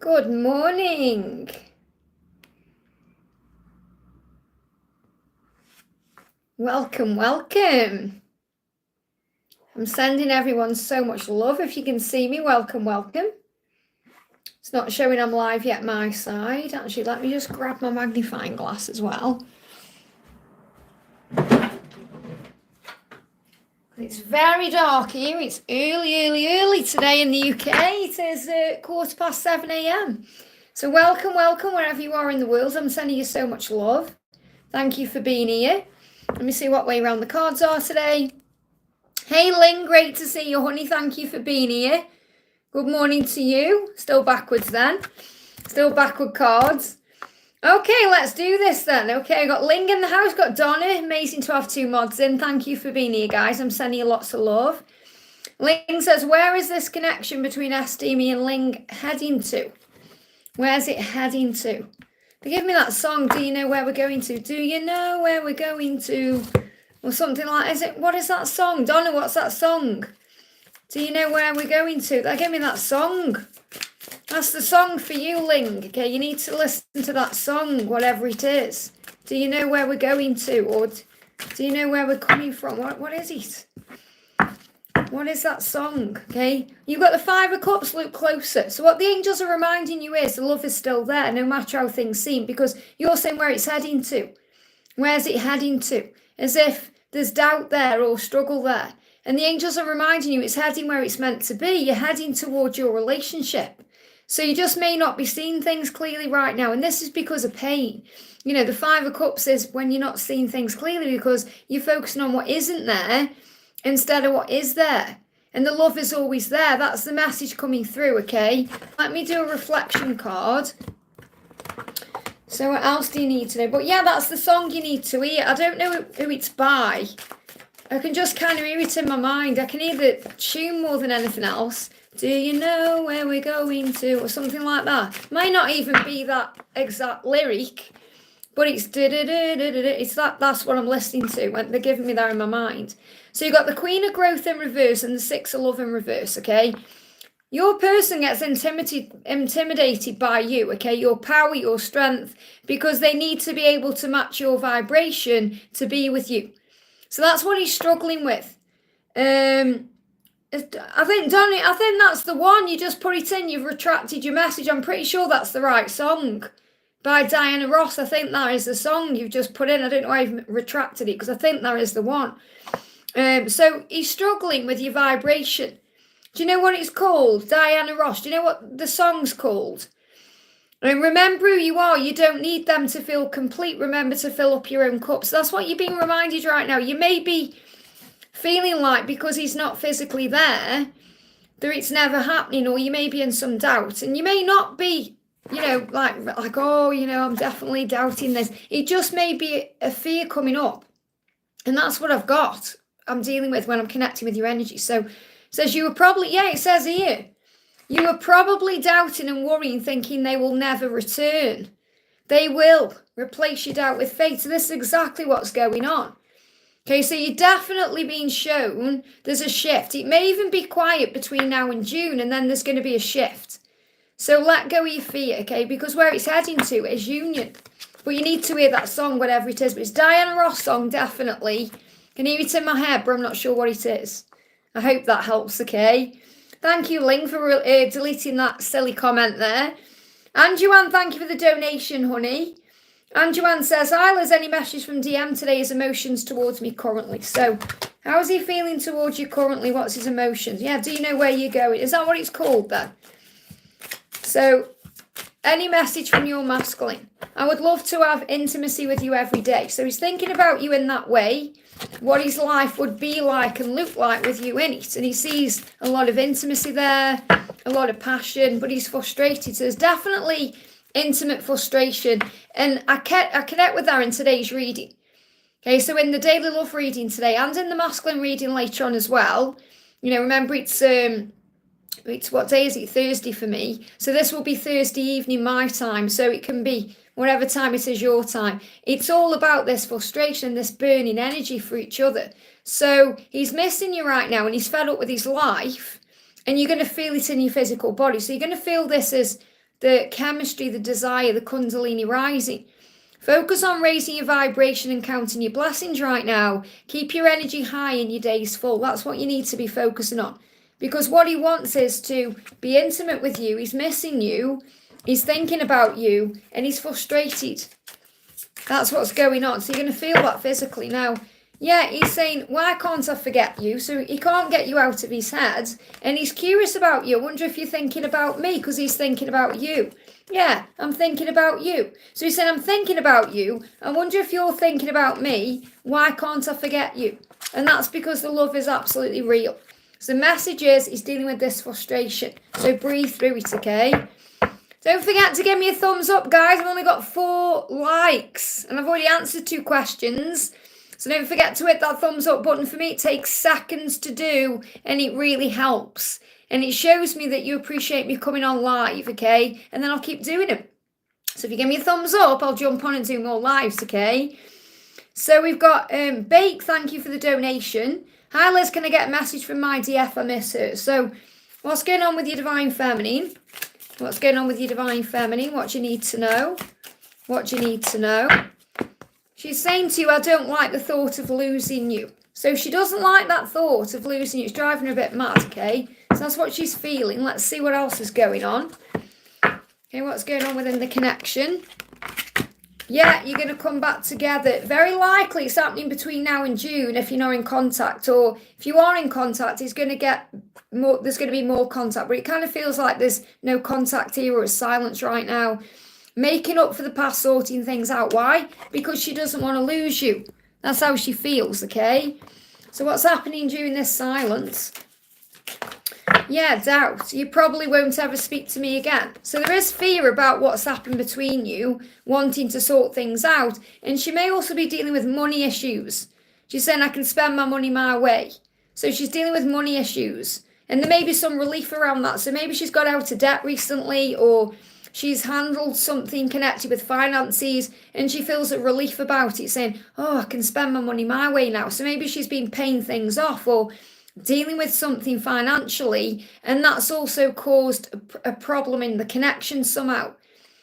Good morning. Welcome, welcome. I'm sending everyone so much love. If you can see me, welcome, welcome. It's not showing I'm live yet, my side. Actually, let me just grab my magnifying glass as well. It's very dark here. It's early today in the UK. It is 7:15 a.m. So welcome, welcome, wherever you are in the world. I'm sending you so much love. Thank you for being here. Let me see what way around the cards are today. Hey Lynn, great to see you, honey. Thank you for being here. Good morning to you. Still backwards then. Still backward cards. Okay, let's do this then. Okay, I got Ling in the house, got Donna. Amazing to have two mods in. Thank you for being here, guys. I'm sending you lots of love. Ling says, where is this connection between Estimi and Ling heading to? Where's it heading to? They give me that song, do you know where we're going to? Do you know where we're going to? Or something like, what is that song? Donna, what's that song? Do you know where we're going to? They give me that song. That's the song for you, Ling. Okay, you need to listen to that song, whatever it is. Do you know where we're going to? Or do you know where we're coming from? What is it? What is that song? Okay, you've got the Five of Cups, look closer. So what the angels are reminding you is the love is still there, no matter how things seem, because you're saying where it's heading to. Where's it heading to? As if there's doubt there or struggle there. And the angels are reminding you it's heading where it's meant to be. You're heading towards your relationship. So you just may not be seeing things clearly right now. And this is because of pain. You know, the Five of Cups is when you're not seeing things clearly because you're focusing on what isn't there instead of what is there. And the love is always there. That's the message coming through, okay? Let me do a reflection card. So what else do you need to know? But yeah, that's the song you need to hear. I don't know who it's by. I can just kind of hear it in my mind. I can hear the tune more than anything else. Do you know where we're going to? Or something like that. Might not even be that exact lyric, but it's it's that's what I'm listening to when they're giving me that in my mind. So you've got the Queen of Growth in reverse and the Six of Love in reverse, okay? Your person gets intimidated by you, okay? Your power, your strength, because they need to be able to match your vibration to be with you. So that's what he's struggling with. I think, Donnie, that's the one. You just put it in, you've retracted your message. I'm pretty sure that's the right song by Diana Ross. I think that is the song you've just put in. I don't know why I've retracted it because I think that is the one. So he's struggling with your vibration. Do you know what it's called? Diana Ross. Do you know what the song's called? And remember who you are. You don't need them to feel complete. Remember to fill up your own cup. So that's what you're being reminded right now. You may be feeling like because he's not physically there, that it's never happening, or you may be in some doubt. And you may not be, you know, like oh, you know, I'm definitely doubting this. It just may be a fear coming up. And that's what I've got. I'm dealing with when I'm connecting with your energy. So it says you were probably, yeah, it says here, you were probably doubting and worrying, thinking they will never return. They will. Replace your doubt with faith. So this is exactly what's going on. Okay, so you're definitely being shown there's a shift. It may even be quiet between now and June, and then there's going to be a shift. So let go of your fear, okay, because where it's heading to is union. But you need to hear that song, whatever it is. But it's Diana Ross song, definitely. I can hear it in my head, but I'm not sure what it is. I hope that helps, okay? Thank you, Ling, for deleting that silly comment there. And Joanne, thank you for the donation, honey. And Joanne says, hi, Liz, any message from DM today? His emotions towards me currently. So, how's he feeling towards you currently? What's his emotions? Yeah, do you know where you're going? Is that what it's called then? So, any message from your masculine? I would love to have intimacy with you every day. So, he's thinking about you in that way, what his life would be like and look like with you in it. And he sees a lot of intimacy there, a lot of passion, but he's frustrated. So, there's definitely intimate frustration, and I connect with that in today's reading. Okay, so in the daily love reading today and in the masculine reading later on as well, you know, remember it's what day is it? Thursday for me. So this will be Thursday evening my time, so it can be whatever time it is your time. It's all about this frustration, this burning energy for each other. So he's missing you right now and he's fed up with his life, and you're going to feel it in your physical body. So you're going to feel this as the chemistry, the desire, the Kundalini rising. Focus on raising your vibration and counting your blessings right now. Keep your energy high and your days full. That's what you need to be focusing on. Because what he wants is to be intimate with you. He's missing you. He's thinking about you. And he's frustrated. That's what's going on. So you're going to feel that physically. Now, yeah, he's saying, why can't I forget you? So he can't get you out of his head. And he's curious about you. I wonder if you're thinking about me, because he's thinking about you. Yeah, I'm thinking about you. So he said, I'm thinking about you. I wonder if you're thinking about me. Why can't I forget you? And that's because the love is absolutely real. So the message is, he's dealing with this frustration. So breathe through it, okay? Don't forget to give me a thumbs up, guys. I've only got 4 likes. And I've already answered 2 questions. So don't forget to hit that thumbs up button. For me, it takes seconds to do, and it really helps. And it shows me that you appreciate me coming on live, okay? And then I'll keep doing them. So if you give me a thumbs up, I'll jump on and do more lives, okay? So we've got Bake, thank you for the donation. Hi Liz, can I get a message from my DF? I miss her. So what's going on with your Divine Feminine? What's going on with your Divine Feminine? What do you need to know? What do you need to know? She's saying to you, I don't like the thought of losing you. So she doesn't like that thought of losing you. It's driving her a bit mad, okay? So that's what she's feeling. Let's see what else is going on. Okay, what's going on within the connection? Yeah, you're going to come back together. Very likely it's happening between now and June if you're not in contact. Or if you are in contact, it's going to get more, there's going to be more contact. But it kind of feels like there's no contact here or silence right now. Making up for the past, sorting things out. Why? Because she doesn't want to lose you. That's how she feels, okay? So what's happening during this silence? Yeah, doubt. You probably won't ever speak to me again. So there is fear about what's happened between you, wanting to sort things out. And she may also be dealing with money issues. She's saying, I can spend my money my way. So she's dealing with money issues. And there may be some relief around that. So maybe she's got out of debt recently, or she's handled something connected with finances and she feels a relief about it, saying, oh, I can spend my money my way now. So maybe she's been paying things off or dealing with something financially, and that's also caused a problem in the connection somehow.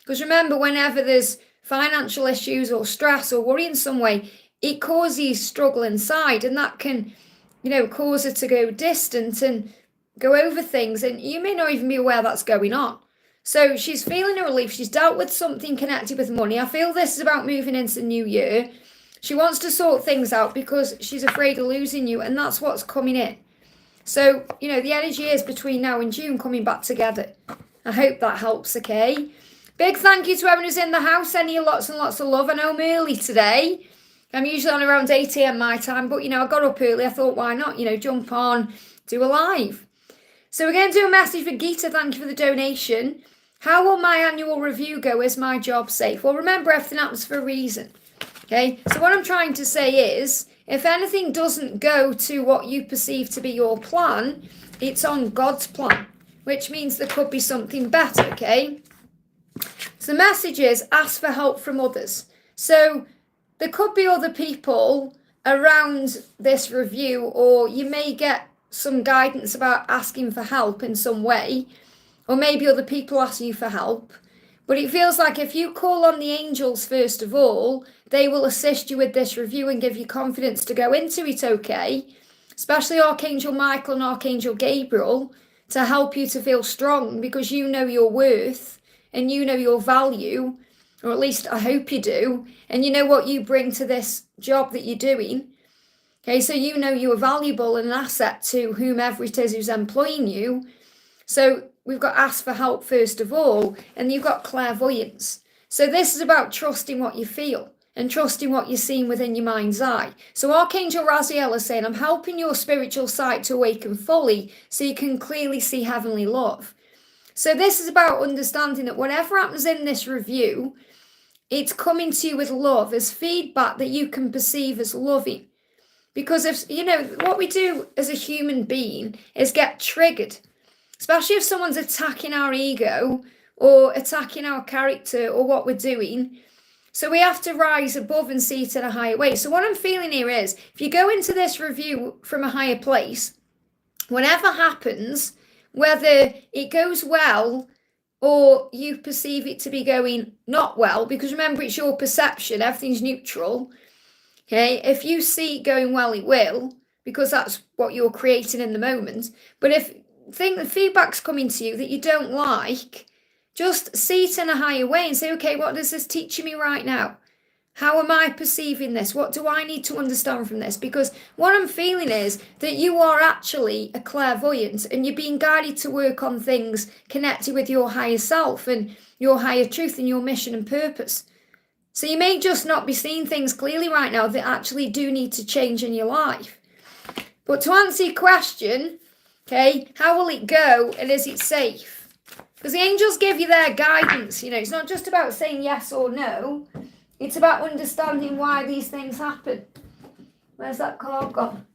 Because remember, whenever there's financial issues or stress or worry in some way, it causes struggle inside, and that can, cause her to go distant and go over things, and you may not even be aware that's going on. So she's feeling a relief. She's dealt with something connected with money. I feel this is about moving into the new year. She wants to sort things out because she's afraid of losing you, and that's what's coming in. So, the energy is between now and June coming back together. I hope that helps, okay? Big thank you to everyone who's in the house. Sending you lots and lots of love. I know I'm early today. I'm usually on around 8 a.m. my time, but, I got up early. I thought, why not, jump on, do a live. So we're going to do a message for Geeta. Thank you for the donation. How will my annual review go? Is my job safe? Well, remember, everything happens for a reason. Okay, so what I'm trying to say is, if anything doesn't go to what you perceive to be your plan, it's on God's plan, which means there could be something better, okay? So the message is, ask for help from others. So there could be other people around this review, or you may get some guidance about asking for help in some way. Or maybe other people ask you for help. But it feels like if you call on the angels first of all, they will assist you with this review and give you confidence to go into it, okay? Especially Archangel Michael and Archangel Gabriel, to help you to feel strong, because you know your worth and you know your value, or at least I hope you do, and you know what you bring to this job that you're doing. Okay, so you know you are valuable and an asset to whomever it is who's employing you. So we've got ask for help first of all, and you've got clairvoyance. So this is about trusting what you feel and trusting what you're seeing within your mind's eye. So Archangel Raziel is saying, I'm helping your spiritual sight to awaken fully so you can clearly see heavenly love. So this is about understanding that whatever happens in this review, it's coming to you with love, as feedback that you can perceive as loving. Because if, what we do as a human being is get triggered. Especially if someone's attacking our ego or attacking our character or what we're doing. So we have to rise above and see it in a higher way. So what I'm feeling here is, if you go into this review from a higher place, whatever happens, whether it goes well or you perceive it to be going not well, because remember, it's your perception, everything's neutral. Okay, if you see it going well, it will, because that's what you're creating in the moment. But if the feedback's coming to you that you don't like, just see it in a higher way and say, okay, what is this teaching me right now? How am I perceiving this? What do I need to understand from this? Because what I'm feeling is that you are actually a clairvoyant and you're being guided to work on things connected with your higher self and your higher truth and your mission and purpose. So you may just not be seeing things clearly right now that actually do need to change in your life. But to answer your question, okay, how will it go and is it safe? Because the angels give you their guidance. It's not just about saying yes or no. It's about understanding why these things happen. Where's that card gone?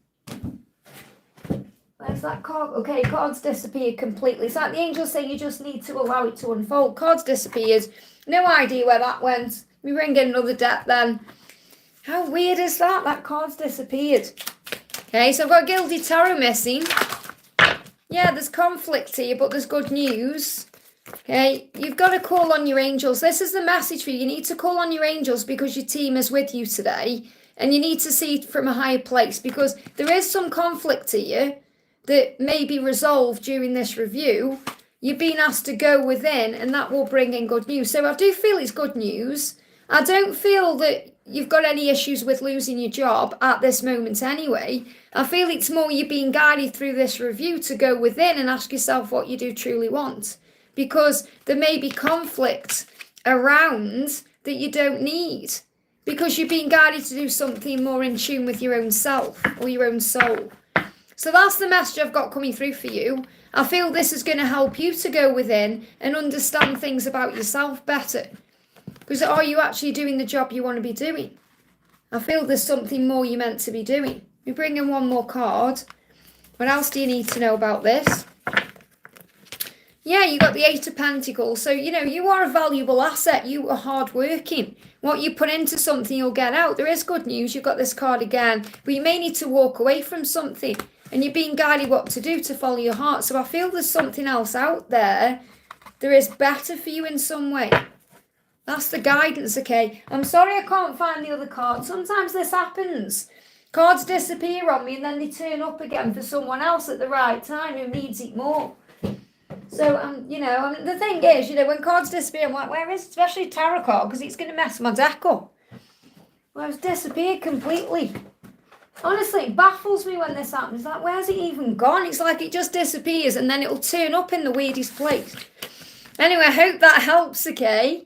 Where's that card? Okay, cards disappeared completely. It's like the angels say you just need to allow it to unfold. Cards disappeared. No idea where that went. We bring in another deck then. How weird is that? That card's disappeared. Okay, so I've got Gilded Tarot missing. Yeah, there's conflict here, but there's good news. Okay, you've got to call on your angels. This is the message for you. You need to call on your angels because your team is with you today. And you need to see it from a higher place because there is some conflict here that may be resolved during this review. You're being asked to go within and that will bring in good news. So I do feel it's good news. I don't feel that you've got any issues with losing your job at this moment anyway. I feel it's more you're being guided through this review to go within and ask yourself what you do truly want. Because there may be conflict around that you don't need. Because you're being guided to do something more in tune with your own self or your own soul. So that's the message I've got coming through for you. I feel this is going to help you to go within and understand things about yourself better. Because are you actually doing the job you want to be doing? I feel there's something more you're meant to be doing. We bring in one more card. What else do you need to know about this? Yeah, you got the Eight of Pentacles. So, you are a valuable asset. You are hardworking. What you put into something, you'll get out. There is good news. You've got this card again. But you may need to walk away from something. And you're being guided what to do to follow your heart. So I feel there's something else out there. There is better for you in some way. That's the guidance, okay? I'm sorry I can't find the other card. Sometimes this happens. Cards disappear on me and then they turn up again for someone else at the right time who needs it more. So, the thing is, when cards disappear, I'm like, where is it? Especially tarot card, because it's going to mess my deck up. Well, it's disappeared completely. Honestly, it baffles me when this happens. It's like, where's it even gone? It's like it just disappears and then it'll turn up in the weirdest place. Anyway, I hope that helps, okay?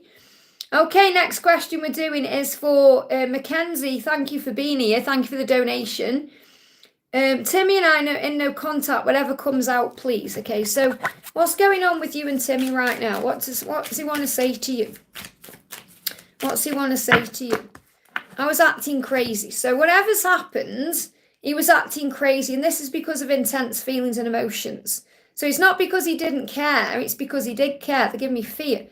Okay, next question we're doing is for Mackenzie. Thank you for being here. Thank you for the donation. Timmy and I are in no contact, whatever comes out, please. Okay, so what's going on with you and Timmy right now? What does he want to say to you? What's he want to say to you? I was acting crazy. So whatever's happened, he was acting crazy, and this is because of intense feelings and emotions. So it's not because he didn't care, it's because he did care. They give me fear.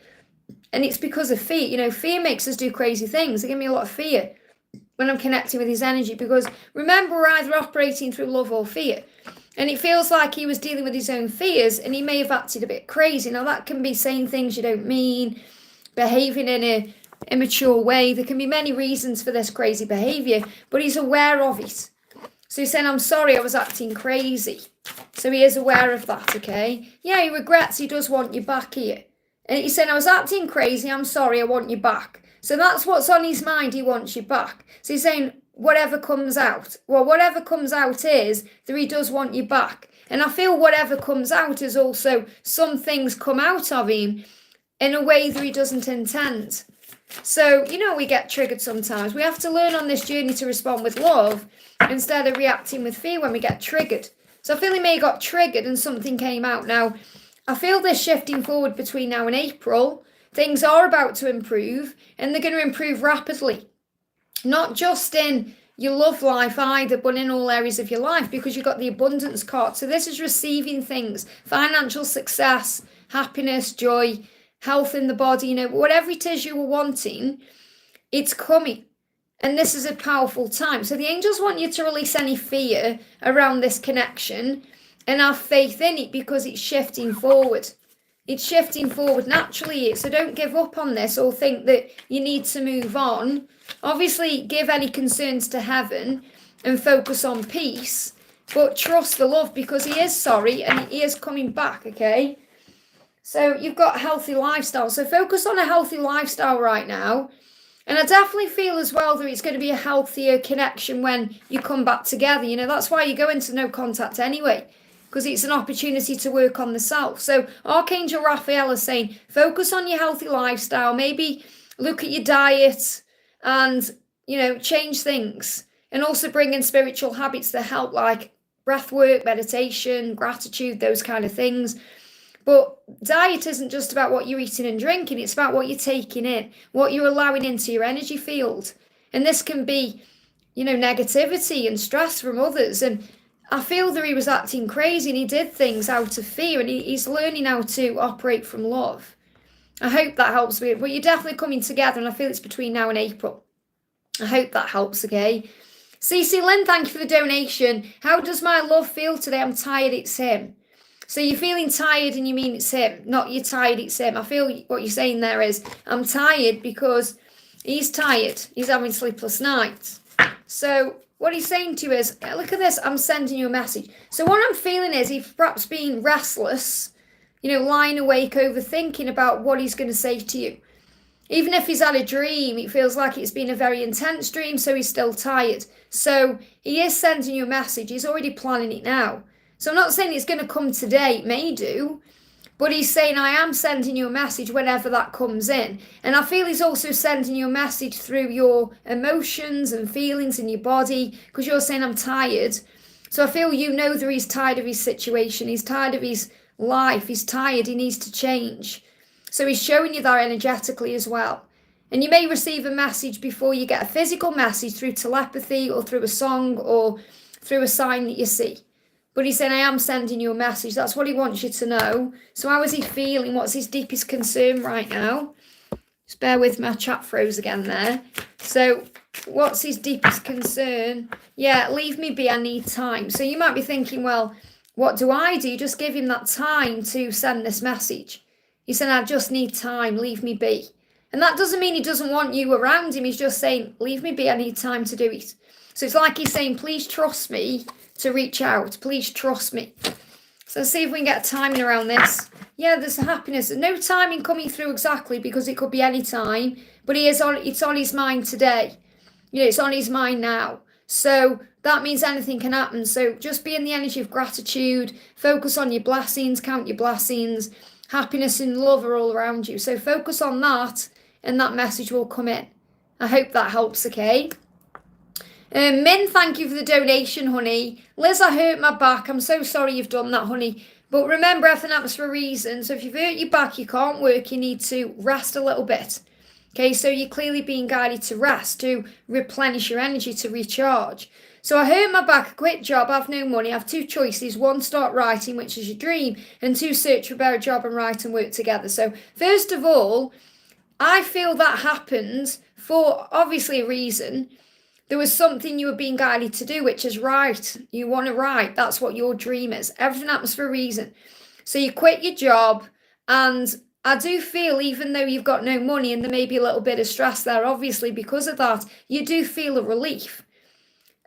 And it's because of fear. Fear makes us do crazy things. They give me a lot of fear when I'm connecting with his energy, because remember, we're either operating through love or fear. And it feels like he was dealing with his own fears and he may have acted a bit crazy. Now that can be saying things you don't mean, behaving in a immature way. There can be many reasons for this crazy behavior, but he's aware of it. So he's saying, I'm sorry, I was acting crazy. So he is aware of that, okay? Yeah, he regrets, he does want you back here. And he's saying, I was acting crazy, I'm sorry, I want you back. So that's what's on his mind, he wants you back. So he's saying, whatever comes out. Well, whatever comes out is that he does want you back. And I feel whatever comes out is also some things come out of him in a way that he doesn't intend. So, we get triggered sometimes. We have to learn on this journey to respond with love instead of reacting with fear when we get triggered. So I feel he may have got triggered and something came out. Now, I feel this shifting forward between now and April. Things are about to improve, and they're going to improve rapidly. Not just in your love life either, but in all areas of your life, because you've got the abundance card. So this is receiving things, financial success, happiness, joy, health in the body, whatever it is you were wanting, it's coming. And this is a powerful time. So the angels want you to release any fear around this connection and have faith in it because it's shifting forward. it's shifting forward naturally. So don't give up on this or think that you need to move on. Obviously, give any concerns to heaven and focus on peace, but trust the love, because he is sorry and he is coming back, okay? So you've got a healthy lifestyle. So focus on a healthy lifestyle right now. And I definitely feel as well that it's going to be a healthier connection when you come back together. You know, that's why you go into no contact anyway, because it's an opportunity to work on the self. So Archangel Raphael is saying, focus on your healthy lifestyle. Maybe look at your diet and, you know, change things. And also bring in spiritual habits that help, like breath work, meditation, gratitude, those kind of things. But diet isn't just about what you're eating and drinking. It's about what you're taking in, what you're allowing into your energy field. And this can be, you know, negativity and stress from others. And I feel that he was acting crazy and he did things out of fear, and he's learning how to operate from love. I hope that helps with it. But you're definitely coming together, and I feel it's between now and April. I hope that helps, okay? CC Lynn, thank you for the donation. How does my love feel today? I'm tired, it's him. So you're feeling tired and you mean it's him, not you're tired, it's him. I feel what you're saying there is, I'm tired because he's tired. He's having sleepless nights. So what he's saying to you is, look at this, I'm sending you a message. So what I'm feeling is he's perhaps being restless, you know, lying awake, overthinking about what he's going to say to you. Even if he's had a dream, it feels like it's been a very intense dream, so he's still tired. So he is sending you a message. He's already planning it now. So I'm not saying it's going to come today, it may do, but he's saying I am sending you a message whenever that comes in. And I feel he's also sending you a message through your emotions and feelings in your body, because you're saying I'm tired. So I feel you know that he's tired of his situation, he's tired of his life, he's tired, he needs to change. So he's showing you that energetically as well. And you may receive a message before you get a physical message through telepathy or through a song or through a sign that you see. But he's saying, I am sending you a message. That's what he wants you to know. So how is he feeling? What's his deepest concern right now? Just bear with me, my chat froze again there. So what's his deepest concern? Yeah, leave me be, I need time. So you might be thinking, well, what do I do? Just give him that time to send this message. He said, I just need time, leave me be. And that doesn't mean he doesn't want you around him. He's just saying, leave me be, I need time to do it. So it's like he's saying, please trust me to reach out. Please trust me. So let's see if we can get a timing around this. Yeah, there's happiness. No timing coming through exactly, because it could be any time. But it's on his mind today. You know, it's on his mind now. So that means anything can happen. So just be in the energy of gratitude. Focus on your blessings. Count your blessings. Happiness and love are all around you. So focus on that, and that message will come in. I hope that helps, okay? Min, thank you for the donation, honey. Liz, I hurt my back. I'm so sorry you've done that, honey. But remember, everything happens for a reason. So if you've hurt your back, you can't work, you need to rest a little bit. Okay, so you're clearly being guided to rest, to replenish your energy, to recharge. So I hurt my back, I quit job, I have no money, I have two choices. One, start writing, which is your dream. And two, search for a better job and write and work together. So first of all, I feel that happened for obviously a reason. There was something you were being guided to do, which is write. You want to write. That's what your dream is. Everything happens for a reason. So you quit your job, and I do feel, even though you've got no money and there may be a little bit of stress there, obviously, because of that, you do feel a relief.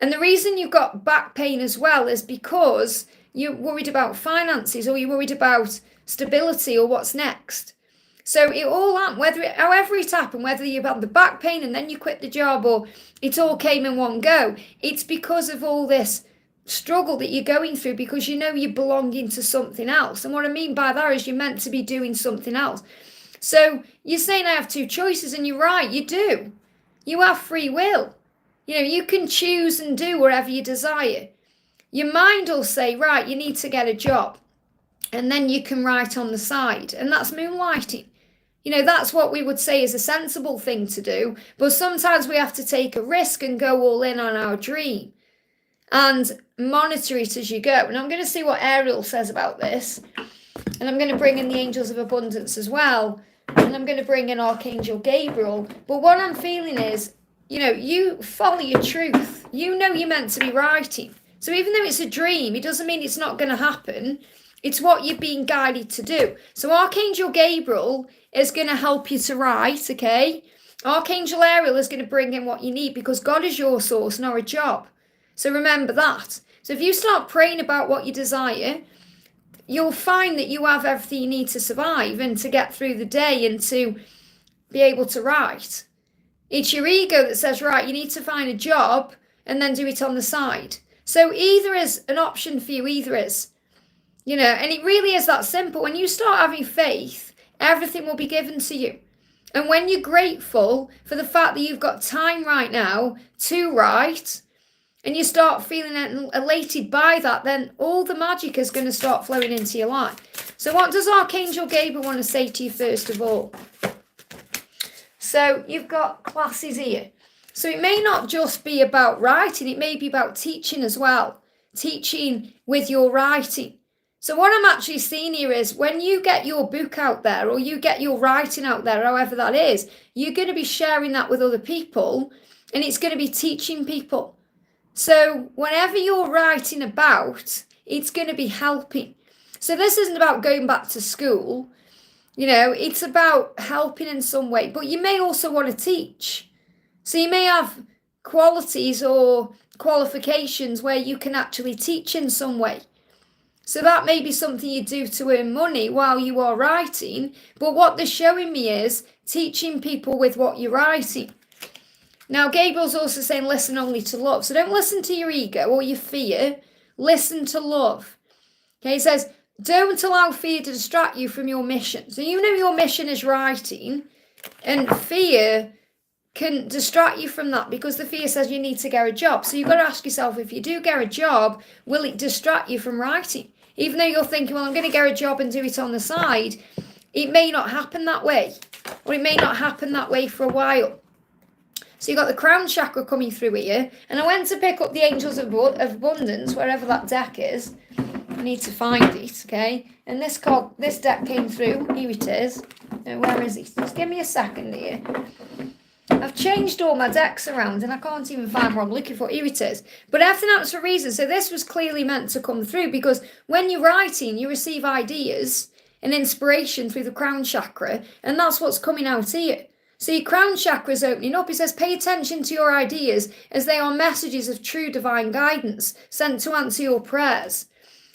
And the reason you've got back pain as well is because you're worried about finances, or you're worried about stability or what's next. So it all happened, however it happened, whether you've had the back pain and then you quit the job, or it all came in one go, it's because of all this struggle that you're going through, because you know you're belonging to something else. And what I mean by that is you're meant to be doing something else. So you're saying I have two choices, and you're right, you do. You have free will. You know, you can choose and do whatever you desire. Your mind will say, right, you need to get a job. And then you can write on the side. And that's moonlighting. You know, that's what we would say is a sensible thing to do. But sometimes we have to take a risk and go all in on our dream. And monitor it as you go. And I'm going to see what Ariel says about this. And I'm going to bring in the angels of abundance as well. And I'm going to bring in Archangel Gabriel. But what I'm feeling is, you know, you follow your truth. You know you're meant to be writing. So even though it's a dream, it doesn't mean it's not going to happen. It's what you're being guided to do. So Archangel Gabriel is going to help you to write, okay? Archangel Ariel is going to bring in what you need because God is your source, not a job. So remember that. So if you start praying about what you desire, you'll find that you have everything you need to survive and to get through the day and to be able to write. It's your ego that says, right, you need to find a job and then do it on the side. So either is an option for you, either is. You know, and it really is that simple. When you start having faith, everything will be given to you. And when you're grateful for the fact that you've got time right now to write, and you start feeling elated by that, then all the magic is going to start flowing into your life. So what does Archangel Gabriel want to say to you first of all? So you've got classes here. So it may not just be about writing, it may be about teaching as well. Teaching with your writing. So what I'm actually seeing here is when you get your book out there or you get your writing out there, however that is, you're going to be sharing that with other people and it's going to be teaching people. So whatever you're writing about, it's going to be helping. So this isn't about going back to school, you know, it's about helping in some way, but you may also want to teach. So you may have qualities or qualifications where you can actually teach in some way. So that may be something you do to earn money while you are writing, but what they're showing me is teaching people with what you're writing. Now, Gabriel's also saying listen only to love. So don't listen to your ego or your fear. Listen to love. Okay, he says, don't allow fear to distract you from your mission. So you know your mission is writing, and fear can distract you from that because the fear says you need to get a job. So you've got to ask yourself, if you do get a job, will it distract you from writing? Even though you're thinking, well, I'm going to get a job and do it on the side, it may not happen that way, or it may not happen that way for a while. So you've got the crown chakra coming through here. And I went to pick up the Angels of Abundance, wherever that deck is. I need to find it, okay? And this deck came through. Here it is. Where is it? Just give me a second here. I've changed all my decks around and I can't even find what I'm looking for. Here it is. But everything happens for a reason. So this was clearly meant to come through because when you're writing, you receive ideas and inspiration through the crown chakra. And that's what's coming out here. So your crown chakra is opening up. It says, pay attention to your ideas as they are messages of true divine guidance sent to answer your prayers.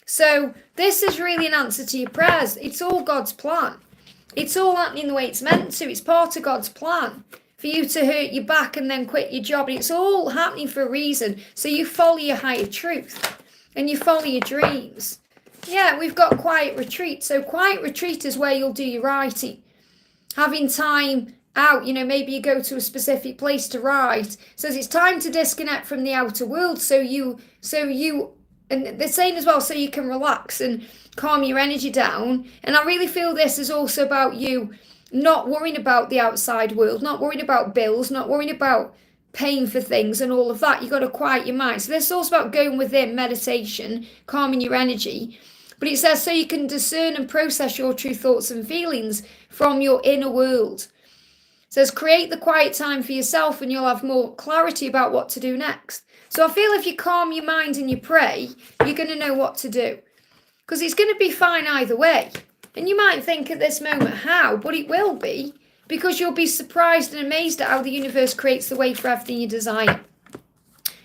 So this is really an answer to your prayers. It's all God's plan. It's all happening the way it's meant to. It's part of God's plan for you to hurt your back and then quit your job. And it's all happening for a reason. So you follow your higher truth and you follow your dreams. Yeah, we've got quiet retreat. So quiet retreat is where you'll do your writing. Having time out, you know, maybe you go to a specific place to write. So it's time to disconnect from the outer world. So you, and they're saying as well, so you can relax and calm your energy down. And I really feel this is also about you not worrying about the outside world, not worrying about bills, not worrying about paying for things and all of that. You've got to quiet your mind. So this is also about going within, meditation, calming your energy. But it says so you can discern and process your true thoughts and feelings from your inner world. It says create the quiet time for yourself and you'll have more clarity about what to do next. So I feel if you calm your mind and you pray, you're going to know what to do. Because it's going to be fine either way. And you might think at this moment how, but it will be. Because you'll be surprised and amazed at how the universe creates the way for everything you desire.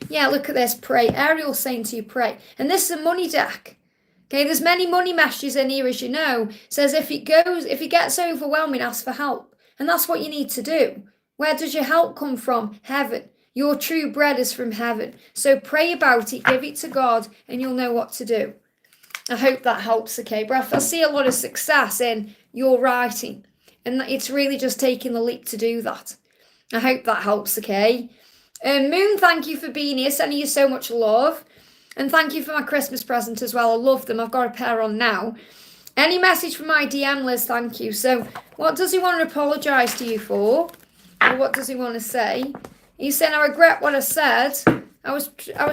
Yeah, look at this, pray. Ariel's saying to you, pray. And this is a money deck. Okay, there's many money messages in here, as you know. It says if it gets overwhelming, ask for help. And that's what you need to do. Where does your help come from? Heaven. Your true bread is from heaven. So pray about it, give it to God, and you'll know what to do. I hope that helps, okay? But I see a lot of success in your writing. And it's really just taking the leap to do that. I hope that helps, okay? Moon, thank you for being here. Sending you so much love. And thank you for my Christmas present as well. I love them. I've got a pair on now. Any message from my DM, Liz? Thank you. So what does he want to apologise to you for? Or what does he want to say? He's saying, I regret what I said. I was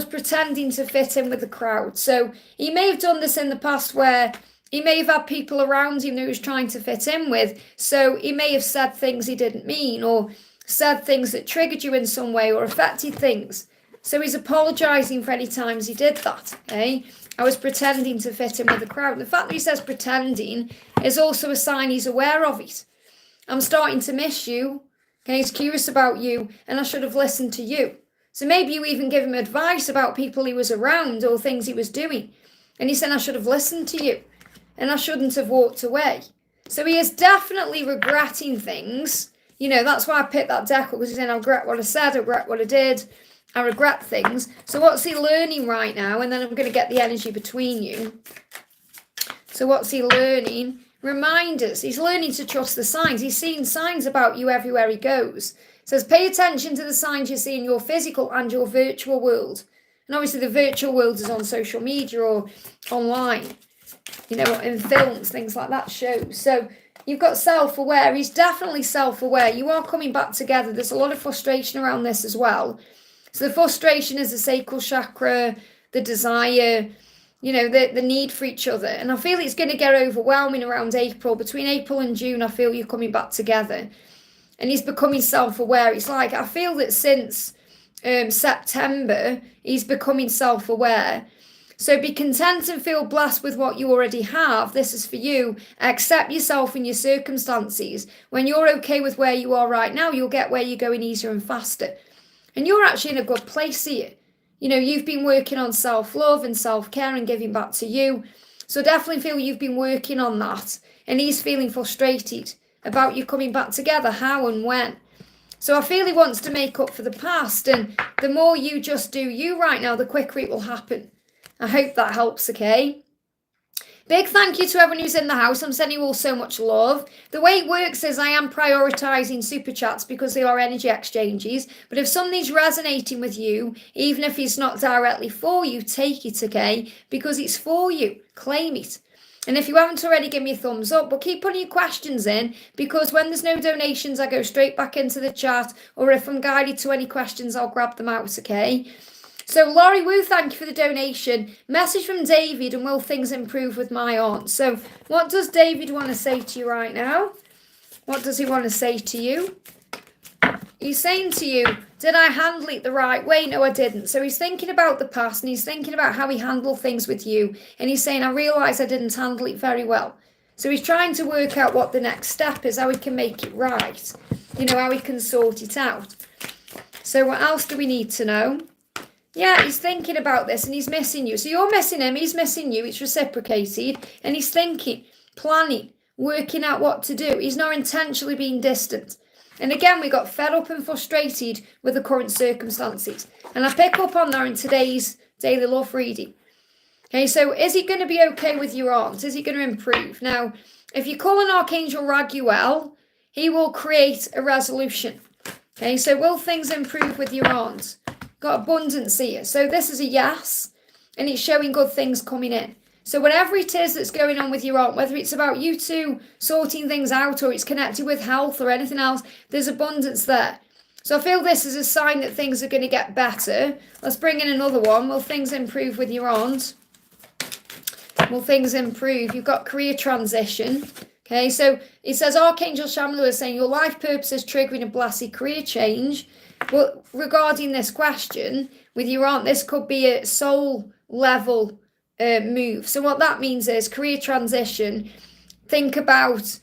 pretending to fit in with the crowd. So he may have done this in the past where he may have had people around him who he was trying to fit in with. So he may have said things he didn't mean or said things that triggered you in some way or affected things. So he's apologising for any times he did that. Okay? I was pretending to fit in with the crowd. And the fact that he says pretending is also a sign he's aware of it. I'm starting to miss you. Okay, he's curious about you, and I should have listened to you. So maybe you even give him advice about people he was around or things he was doing. And he said, I should have listened to you, and I shouldn't have walked away. So he is definitely regretting things. You know, that's why I picked that deck up, because he's saying, I regret what I said, I regret what I did, I regret things. So what's he learning right now? And then I'm going to get the energy between you. So what's he learning? Reminders. He's learning to trust the signs. He's seeing signs about you everywhere he goes. It says, pay attention to the signs you see in your physical and your virtual world. And obviously the virtual world is on social media or online, you know, in films, things like that, shows. So you've got self-aware. He's definitely self-aware. You are coming back together. There's a lot of frustration around this as well. So the frustration is the sacral chakra, the desire, you know, the need for each other. And I feel it's going to get overwhelming around April. Between April and June, I feel you're coming back together. And he's becoming self-aware. It's like, I feel that since September, he's becoming self-aware. So be content and feel blessed with what you already have. This is for you. Accept yourself and your circumstances. When you're okay with where you are right now, you'll get where you're going easier and faster. And you're actually in a good place here. You know, you've been working on self-love and self-care and giving back to you. So definitely feel you've been working on that. And he's feeling frustrated about you coming back together. How and when? So I feel he wants to make up for the past. And the more you just do you right now, the quicker it will happen. I hope that helps, okay? Big thank you to everyone who's in the house. I'm sending you all so much love. The way it works is I am prioritising super chats because they are energy exchanges. But if something's resonating with you, even if it's not directly for you, take it, okay? Because it's for you. Claim it. And if you haven't already, give me a thumbs up. But keep putting your questions in, because when there's no donations, I go straight back into the chat. Or if I'm guided to any questions, I'll grab them out, okay? So Laurie Wu, thank you for the donation. Message from David, and will things improve with my aunt? So what does David want to say to you right now? What does he want to say to you? He's saying to you, did I handle it the right way? No, I didn't. So he's thinking about the past, and he's thinking about how he handled things with you. And he's saying, I realise I didn't handle it very well. So he's trying to work out what the next step is, how he can make it right. You know, how he can sort it out. So what else do we need to know? Yeah, he's thinking about this and he's missing you. So you're missing him, he's missing you. It's reciprocated. And he's thinking, planning, working out what to do. He's not intentionally being distant. And again, we got fed up and frustrated with the current circumstances. And I pick up on that in today's daily love reading. Okay, so is he going to be okay with your aunt? Is he going to improve? Now, if you call an Archangel Raguel, he will create a resolution. Okay, so will things improve with your aunt? Got abundance here. So this is a yes, and it's showing good things coming in. So whatever it is that's going on with your aunt, whether it's about you two sorting things out or it's connected with health or anything else, there's abundance there. So I feel this is a sign that things are going to get better. Let's bring in another one. Will things improve with your aunt? Will things improve? You've got career transition. Okay, so it says Archangel Shamlu is saying your life purpose is triggering a blessed career change. But regarding this question with your aunt, this could be a soul level move. So what that means is career transition. Think about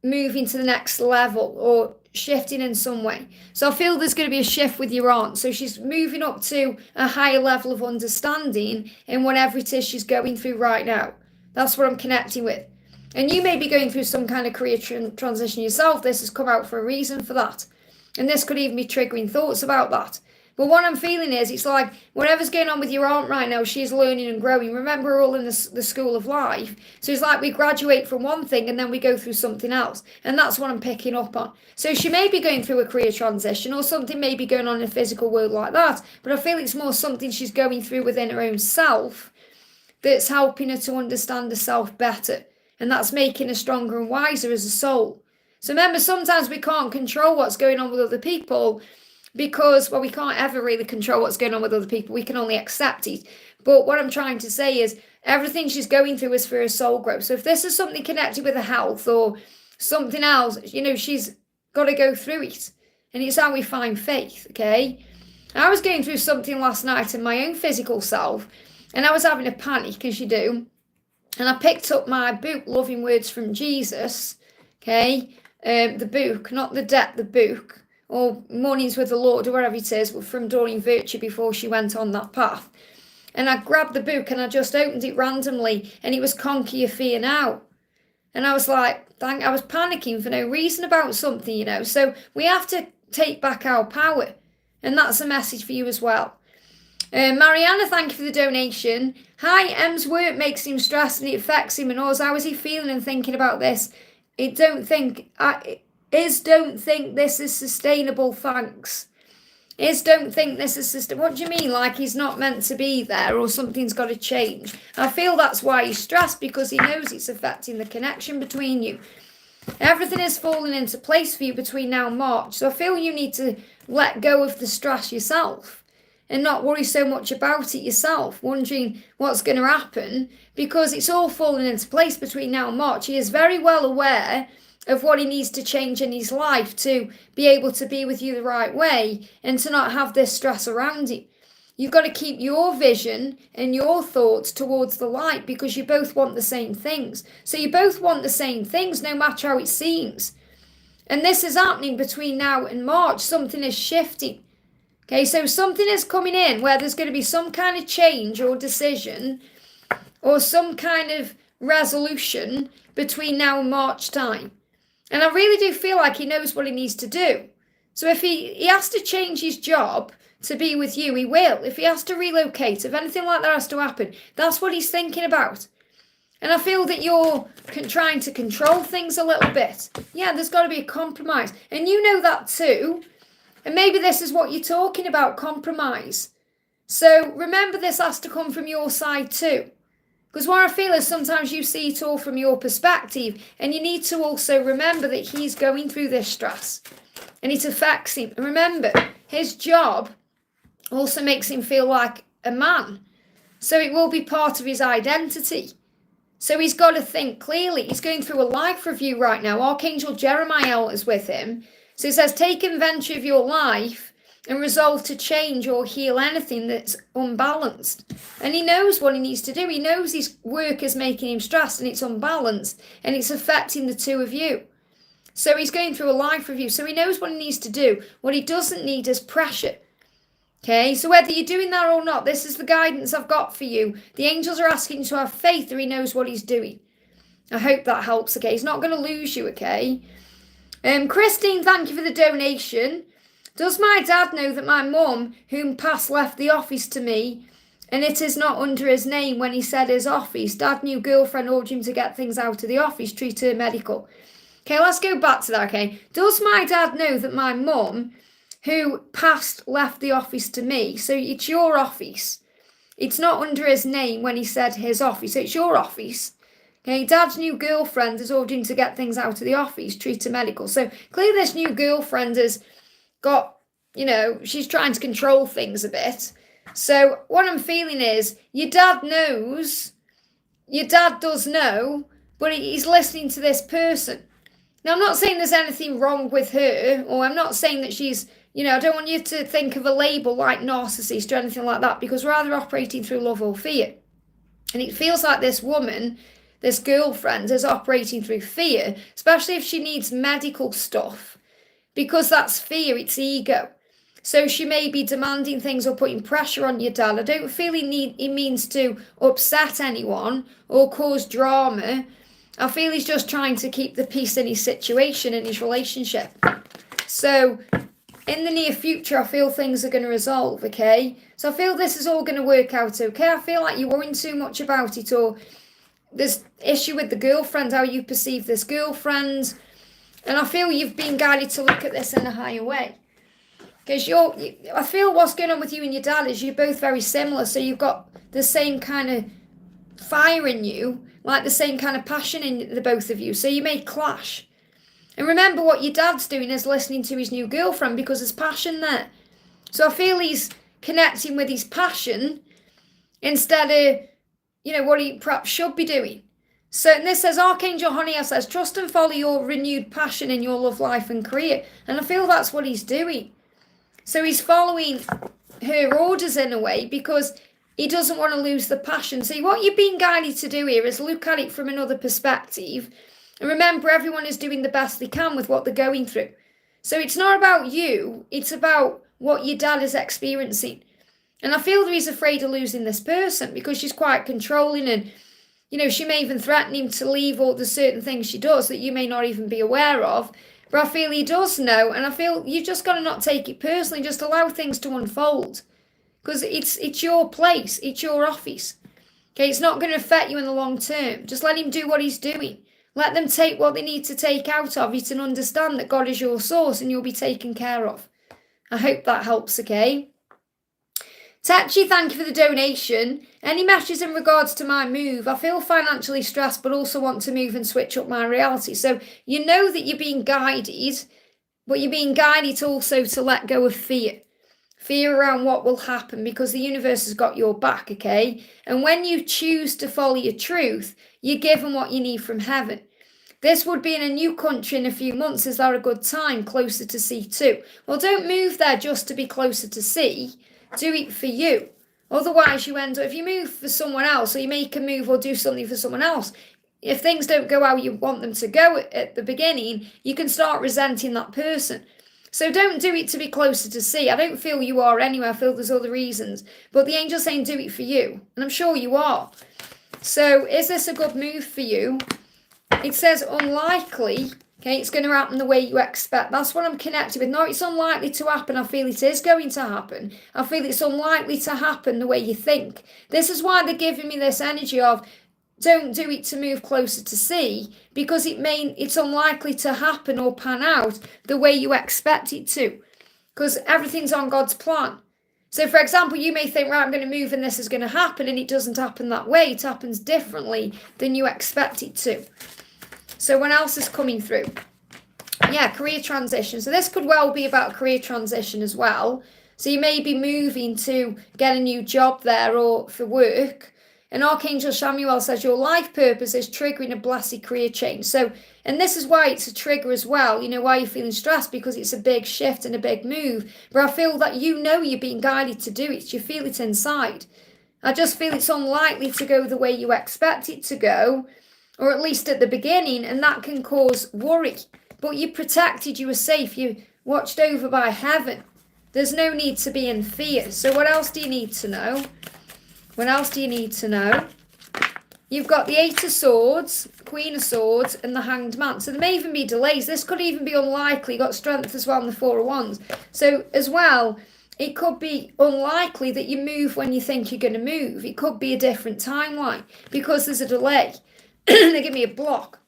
moving to the next level or shifting in some way. So I feel there's going to be a shift with your aunt. So she's moving up to a higher level of understanding in whatever it is she's going through right now. That's what I'm connecting with. And you may be going through some kind of career transition yourself. This has come out for a reason for that. And this could even be triggering thoughts about that. But what I'm feeling is, it's like whatever's going on with your aunt right now, she's learning and growing. Remember, we're all in the school of life. So it's like we graduate from one thing and then we go through something else. And that's what I'm picking up on. So she may be going through a career transition, or something may be going on in a physical world like that. But I feel it's more something she's going through within her own self that's helping her to understand herself better. And that's making her stronger and wiser as a soul. So remember, sometimes we can't control what's going on with other people because, well, we can't ever really control what's going on with other people. We can only accept it. But what I'm trying to say is everything she's going through is for her soul growth. So if this is something connected with her health or something else, you know, she's got to go through it. And it's how we find faith, okay? I was going through something last night in my own physical self. and I was having a panic, as you do, and I picked up my book, Loving Words from Jesus, okay, the book, not the debt, the book, or Mornings with the Lord, or wherever it is, from Doreen Virtue before she went on that path. And I grabbed the book and I just opened it randomly, and it was Conquer Your Fear Now. And I was like, I was panicking for no reason about something, you know. So we have to take back our power. And that's a message for you as well. Mariana, thank you for the donation. Hi, M's work makes him stressed and it affects him and all. How is he feeling and thinking about this? Don't think this is sustainable, thanks. Don't think this is sustainable. What do you mean? Like he's not meant to be there or something's got to change? I feel that's why he's stressed, because he knows it's affecting the connection between you. Everything is falling into place for you between now and March. So I feel you need to let go of the stress yourself and not worry so much about it yourself, wondering what's going to happen, because it's all falling into place between now and March. He is very well aware of what he needs to change in his life to be able to be with you the right way and to not have this stress around him. You've got to keep your vision and your thoughts towards the light, because you both want the same things. So you both want the same things no matter how it seems. And this is happening between now and March. Something is shifting. Okay, so something is coming in where there's going to be some kind of change or decision or some kind of resolution between now and March time. And I really do feel like he knows what he needs to do. So if he has to change his job to be with you, he will. If he has to relocate, if anything like that has to happen, that's what he's thinking about. And I feel that you're trying to control things a little bit. Yeah, there's got to be a compromise. And you know that too. And maybe this is what you're talking about, compromise. So remember, this has to come from your side too. Because what I feel is sometimes you see it all from your perspective, and you need to also remember that he's going through this stress and it affects him. And remember, his job also makes him feel like a man. So it will be part of his identity. So he's got to think clearly. He's going through a life review right now. Archangel Jeremiah is with him. So it says, take inventory of your life and resolve to change or heal anything that's unbalanced. And he knows what he needs to do. He knows his work is making him stressed and it's unbalanced and it's affecting the two of you. So he's going through a life review. So he knows what he needs to do. What he doesn't need is pressure. Okay, so whether you're doing that or not, this is the guidance I've got for you. The angels are asking you to have faith that he knows what he's doing. I hope that helps, okay? He's not going to lose you, okay? Christine, thank you for the donation. Does my dad know that my mum, whom passed, left the office to me, and it is not under his name when he said his office? Dad knew girlfriend ordered him to get things out of the office, treat her medical. Okay, let's go back to that, okay? Does my dad know that my mum, who passed, left the office to me? So it's your office. It's not under his name when he said his office, so it's your office. Okay, Dad's new girlfriend has ordered him to get things out of the office, treat her medical. So clearly this new girlfriend has got, she's trying to control things a bit. So what I'm feeling is your dad knows, your dad does know, but he's listening to this person. Now, I'm not saying there's anything wrong with her, or I'm not saying that she's, I don't want you to think of a label like narcissist or anything like that, because we're either operating through love or fear. And it feels like this woman, this girlfriend, is operating through fear, especially if she needs medical stuff, because that's fear, it's ego. So she may be demanding things or putting pressure on your dad. I don't feel he means to upset anyone or cause drama. I feel he's just trying to keep the peace in his situation, in his relationship. So in the near future, I feel things are going to resolve, okay? So I feel this is all going to work out, okay? I feel like you're worrying too much about it, or there's issue with the girlfriend, how you perceive this girlfriend. And I feel you've been guided to look at this in a higher way. Because I feel what's going on with you and your dad is you're both very similar. So you've got the same kind of fire in you, like the same kind of passion in the both of you. So you may clash. And remember, what your dad's doing is listening to his new girlfriend because there's passion there. So I feel he's connecting with his passion instead of, what he perhaps should be doing. So and this says, Archangel Honiel says, trust and follow your renewed passion in your love life and career. And I feel that's what he's doing. So he's following her orders in a way, because He doesn't want to lose the passion. See, what you're being guided to do here is look at it from another perspective. And remember, everyone is doing the best they can with what they're going through. So it's not about you. It's about what your dad is experiencing. And I feel that he's afraid of losing this person because she's quite controlling and, you know, she may even threaten him to leave, or there's certain things she does that you may not even be aware of. But I feel he does know, and I feel you've just got to not take it personally. Just allow things to unfold. Because it's your place, it's your office. Okay, it's not going to affect you in the long term. Just let him do what he's doing. Let them take what they need to take out of it and understand that God is your source and you'll be taken care of. I hope that helps, okay? Tachi, thank you for the donation. Any messages in regards to my move? I feel financially stressed but also want to move and switch up my reality. So you know that you're being guided, but you're being guided also to let go of fear. Fear around what will happen, because the universe has got your back, okay? And when you choose to follow your truth, you're given what you need from heaven. This would be in a new country in a few months. Is that a good time? Closer to C2. Well, don't move there just to be closer to C. Do it for you. Otherwise, you end up, if you move for someone else, or you make a move or do something for someone else, if things don't go how you want them to go at the beginning, you can start resenting that person. So don't do it to be closer to C. I don't feel you are anyway. I feel there's other reasons. But the angel's saying do it for you. And I'm sure you are. So is this a good move for you? It says unlikely. Okay, it's going to happen the way you expect. That's what I'm connected with. No, it's unlikely to happen. I feel it is going to happen. I feel it's unlikely to happen the way you think. This is why they're giving me this energy of don't do it to move closer to C, because it's unlikely to happen or pan out the way you expect it to, because everything's on God's plan. So, for example, you may think, right, I'm going to move and this is going to happen, and it doesn't happen that way. It happens differently than you expect it to. So, what else is coming through? Yeah, career transition. So this could well be about a career transition as well. So you may be moving to get a new job there or for work. And Archangel Samuel says your life purpose is triggering a blessed career change. So, and this is why it's a trigger as well. You know, why you're feeling stressed, because it's a big shift and a big move. But I feel that you know you're being guided to do it. You feel it inside. I just feel it's unlikely to go the way you expect it to go, or at least at the beginning, and that can cause worry. But you're protected, you were safe, you're watched over by heaven. There's no need to be in fear. So what else do you need to know? What else do you need to know? You've got the Eight of Swords, Queen of Swords, and the Hanged Man. So there may even be delays. This could even be unlikely. You've got Strength as well, and the Four of Wands. So as well, it could be unlikely that you move when you think you're going to move. It could be a different timeline because there's a delay. They give me a block.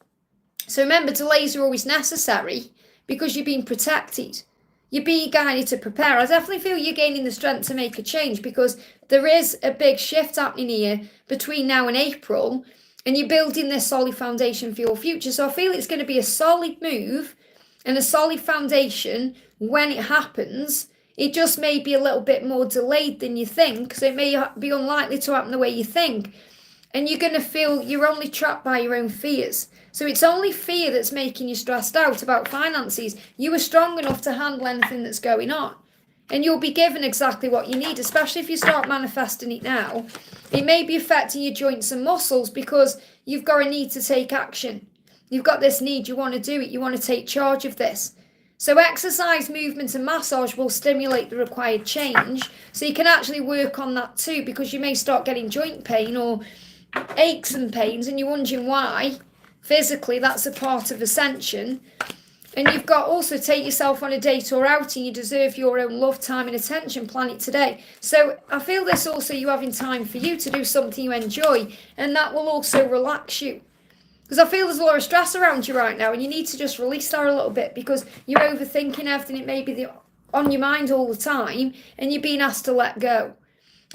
So remember, delays are always necessary because you're being protected. You're being guided to prepare. I definitely feel you're gaining the strength to make a change because there is a big shift happening here between now and April, and you're building this solid foundation for your future. So I feel it's going to be a solid move and a solid foundation when it happens. It just may be a little bit more delayed than you think, so it may be unlikely to happen the way you think. And you're going to feel you're only trapped by your own fears. So it's only fear that's making you stressed out about finances. You are strong enough to handle anything that's going on. And you'll be given exactly what you need, especially if you start manifesting it now. It may be affecting your joints and muscles because you've got a need to take action. You've got this need, you want to do it, you want to take charge of this. So exercise, movement and massage will stimulate the required change. So you can actually work on that too, because you may start getting joint pain or aches and pains and you're wondering why. Physically, that's a part of ascension. And you've got also take yourself on a date or outing. You deserve your own love, time and attention. Plan it today. So I feel this also you having time for you to do something you enjoy, and that will also relax you. Because I feel there's a lot of stress around you right now and you need to just release that a little bit because you're overthinking everything. It may be on your mind all the time and you're being asked to let go.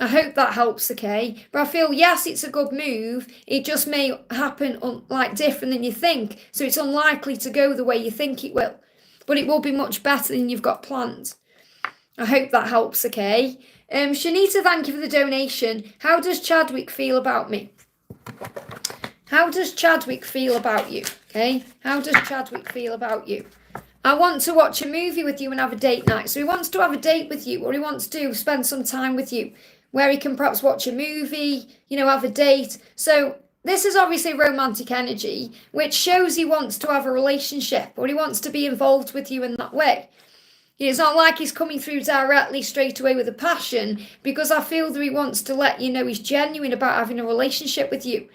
I hope that helps, okay? But I feel, yes, it's a good move. It just may happen different than you think. So it's unlikely to go the way you think it will. But it will be much better than you've got planned. I hope that helps, okay? Shanita, thank you for the donation. How does Chadwick feel about me? How does Chadwick feel about you? Okay? How does Chadwick feel about you? I want to watch a movie with you and have a date night. So he wants to have a date with you, or he wants to spend some time with you. where he can perhaps watch a movie, have a date. So this is obviously romantic energy, which shows he wants to have a relationship or he wants to be involved with you in that way. It's not like he's coming through directly straight away with a passion, because I feel that he wants to let you know he's genuine about having a relationship with you.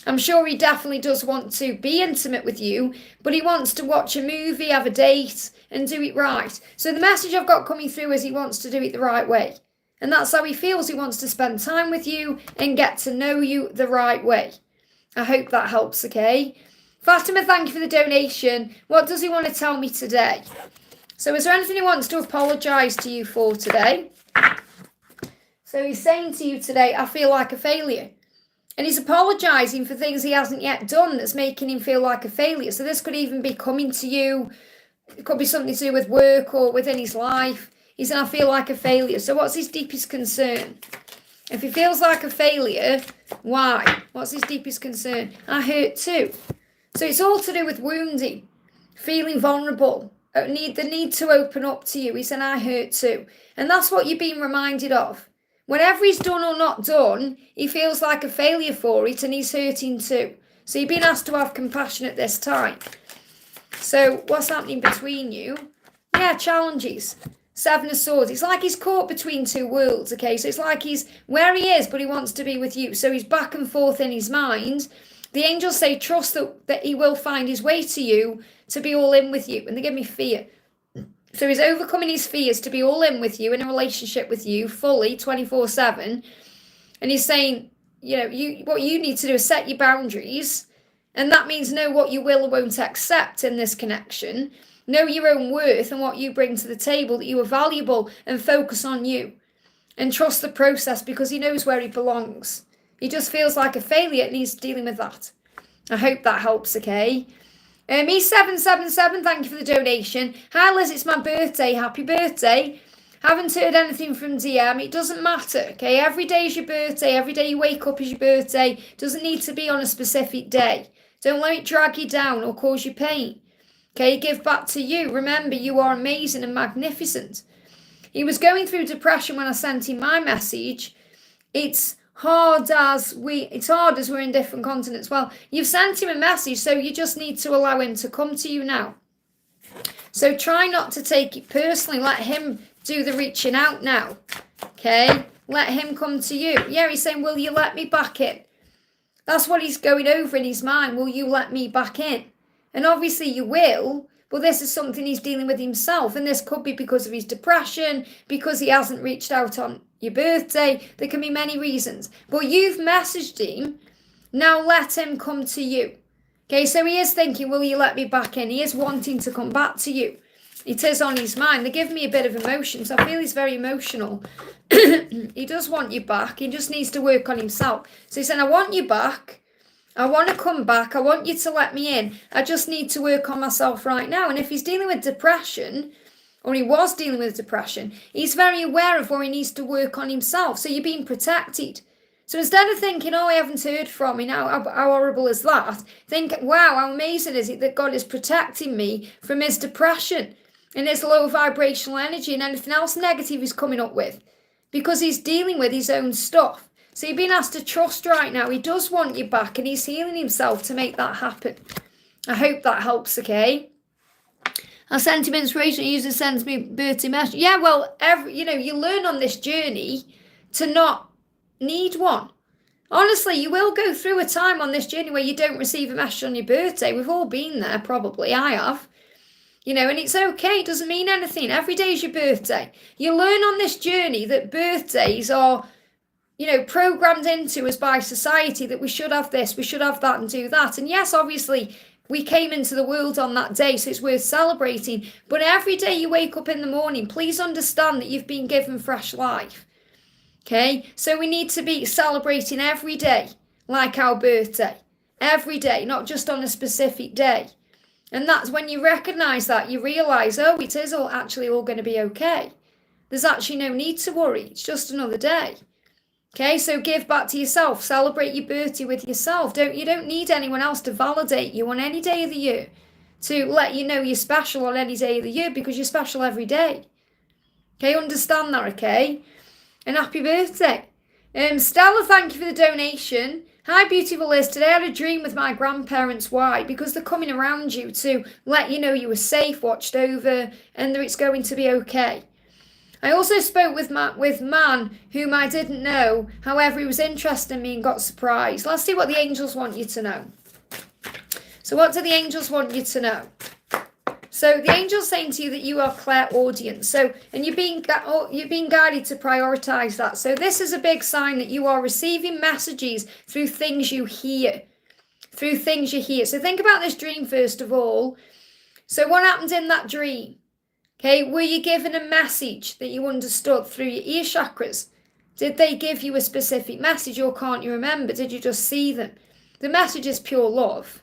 I'm sure he definitely does want to be intimate with you, but he wants to watch a movie, have a date, and do it right. So the message I've got coming through is he wants to do it the right way. And that's how he feels. He wants to spend time with you and get to know you the right way. I hope that helps, okay? Fatima, thank you for the donation. What does he want to tell me today? So is there anything he wants to apologise to you for today? So he's saying to you today, I feel like a failure. And he's apologising for things he hasn't yet done that's making him feel like a failure. So this could even be coming to you. It could be something to do with work or within his life. He said, I feel like a failure. So what's his deepest concern? If he feels like a failure, why? What's his deepest concern? I hurt too. So it's all to do with wounding, feeling vulnerable, the need to open up to you. He said, I hurt too. And that's what you're being reminded of. Whenever he's done or not done, he feels like a failure for it and he's hurting too. So you're being asked to have compassion at this time. So what's happening between you? Yeah, challenges. 7 of Swords. It's like he's caught between two worlds, okay? So it's like he's where he is, but he wants to be with you. So he's back and forth in his mind. The angels say, trust that he will find his way to you, to be all in with you. And they give me fear. So he's overcoming his fears to be all in with you, in a relationship with you, fully, 24/7. And he's saying, what you need to do is set your boundaries. And that means know what you will or won't accept in this connection. Know your own worth and what you bring to the table, that you are valuable, and focus on you. And trust the process, because he knows where he belongs. He just feels like a failure and he's dealing with that. I hope that helps, okay? E777, thank you for the donation. Hi Liz, it's my birthday. Happy birthday. Haven't heard anything from DM. It doesn't matter, okay? Every day is your birthday. Every day you wake up is your birthday. Doesn't need to be on a specific day. Don't let it drag you down or cause you pain. Okay, give back to you. Remember, you are amazing and magnificent. He was going through depression when I sent him my message. It's hard as we're in different continents. Well, you've sent him a message, so you just need to allow him to come to you now. So try not to take it personally. Let him do the reaching out now. Okay? Let him come to you. Yeah, he's saying, will you let me back in? That's what he's going over in his mind. Will you let me back in? And obviously you will, but this is something he's dealing with himself. And this could be because of his depression, because he hasn't reached out on your birthday. There can be many reasons. But you've messaged him. Now let him come to you. Okay, so he is thinking, will you let me back in? He is wanting to come back to you. It is on his mind. They give me a bit of emotion, so I feel he's very emotional. He does want you back. He just needs to work on himself. So he's saying, I want you back. I want to come back. I want you to let me in. I just need to work on myself right now. And if he's dealing with depression, or he was dealing with depression, he's very aware of where he needs to work on himself. So you're being protected. So instead of thinking, I haven't heard from me now, how horrible is that? Think, wow, how amazing is it that God is protecting me from his depression and his low vibrational energy and anything else negative he's coming up with, because he's dealing with his own stuff. So you're being asked to trust right now. He does want you back and he's healing himself to make that happen. I hope that helps, okay? I sent him inspiration. He usually sends me birthday message. Yeah, well, you learn on this journey to not need one. Honestly, you will go through a time on this journey where you don't receive a message on your birthday. We've all been there, probably. I have. And it's okay. It doesn't mean anything. Every day is your birthday. You learn on this journey that birthdays are programmed into us by society, that we should have this, we should have that and do that. And yes, obviously, we came into the world on that day, so it's worth celebrating. But every day you wake up in the morning, please understand that you've been given fresh life. Okay? So we need to be celebrating every day, like our birthday. Every day, not just on a specific day. And that's when you recognise that, you realise, it is all going to be okay. There's actually no need to worry. It's just another day. Okay, so give back to yourself. Celebrate your birthday with yourself. You don't need anyone else to validate you on any day of the year, to let you know you're special on any day of the year, because you're special every day. Okay, understand that, okay? And happy birthday. Stella, thank you for the donation. Hi, beautiful Liz. Today I had a dream with my grandparents. Why? Because they're coming around you to let you know you were safe, watched over, and that it's going to be okay. I also spoke with man whom I didn't know. However, he was interested in me and got surprised. Let's see what the angels want you to know. So what do the angels want you to know? So the angel's saying to you that you are clairaudient. So, and you're being guided to prioritize that. So this is a big sign that you are receiving messages through things you hear. Through things you hear. So think about this dream first of all. So what happened in that dream? Okay, were you given a message that you understood through your ear chakras? Did they give you a specific message, or can't you remember? Did you just see them? The message is pure love.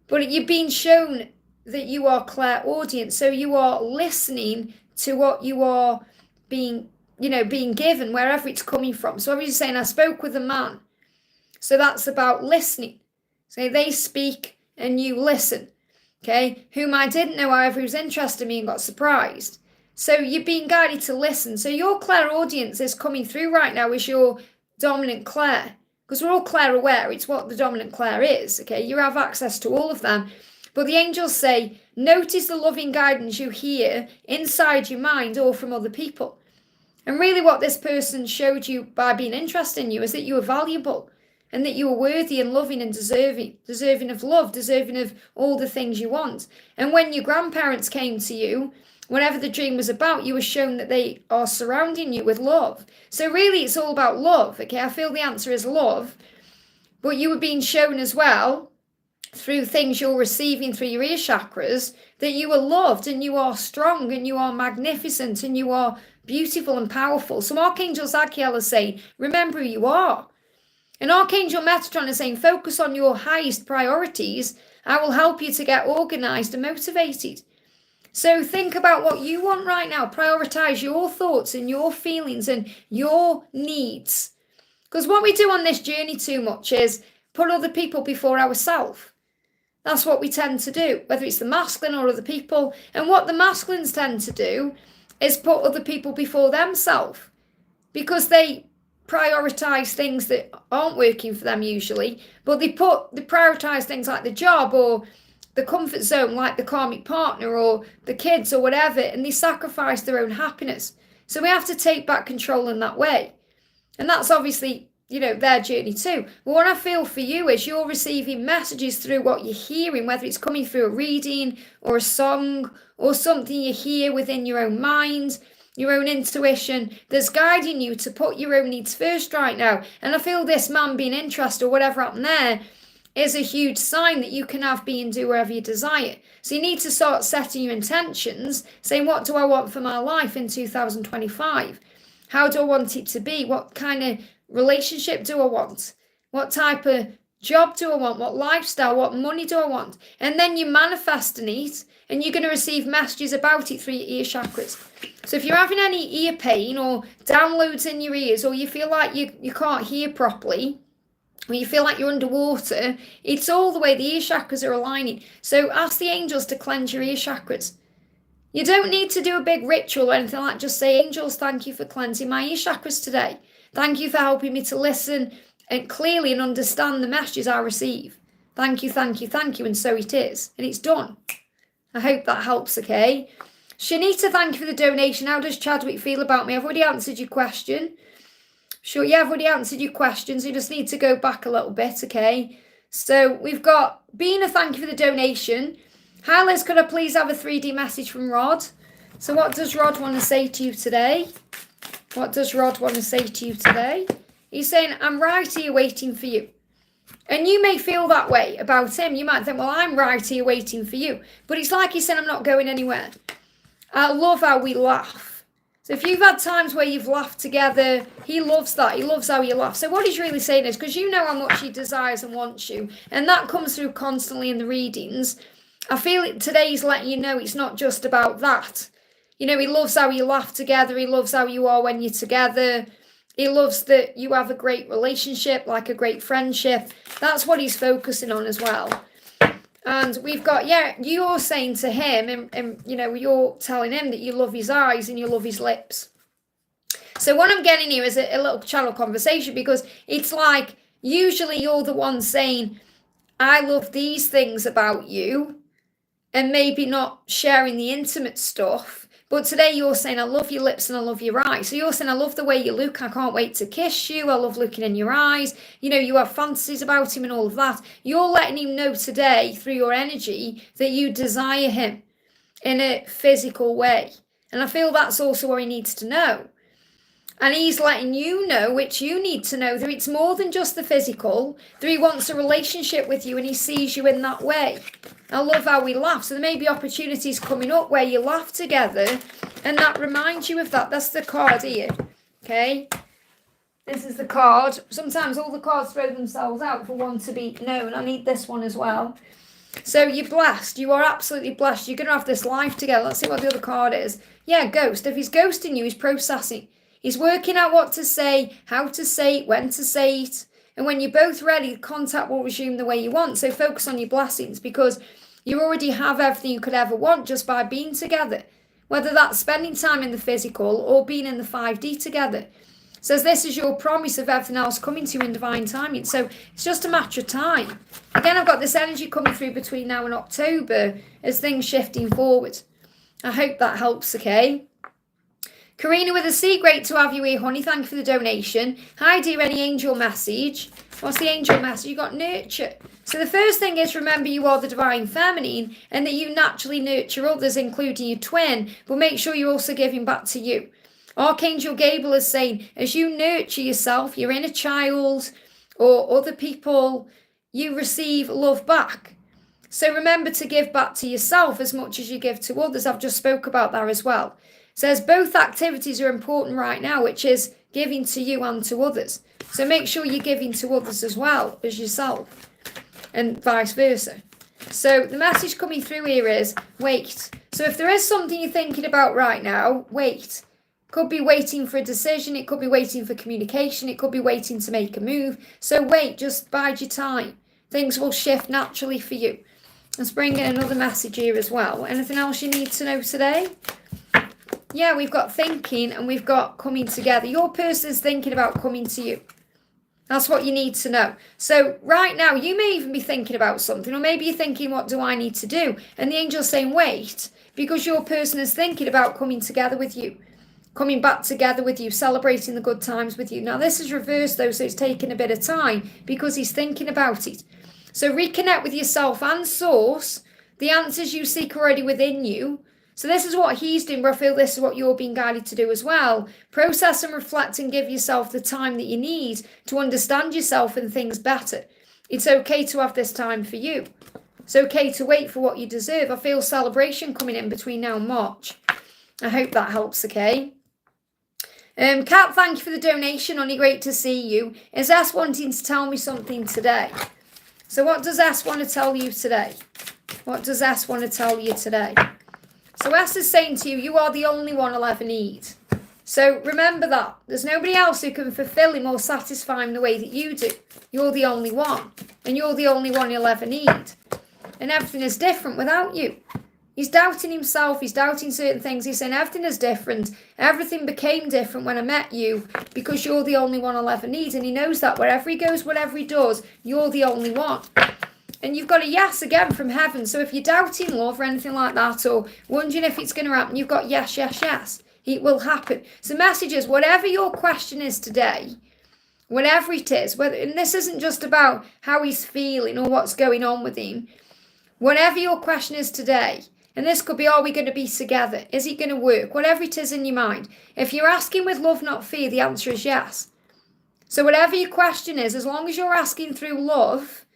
But you've been shown that you are clairaudient, so you are listening to what you are being given, wherever it's coming from. So obviously saying, I spoke with a man. So that's about listening. So they speak and you listen. Okay, whom I didn't know, however, he was interested in me and got surprised. So you're being guided to listen. So your clairaudience is coming through right now as your dominant clair. Because we're all clair aware, it's what the dominant clair is. Okay, you have access to all of them. But the angels say, notice the loving guidance you hear inside your mind or from other people. And really what this person showed you by being interested in you is that you are valuable. And that you are worthy and loving and deserving of love, deserving of all the things you want. And when your grandparents came to you, whatever the dream was about, you were shown that they are surrounding you with love. So really it's all about love. Okay, I feel the answer is love. But you were being shown as well, through things you're receiving through your ear chakras, that you are loved and you are strong and you are magnificent and you are beautiful and powerful. So Archangel Zadkiel is saying, remember who you are. And Archangel Metatron is saying, focus on your highest priorities. I will help you to get organized and motivated. So think about what you want right now. Prioritize your thoughts and your feelings and your needs. Because what we do on this journey too much is put other people before ourselves. That's what we tend to do, whether it's the masculine or other people. And what the masculines tend to do is put other people before themselves. Because they prioritize things that aren't working for them usually, but they prioritize things like the job or the comfort zone, like the karmic partner or the kids or whatever, and they sacrifice their own happiness. So we have to take back control in that way. And that's obviously, their journey too. But what I feel for you is you're receiving messages through what you're hearing, whether it's coming through a reading or a song or something you hear within your own mind, your own intuition that's guiding you to put your own needs first right now. And I feel this man being interested or whatever happened there is a huge sign that you can have, be, and do wherever you desire. So you need to start setting your intentions, saying, what do I want for my life in 2025? How do I want it to be? What kind of relationship do I want? What type of job do I want? What lifestyle? What money do I want? And then you manifest it, and you're going to receive messages about it through your ear chakras. So if you're having any ear pain or downloads in your ears, or you feel like you can't hear properly, or you feel like you're underwater, it's all the way the ear chakras are aligning. So ask the angels to cleanse your ear chakras. You don't need to do a big ritual or anything like that. Just say, angels, thank you for cleansing my ear chakras today. Thank you for helping me to listen and clearly and understand the messages I receive. Thank you, thank you, thank you. And so it is. And it's done. I hope that helps, okay? Shanita, thank you for the donation. How does Chadwick feel about me? I've already answered your question. Sure, yeah, I've already answered your questions. You just need to go back a little bit, okay? So we've got Bina, thank you for the donation. Hi, Liz, could I please have a 3D message from Rod? So what does Rod want to say to you today? What does Rod want to say to you today? He's saying, I'm right here waiting for you. And you may feel that way about him. You might think, well, I'm right here waiting for you. But it's like he said, I'm not going anywhere. I love how we laugh. So if you've had times where you've laughed together, he loves that. He loves how you laugh. So what he's really saying is, because you know how much he desires and wants you, and that comes through constantly in the readings, I feel it today he's letting you know it's not just about that. He loves how you laugh together. He loves how you are when you're together. He loves that you have a great relationship, like a great friendship. That's what he's focusing on as well. And we've got, you're saying to him, and you're telling him that you love his eyes and you love his lips. So what I'm getting here is a little channel conversation, because it's like usually you're the one saying, I love these things about you, and maybe not sharing the intimate stuff. But today you're saying, I love your lips and I love your eyes. So you're saying, I love the way you look. I can't wait to kiss you. I love looking in your eyes. You know, you have fantasies about him and all of that. You're letting him know today through your energy that you desire him in a physical way. And I feel that's also what he needs to know. And he's letting you know, which you need to know, that it's more than just the physical, that he wants a relationship with you and he sees you in that way. I love how we laugh. So there may be opportunities coming up where you laugh together and that reminds you of that. That's the card here. Okay. This is the card. Sometimes all the cards throw themselves out for one to be known. I need this one as well. So you're blessed. You are absolutely blessed. You're going to have this life together. Let's see what the other card is. Yeah, ghost. If he's ghosting you, he's processing. He's working out what to say, how to say it, when to say it. And when you're both ready, contact will resume the way you want. So focus on your blessings, because you already have everything you could ever want just by being together. Whether that's spending time in the physical or being in the 5D together. Says this is your promise of everything else coming to you in divine timing. So it's just a matter of time. Again, I've got this energy coming through between now and October as things shifting forward. I hope that helps, okay? Karina with a C, great to have you here, honey. Thank you for the donation. Hi, dear, any angel message? What's the angel message? You got nurture. So the first thing is, remember you are the divine feminine and that you naturally nurture others, including your twin, but make sure you're also giving back to you. Archangel Gabriel is saying, as you nurture yourself, your inner child or other people, you receive love back. So remember to give back to yourself as much as you give to others. I've just spoke about that as well. Says both activities are important right now, which is giving to you and to others. So make sure you're giving to others as well as yourself, and vice versa. So the message coming through here is wait. So if there is something you're thinking about right now, wait. Could be waiting for a decision. It could be waiting for communication. It could be waiting to make a move. So wait, just bide your time. Things will shift naturally for you. Let's bring in another message here as well. Anything else you need to know today? Yeah, we've got thinking and we've got coming together. Your person is thinking about coming to you. That's what you need to know. So right now, you may even be thinking about something, or maybe you're thinking, what do I need to do? And the angel's saying, wait, because your person is thinking about coming together with you, coming back together with you, celebrating the good times with you. Now, this is reversed, though, so it's taking a bit of time because he's thinking about it. So reconnect with yourself and source. The answers you seek are already within you. So this is what he's doing, but I feel this is what you're being guided to do as well. Process and reflect and give yourself the time that you need to understand yourself and things better. It's okay to have this time for you. It's okay to wait for what you deserve. I feel celebration coming in between now and March. I hope that helps, okay? Kat, thank you for the donation, honey. Great to see you. Is S wanting to tell me something today? So what does S want to tell you today? What does S want to tell you today? So S is saying to you, you are the only one I'll ever need. So remember that. There's nobody else who can fulfill him or satisfy him the way that you do. You're the only one. And you're the only one he'll ever need. And everything is different without you. He's doubting himself. He's doubting certain things. He's saying everything is different. Everything became different when I met you because you're the only one I'll ever need. And he knows that wherever he goes, whatever he does, you're the only one. And you've got a yes again from heaven. So if you're doubting love or anything like that, or wondering if it's going to happen, you've got yes, yes, yes. It will happen. So message is, whatever your question is today, whatever it is, and this isn't just about how he's feeling or what's going on with him. Whatever your question is today, and this could be, are we going to be together? Is it going to work? Whatever it is in your mind. If you're asking with love, not fear, the answer is yes. So whatever your question is, as long as you're asking through love,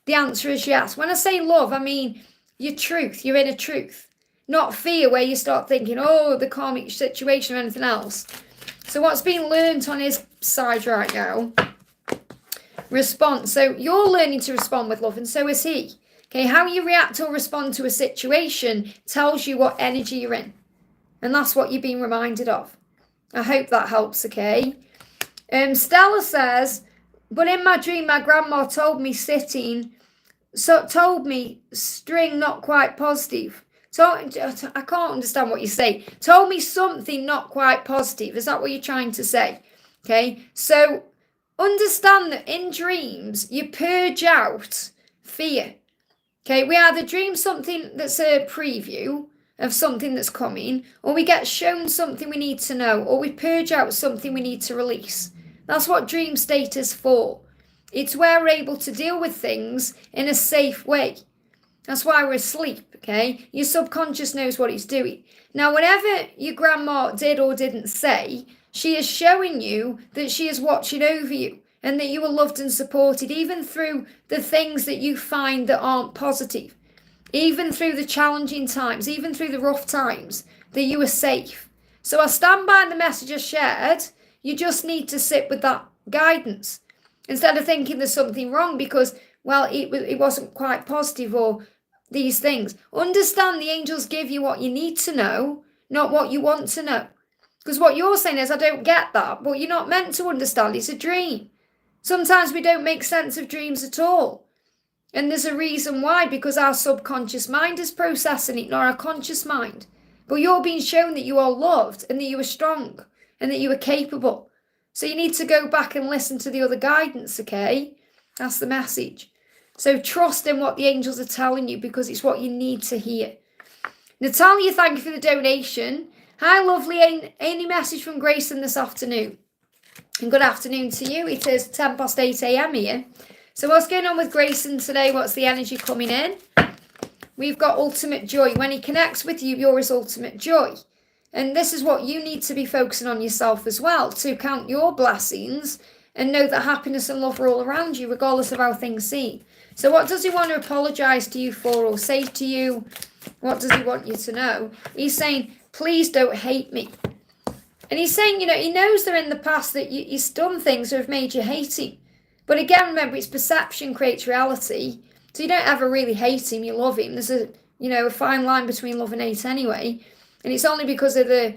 the answer is yes. When I say love, I mean your truth, your inner truth. Not fear, where you start thinking, oh, the karmic situation or anything else. So what's being learnt on his side right now? Response. So you're learning to respond with love, and so is he. Okay, how you react or respond to a situation tells you what energy you're in. And that's what you're being reminded of. I hope that helps, okay? Stella says, but in my dream, my grandma told me string not quite positive. So I can't understand what you say. Told me something not quite positive. Is that what you're trying to say? Okay, so understand that in dreams, you purge out fear. Okay, we either dream something that's a preview of something that's coming, or we get shown something we need to know, or we purge out something we need to release. That's what dream state is for. It's where we're able to deal with things in a safe way. That's why we're asleep, okay? Your subconscious knows what it's doing. Now, whatever your grandma did or didn't say, she is showing you that she is watching over you and that you are loved and supported, even through the things that you find that aren't positive, even through the challenging times, even through the rough times, that you are safe. So I stand by the message I shared. You just need to sit with that guidance instead of thinking there's something wrong because, well, it wasn't quite positive or these things. Understand the angels give you what you need to know, not what you want to know. Because what you're saying is, I don't get that, but you're not meant to understand. It's a dream. Sometimes we don't make sense of dreams at all. And there's a reason why, because our subconscious mind is processing it, not our conscious mind. But you're being shown that you are loved and that you are strong and that you are capable. So you need to go back and listen to the other guidance, okay? That's the message. So trust in what the angels are telling you because it's what you need to hear. Natalia, thank you for the donation. Hi, lovely. Any message from Grayson this afternoon? And good afternoon to you. It is 10 past 8 a.m. here. So what's going on with Grayson today? What's the energy coming in? We've got ultimate joy. When he connects with you, you're his ultimate joy. And this is what you need to be focusing on yourself as well, to count your blessings and know that happiness and love are all around you, regardless of how things seem. So what does he want to apologise to you for or say to you? What does he want you to know? He's saying, please don't hate me. And he's saying, he knows that in the past that he's done things that have made you hate him. But again, remember, it's perception creates reality. So you don't ever really hate him, you love him. There's a fine line between love and hate anyway. And it's only because of the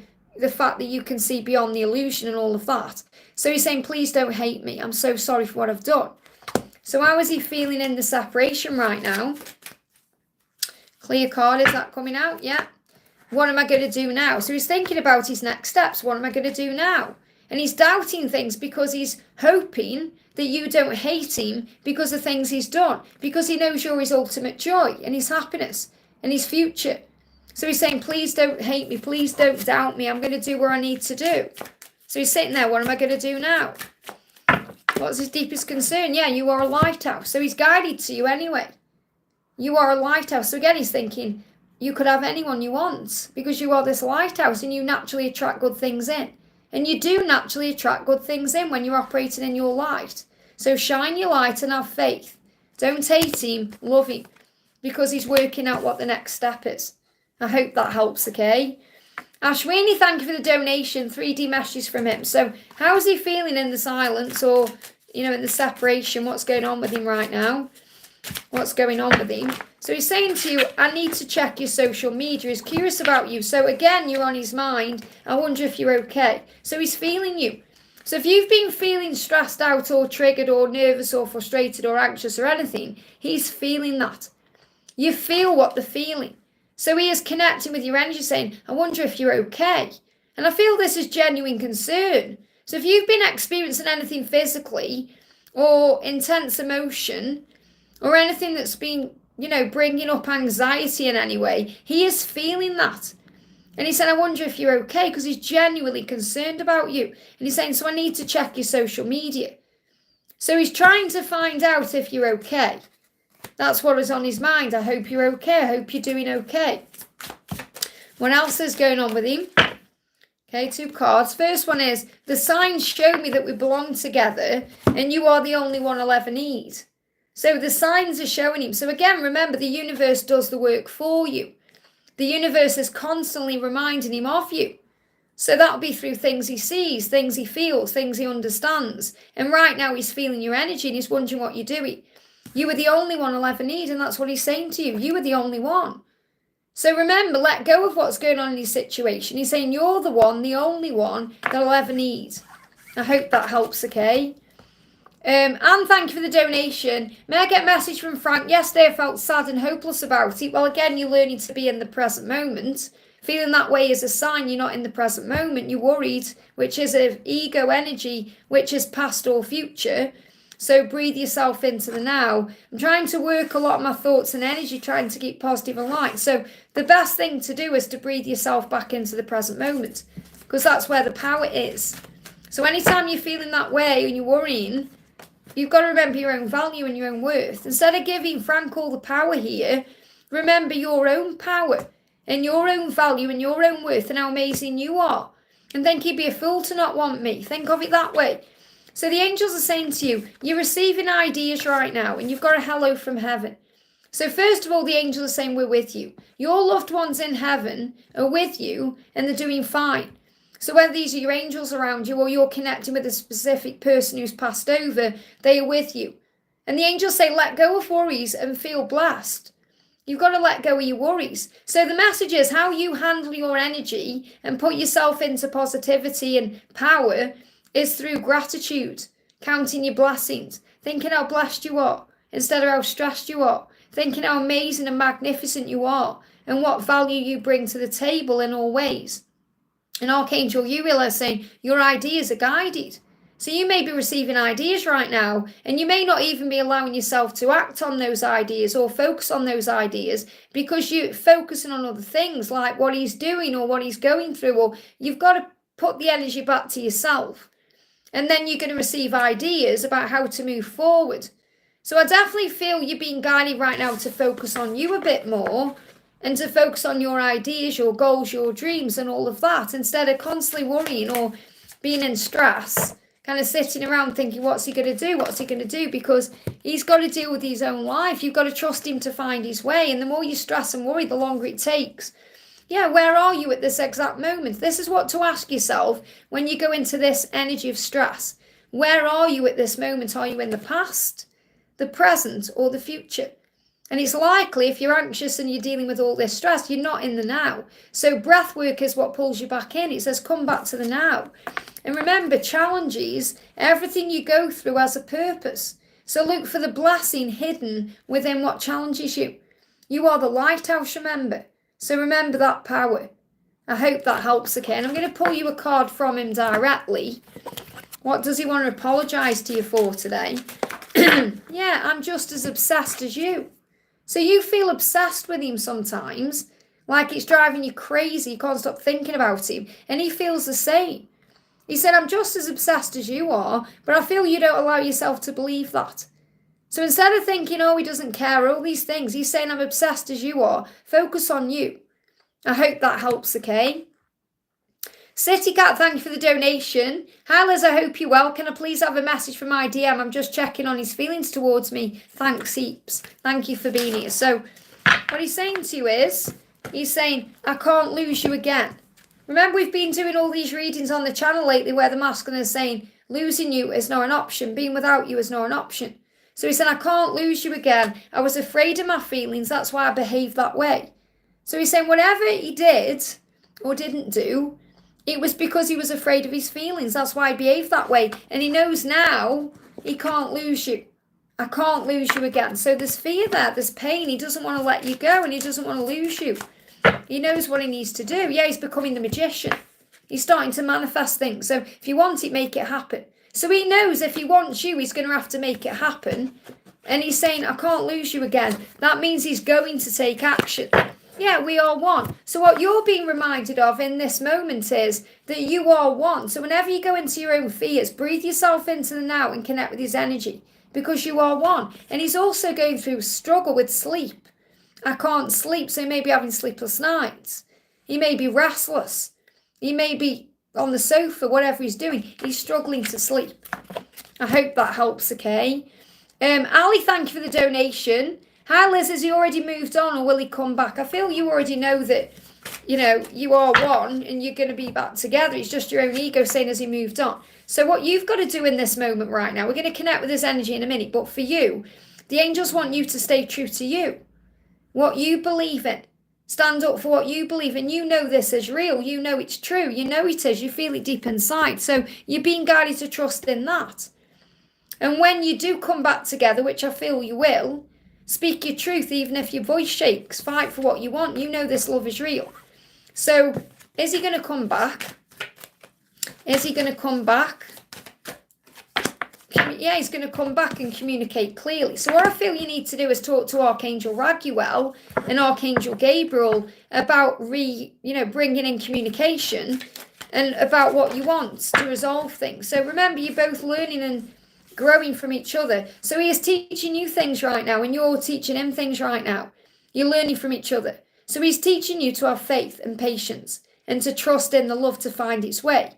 fact that you can see beyond the illusion and all of that. So he's saying, please don't hate me. I'm so sorry for what I've done. So how is he feeling in the separation right now? Clear card, is that coming out? Yeah. What am I going to do now? So he's thinking about his next steps. What am I going to do now? And he's doubting things because he's hoping that you don't hate him because of things he's done. Because he knows you're his ultimate joy and his happiness and his future. So he's saying, please don't hate me. Please don't doubt me. I'm going to do what I need to do. So he's sitting there. What am I going to do now? What's his deepest concern? Yeah, you are a lighthouse. So he's guided to you anyway. You are a lighthouse. So again, he's thinking, you could have anyone you want because you are this lighthouse and you naturally attract good things in. And you do naturally attract good things in when you're operating in your light. So shine your light and have faith. Don't hate him, love him, because he's working out what the next step is. I hope that helps, okay? Ashwini, thank you for the donation. 3D messages from him. So how is he feeling in the silence or, in the separation? What's going on with him right now? What's going on with him? So he's saying to you, I need to check your social media. He's curious about you. So again, you're on his mind. I wonder if you're okay. So he's feeling you. So if you've been feeling stressed out or triggered or nervous or frustrated or anxious or anything, he's feeling that. You feel what they're feeling. So he is connecting with your energy saying, I wonder if you're okay. And I feel this is genuine concern. So if you've been experiencing anything physically or intense emotion or anything that's been, bringing up anxiety in any way, he is feeling that. And he said, I wonder if you're okay, because he's genuinely concerned about you. And he's saying, so I need to check your social media. So he's trying to find out if you're okay. That's what is on his mind. I hope you're okay. I hope you're doing okay. What else is going on with him? Okay, 2 cards. First one is, the signs show me that we belong together and you are the only one I'll ever need. So the signs are showing him. So again, remember, the universe does the work for you. The universe is constantly reminding him of you. So that'll be through things he sees, things he feels, things he understands. And right now he's feeling your energy and he's wondering what you're doing. You are the only one I'll ever need, and that's what he's saying to you. You are the only one. So remember, let go of what's going on in your situation. He's saying you're the one, the only one that I'll ever need. I hope that helps, okay? And thank you for the donation. May I get a message from Frank? Yesterday I felt sad and hopeless about it. Well, again, you're learning to be in the present moment. Feeling that way is a sign you're not in the present moment. You're worried, which is an ego energy, which is past or future. So breathe yourself into the now. I'm trying to work a lot of my thoughts and energy, trying to keep positive and light. So the best thing to do is to breathe yourself back into the present moment, because that's where the power is. So anytime you're feeling that way and you're worrying, you've got to remember your own value and your own worth. Instead of giving Frank all the power here, remember your own power and your own value and your own worth and how amazing you are. And think you'd be a fool to not want me. Think of it that way. So the angels are saying to you, you're receiving ideas right now and you've got a hello from heaven. So first of all, the angels are saying we're with you. Your loved ones in heaven are with you and they're doing fine. So whether these are your angels around you or you're connecting with a specific person who's passed over, they are with you. And the angels say, let go of worries and feel blessed. You've got to let go of your worries. So the message is how you handle your energy and put yourself into positivity and power is through gratitude, counting your blessings, thinking how blessed you are instead of how stressed you are, thinking how amazing and magnificent you are and what value you bring to the table in all ways. And Archangel Uriel is saying your ideas are guided. So you may be receiving ideas right now and you may not even be allowing yourself to act on those ideas or focus on those ideas because you're focusing on other things like what he's doing or what he's going through, or you've got to put the energy back to yourself. And then you're going to receive ideas about how to move forward. So I definitely feel you're being guided right now to focus on you a bit more and to focus on your ideas, your goals, your dreams and all of that instead of constantly worrying or being in stress, kind of sitting around thinking, what's he going to do? What's he going to do? Because he's got to deal with his own life. You've got to trust him to find his way. And the more you stress and worry, the longer it takes. Yeah, where are you at this exact moment? This is what to ask yourself when you go into this energy of stress. Where are you at this moment? Are you in the past, the present, or the future? And it's likely if you're anxious and you're dealing with all this stress, you're not in the now. So breath work is what pulls you back in. It says, come back to the now. And remember, challenges, everything you go through has a purpose. So look for the blessing hidden within what challenges you. You are the lighthouse, remember. So remember that power. I hope that helps, okay? And I'm going to pull you a card from him directly. What does he want to apologise to you for today? Yeah, I'm just as obsessed as you. So you feel obsessed with him sometimes, like it's driving you crazy. You can't stop thinking about him. And he feels the same. He said, I'm just as obsessed as you are, but I feel you don't allow yourself to believe that. So instead of thinking, oh, he doesn't care, all these things, he's saying, I'm obsessed as you are. Focus on you. I hope that helps, okay? City Cat, thank you for the donation. Hi, Liz, I hope you're well. Can I please have a message from my DM? I'm just checking on his feelings towards me. Thanks, heaps. Thank you for being here. So what he's saying to you is, he's saying, I can't lose you again. Remember, we've been doing all these readings on the channel lately where the masculine is saying, losing you is not an option. Being without you is not an option. So he said, I can't lose you again. I was afraid of my feelings. That's why I behaved that way. So he's saying whatever he did or didn't do, it was because he was afraid of his feelings. That's why he behaved that way. And he knows now he can't lose you. I can't lose you again. So there's fear there. There's pain. He doesn't want to let you go and he doesn't want to lose you. He knows what he needs to do. Yeah, he's becoming the magician. He's starting to manifest things. So if you want it, make it happen. So he knows if he wants you, he's going to have to make it happen. And he's saying, I can't lose you again. That means he's going to take action. Yeah, we are one. So what you're being reminded of in this moment is that you are one. So whenever you go into your own fears, breathe yourself into the now and connect with his energy because you are one. And he's also going through struggle with sleep. I can't sleep, so he may be having sleepless nights. He may be restless. He may be on the sofa, whatever he's doing. He's struggling to sleep. I hope that helps, okay? Ali, thank you for the donation. Hi, Liz, has he already moved on or will he come back? I feel you already know that, you know, you are one and you're going to be back together. It's just your own ego saying, has he moved on? So what you've got to do in this moment right now, we're going to connect with his energy in a minute, but for you, the angels want you to stay true to you. What you believe in. Stand up for what you believe in. You know this is real. You know it's true. You know it is. You feel it deep inside. So you're being guided to trust in that. And when you do come back together, which I feel you will, speak your truth, even if your voice shakes. Fight for what you want. You know this love is real. So, is he going to come back? Is he going to come back? Yeah, he's going to come back and communicate clearly. So what I feel you need to do is talk to Archangel Raguel and Archangel Gabriel about bringing in communication and about what you want to resolve things. So remember, you're both learning and growing from each other. So he is teaching you things right now, and you're teaching him things right now. You're learning from each other. So he's teaching you to have faith and patience and to trust in the love to find its way.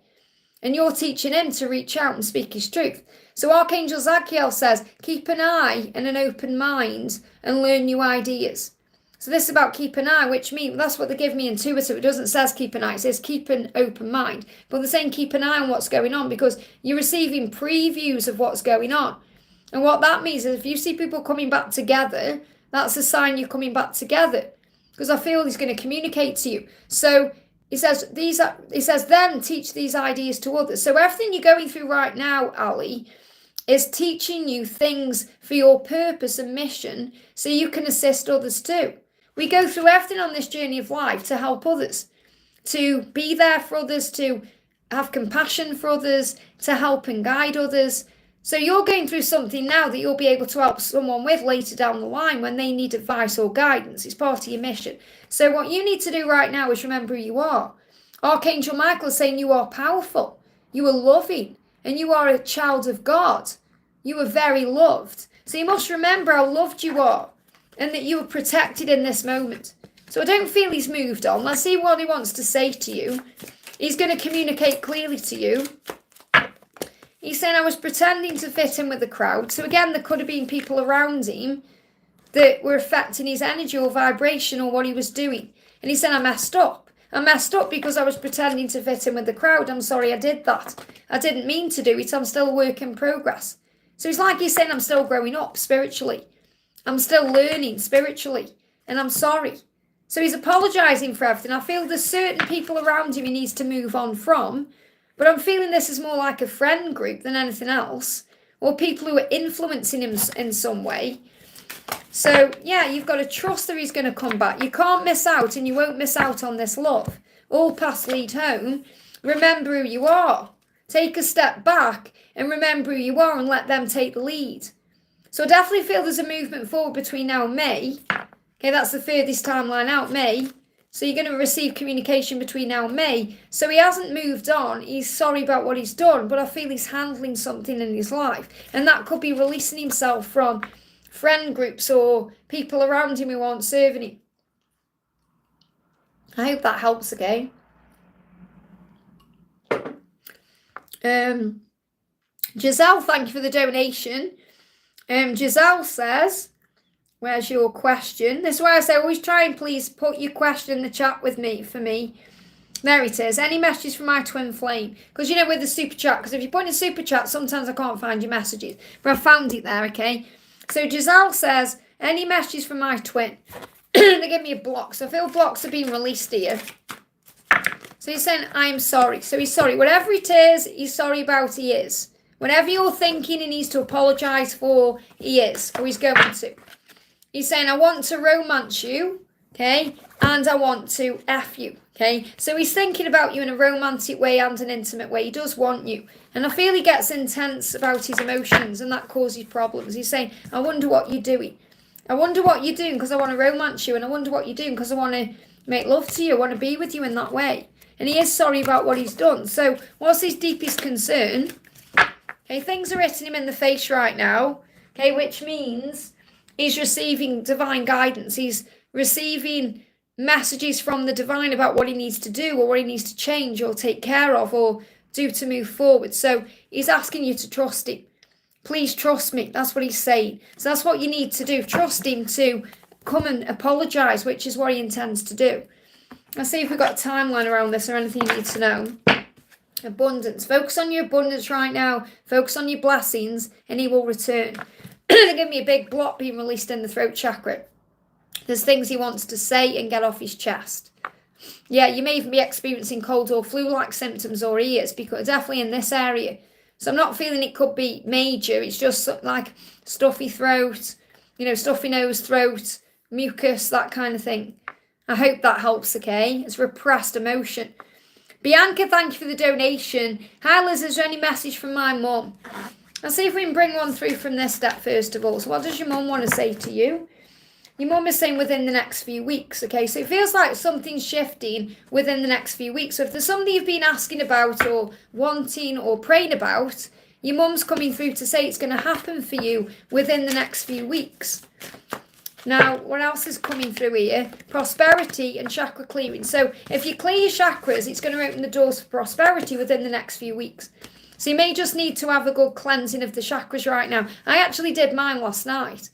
And you're teaching him to reach out and speak his truth. So Archangel Zadkiel says, keep an eye and an open mind and learn new ideas. So this is about keep an eye, which means that's what they give me intuitive. It doesn't say keep an eye, it says keep an open mind. But they're saying keep an eye on what's going on because you're receiving previews of what's going on. And what that means is if you see people coming back together, that's a sign you're coming back together. Because I feel he's going to communicate to you. So he says then teach these ideas to others. So everything you're going through right now, Ali, is teaching you things for your purpose and mission so you can assist others too. We go through everything on this journey of life to help others, to be there for others, to have compassion for others, to help and guide others. So you're going through something now that you'll be able to help someone with later down the line when they need advice or guidance. It's part of your mission. So what you need to do right now is remember who you are. Archangel Michael is saying you are powerful, you are loving, and you are a child of God. You are very loved. So you must remember how loved you are and that you are protected in this moment. So I don't feel he's moved on. Let's see what he wants to say to you. He's going to communicate clearly to you. He's saying I was pretending to fit in with the crowd. So again, there could have been people around him that were affecting his energy or vibration or what he was doing. And he said, I messed up. I messed up because I was pretending to fit in with the crowd. I'm sorry I did that. I didn't mean to do it. I'm still a work in progress. So it's like he's saying I'm still growing up spiritually. I'm still learning spiritually. And I'm sorry. So he's apologising for everything. I feel there's certain people around him he needs to move on from. But I'm feeling this is more like a friend group than anything else. Or people who are influencing him in some way. So, yeah, you've got to trust that he's going to come back. You can't miss out, and you won't miss out on this love. All paths lead home. Remember who you are. Take a step back and remember who you are and let them take the lead. So I definitely feel there's a movement forward between now and May. Okay, that's the furthest timeline out, May. So you're going to receive communication between now and May. So he hasn't moved on. He's sorry about what he's done, but I feel he's handling something in his life. And that could be releasing himself from friend groups or people around him who aren't serving him. I hope that helps, okay? Giselle, thank you for the donation. Giselle says, where's your question? This is why I say always try and please put your question in the chat with me, for me. There it is. Any messages from my twin flame? Because, you know, with the super chat, because if you put in super chat, sometimes I can't find your messages. But I found it there, okay? So Giselle says, any messages from my twin? They give me a block. So I feel blocks are being released here. So he's saying, I'm sorry. So he's sorry. Whatever it is he's sorry about, he is. Whatever you're thinking he needs to apologise for, he is. Or he's going to. He's saying, I want to romance you, okay? And I want to F you, okay? So he's thinking about you in a romantic way and an intimate way. He does want you. And I feel he gets intense about his emotions and that causes problems. He's saying, I wonder what you're doing. I wonder what you're doing because I want to romance you. And I wonder what you're doing because I want to make love to you. I want to be with you in that way. And he is sorry about what he's done. So what's his deepest concern? Okay, things are hitting him in the face right now. Okay, which means he's receiving divine guidance. He's receiving messages from the divine about what he needs to do or what he needs to change or take care of or do to move forward. So he's asking you to trust him. Please trust me. That's what he's saying. So that's what you need to do. Trust him to come and apologise, which is what he intends to do. Let's see if we've got a timeline around this or anything you need to know. Abundance. Focus on your abundance right now. Focus on your blessings and he will return. They give me a big block being released in the throat chakra. There's things he wants to say and get off his chest. Yeah, you may even be experiencing cold or flu-like symptoms or ears, because definitely in this area. So I'm not feeling it could be major. It's just like stuffy throat, stuffy nose, throat, mucus, that kind of thing. I hope that helps, okay? It's repressed emotion. Bianca, thank you for the donation. Hi, Liz, is there any message from my mum? I'll see if we can bring one through from this deck first of all. So what does your mum want to say to you? Your mum is saying within the next few weeks, okay? So it feels like something's shifting within the next few weeks. So if there's something you've been asking about or wanting or praying about, your mum's coming through to say it's going to happen for you within the next few weeks. Now, what else is coming through here? Prosperity and chakra clearing. So if you clear your chakras, it's going to open the doors for prosperity within the next few weeks. So you may just need to have a good cleansing of the chakras right now. I actually did mine last night.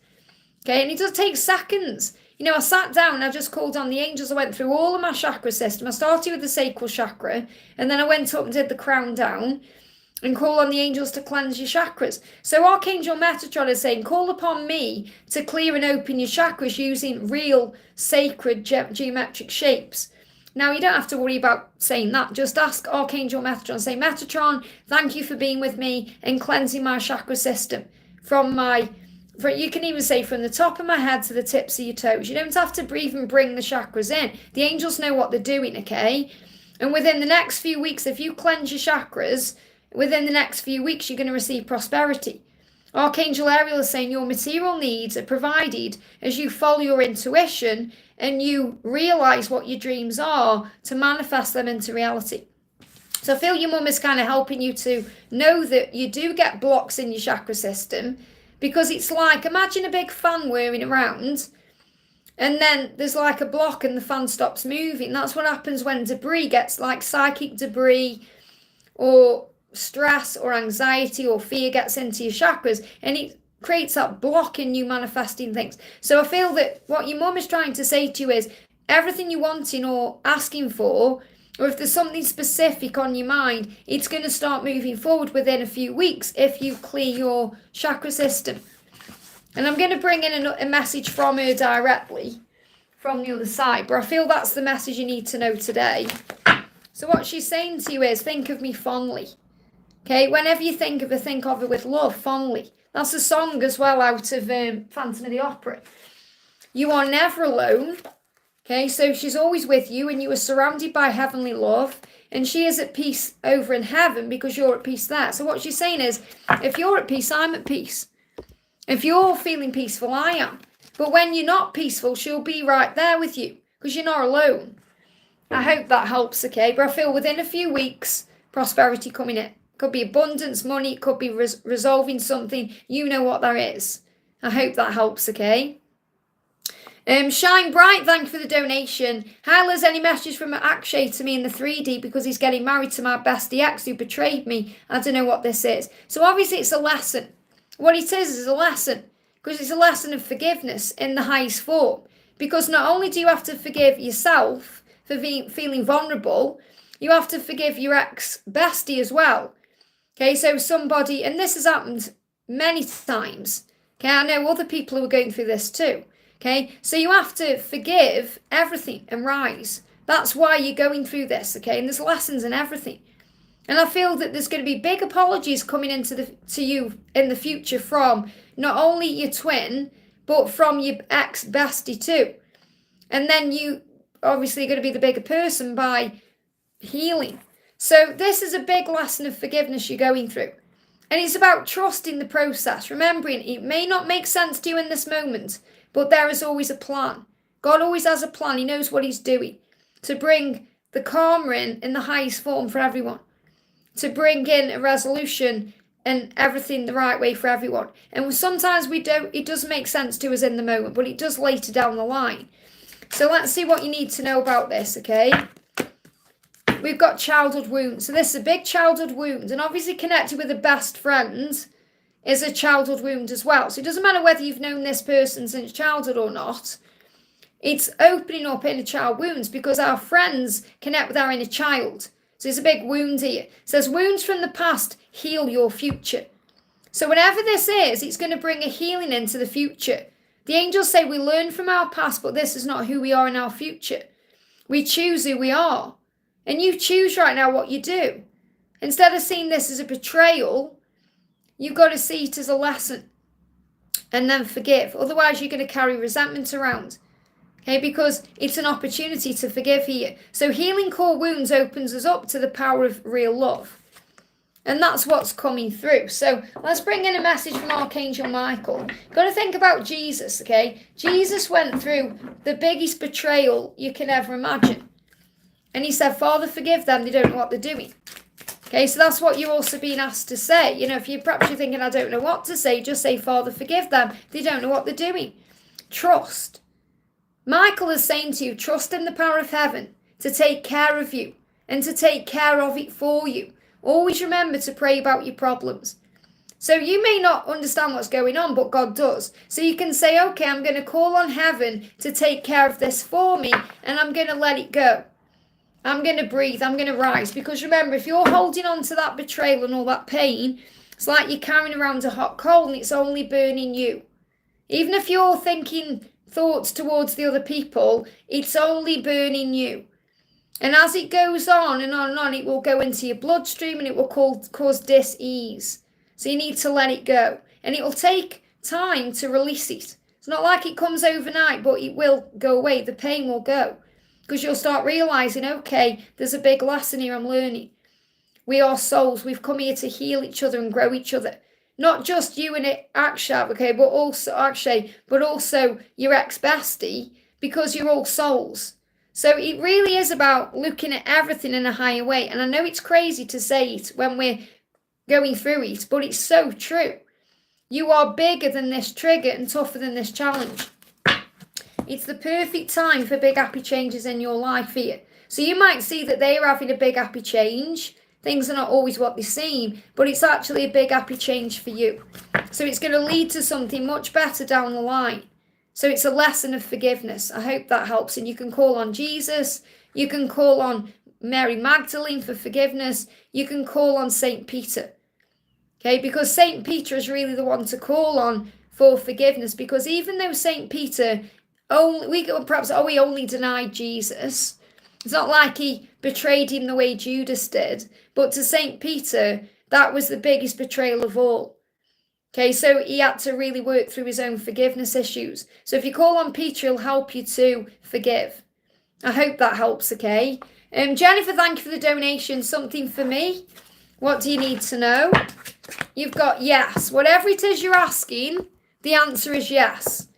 Okay, and it does take seconds. I sat down and I just called on the angels. I went through all of my chakra system. I started with the sacral chakra, and then I went up and did the crown down and call on the angels to cleanse your chakras. So Archangel Metatron is saying, call upon me to clear and open your chakras using real sacred geometric shapes. Now, you don't have to worry about saying that. Just ask Archangel Metatron. Say, Metatron, thank you for being with me and cleansing my chakra system you can even say from the top of my head to the tips of your toes. You don't have to breathe and bring the chakras in. The angels know what they're doing, okay? And within the next few weeks, if you cleanse your chakras, within the next few weeks, you're going to receive prosperity. Archangel Ariel is saying your material needs are provided as you follow your intuition and you realize what your dreams are to manifest them into reality. So I feel your mum is kind of helping you to know that you do get blocks in your chakra system, because it's like, imagine a big fan whirring around and then there's like a block and the fan stops moving. That's what happens when debris gets, like psychic debris or stress or anxiety or fear gets into your chakras, and it creates that block in you manifesting things. So I feel that what your mum is trying to say to you is everything you're wanting or asking for, or if there's something specific on your mind, it's going to start moving forward within a few weeks if you clear your chakra system. And I'm going to bring in a message from her directly from the other side, but I feel that's the message you need to know today. So what she's saying to you is, think of me fondly. Okay, whenever you think of her with love, fondly. That's a song as well out of Phantom of the Opera. You are never alone. Okay, so she's always with you and you are surrounded by heavenly love, and she is at peace over in heaven because you're at peace there. So what she's saying is, if you're at peace, I'm at peace. If you're feeling peaceful, I am. But when you're not peaceful, she'll be right there with you because you're not alone. I hope that helps, okay? But I feel within a few weeks, prosperity coming in. Could be abundance, money, it could be resolving something. You know what that is. I hope that helps, okay? Shine Bright, thank you for the donation. Hi Liz, any messages from Akshay to me in the 3D because he's getting married to my bestie ex who betrayed me. I don't know what this is. So obviously it's a lesson. What it is a lesson, because it's a lesson of forgiveness in the highest form. Because not only do you have to forgive yourself for feeling vulnerable, you have to forgive your ex-bestie as well. Okay, so somebody, and this has happened many times. Okay, I know other people who are going through this too. Okay, so you have to forgive everything and rise. That's why you're going through this, okay? And there's lessons in everything. And I feel that there's going to be big apologies coming to you in the future from not only your twin, but from your ex-bestie too. And then you obviously are going to be the bigger person by healing. So this is a big lesson of forgiveness you're going through. And it's about trusting the process, remembering it may not make sense to you in this moment, but there is always a plan. God always has a plan. He knows what he's doing to bring the karma in the highest form for everyone, to bring in a resolution and everything the right way for everyone. And sometimes it doesn't make sense to us in the moment, but it does later down the line. So let's see what you need to know about this, okay? We've got childhood wounds. So this is a big childhood wound, and obviously connected with a best friend is a childhood wound as well. So it doesn't matter whether you've known this person since childhood or not. It's opening up inner child wounds because our friends connect with our inner child. So it's a big wound here. It says wounds from the past heal your future. So whatever this is, it's going to bring a healing into the future. The angels say we learn from our past, but this is not who we are in our future. We choose who we are. And you choose right now what you do. Instead of seeing this as a betrayal, you've got to see it as a lesson and then forgive. Otherwise, you're going to carry resentment around. Okay, because it's an opportunity to forgive here. So healing core wounds opens us up to the power of real love. And that's what's coming through. So let's bring in a message from Archangel Michael. Got to think about Jesus, okay? Jesus went through the biggest betrayal you can ever imagine. And he said, Father, forgive them, they don't know what they're doing. Okay, so that's what you're also being asked to say. You know, if perhaps you're thinking, I don't know what to say, just say, Father, forgive them, they don't know what they're doing. Trust. Michael is saying to you, trust in the power of heaven to take care of you and to take care of it for you. Always remember to pray about your problems. So you may not understand what's going on, but God does. So you can say, okay, I'm going to call on heaven to take care of this for me, and I'm going to let it go. I'm going to breathe. I'm going to rise. Because remember, if you're holding on to that betrayal and all that pain, it's like you're carrying around a hot coal and it's only burning you. Even if you're thinking thoughts towards the other people, it's only burning you. And as it goes on and on and on, it will go into your bloodstream and it will cause dis-ease. So you need to let it go. And it will take time to release it. It's not like it comes overnight, but it will go away. The pain will go. Because you'll start realising, okay, there's a big lesson here I'm learning. We are souls. We've come here to heal each other and grow each other. Not just you and Akshay, okay, but also your ex-bestie, because you're all souls. So it really is about looking at everything in a higher way. And I know it's crazy to say it when we're going through it, but it's so true. You are bigger than this trigger and tougher than this challenge. It's the perfect time for big happy changes in your life here. So you might see that they are having a big happy change. Things are not always what they seem, but it's actually a big happy change for you. So it's going to lead to something much better down the line. So it's a lesson of forgiveness. I hope that helps. And you can call on Jesus. You can call on Mary Magdalene for forgiveness. You can call on St. Peter. Okay, because St. Peter is really the one to call on for forgiveness. Because even though St. Peter we only denied Jesus. It's not like he betrayed him the way Judas did. But to St. Peter, that was the biggest betrayal of all. Okay, so he had to really work through his own forgiveness issues. So if you call on Peter, he'll help you to forgive. I hope that helps, okay? Jennifer, thank you for the donation. Something for me. What do you need to know? You've got yes. Whatever it is you're asking, the answer is yes.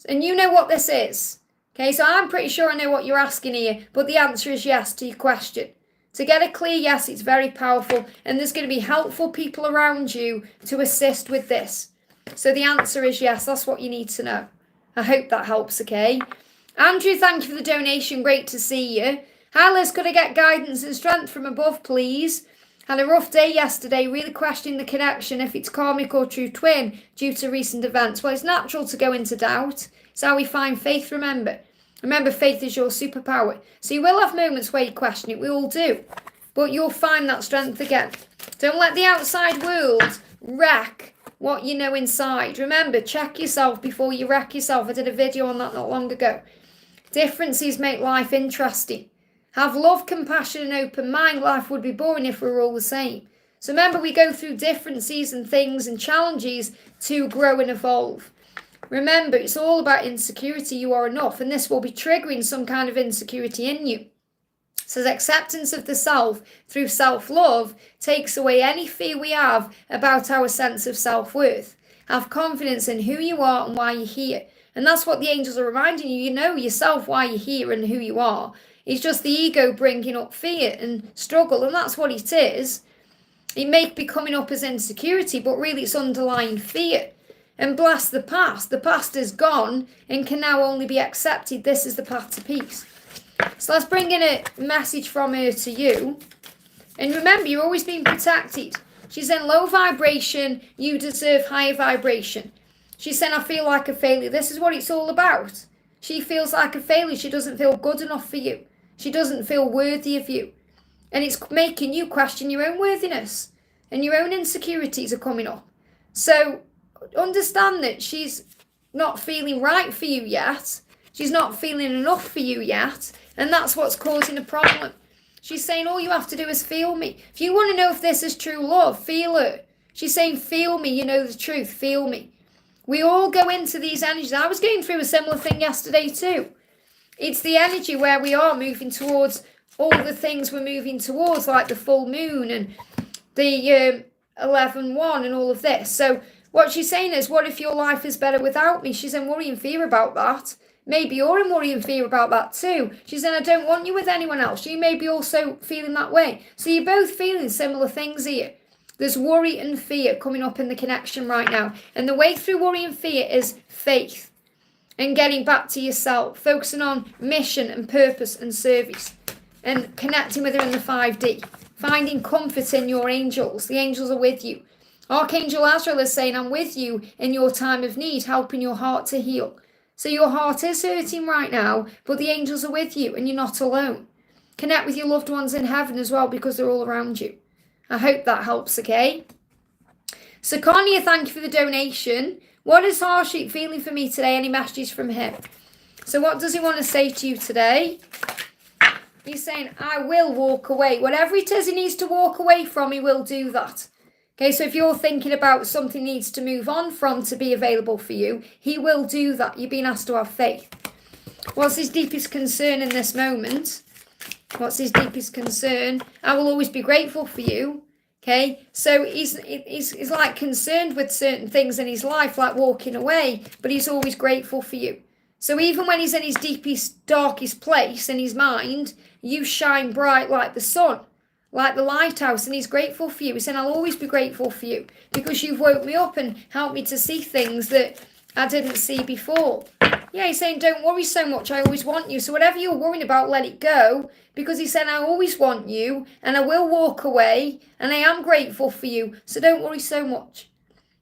And you know what this is. Okay, so I'm pretty sure I know what you're asking here, but the answer is yes to your question. To get a clear yes, it's very powerful, and there's going to be helpful people around you to assist with this. So the answer is yes, that's what you need to know. I hope that helps, okay? Andrew, thank you for the donation, great to see you. Hi Liz, could I get guidance and strength from above, please? Had a rough day yesterday, really questioning the connection, if it's karmic or true twin, due to recent events. Well, it's natural to go into doubt. It's how we find faith, remember. Remember, faith is your superpower. So you will have moments where you question it, we all do. But you'll find that strength again. Don't let the outside world wreck what you know inside. Remember, check yourself before you wreck yourself. I did a video on that not long ago. Differences make life interesting. Have love, compassion and open mind. Life would be boring if we were all the same. So remember, we go through differences and things and challenges to grow and evolve. Remember, it's all about insecurity. You are enough, and this will be triggering some kind of insecurity in you. So the acceptance of the self through self-love takes away any fear we have about our sense of self-worth. Have confidence in who you are and why you're here. And that's what the angels are reminding you. You know yourself why you're here and who you are. It's just the ego bringing up fear and struggle, and that's what it is. It may be coming up as insecurity, but really it's underlying fear. And bless the past. The past is gone and can now only be accepted. This is the path to peace. So let's bring in a message from her to you. And remember, you're always being protected. She's in low vibration. You deserve higher vibration. She's saying, I feel like a failure. This is what it's all about. She feels like a failure. She doesn't feel good enough for you. She doesn't feel worthy of you. And it's making you question your own worthiness. And your own insecurities are coming up. So understand that she's not feeling right for you yet. She's not feeling enough for you yet. And that's what's causing a problem. She's saying all you have to do is feel me. If you want to know if this is true love, feel her. She's saying, feel me, you know the truth, feel me. We all go into these energies. I was going through a similar thing yesterday too. It's the energy where we are moving towards all the things we're moving towards, like the full moon and the 11-1 and all of this. So what she's saying is, what if your life is better without me? She's in worry and fear about that. Maybe you're in worry and fear about that too. She's saying, I don't want you with anyone else. You may be also feeling that way. So you're both feeling similar things here. There's worry and fear coming up in the connection right now. And the way through worry and fear is faith and getting back to yourself, focusing on mission and purpose and service and connecting with her in the 5D, finding comfort in your angels. The angels are with you. Archangel Azrael is saying, I'm with you in your time of need, helping your heart to heal. So your heart is hurting right now, but the angels are with you and you're not alone. Connect with your loved ones in heaven as well, because they're all around you. I hope that helps, okay? So Kanye, thank you for the donation. What is Harshit feeling for me today? Any messages from him? So what does he want to say to you today? He's saying, I will walk away. Whatever it is he needs to walk away from, he will do that. Okay, so if you're thinking about something needs to move on from to be available for you, he will do that. You're being asked to have faith. What's his deepest concern in this moment? What's his deepest concern? I will always be grateful for you. Okay, so he's like concerned with certain things in his life, like walking away, but he's always grateful for you. So even when he's in his deepest, darkest place in his mind, you shine bright like the sun, like the lighthouse, and he's grateful for you. He's saying, I'll always be grateful for you because you've woke me up and helped me to see things that I didn't see before. Yeah, he's saying, don't worry so much. I always want you. So whatever you're worrying about, let it go, because he said, I always want you and I will walk away and I am grateful for you. So don't worry so much.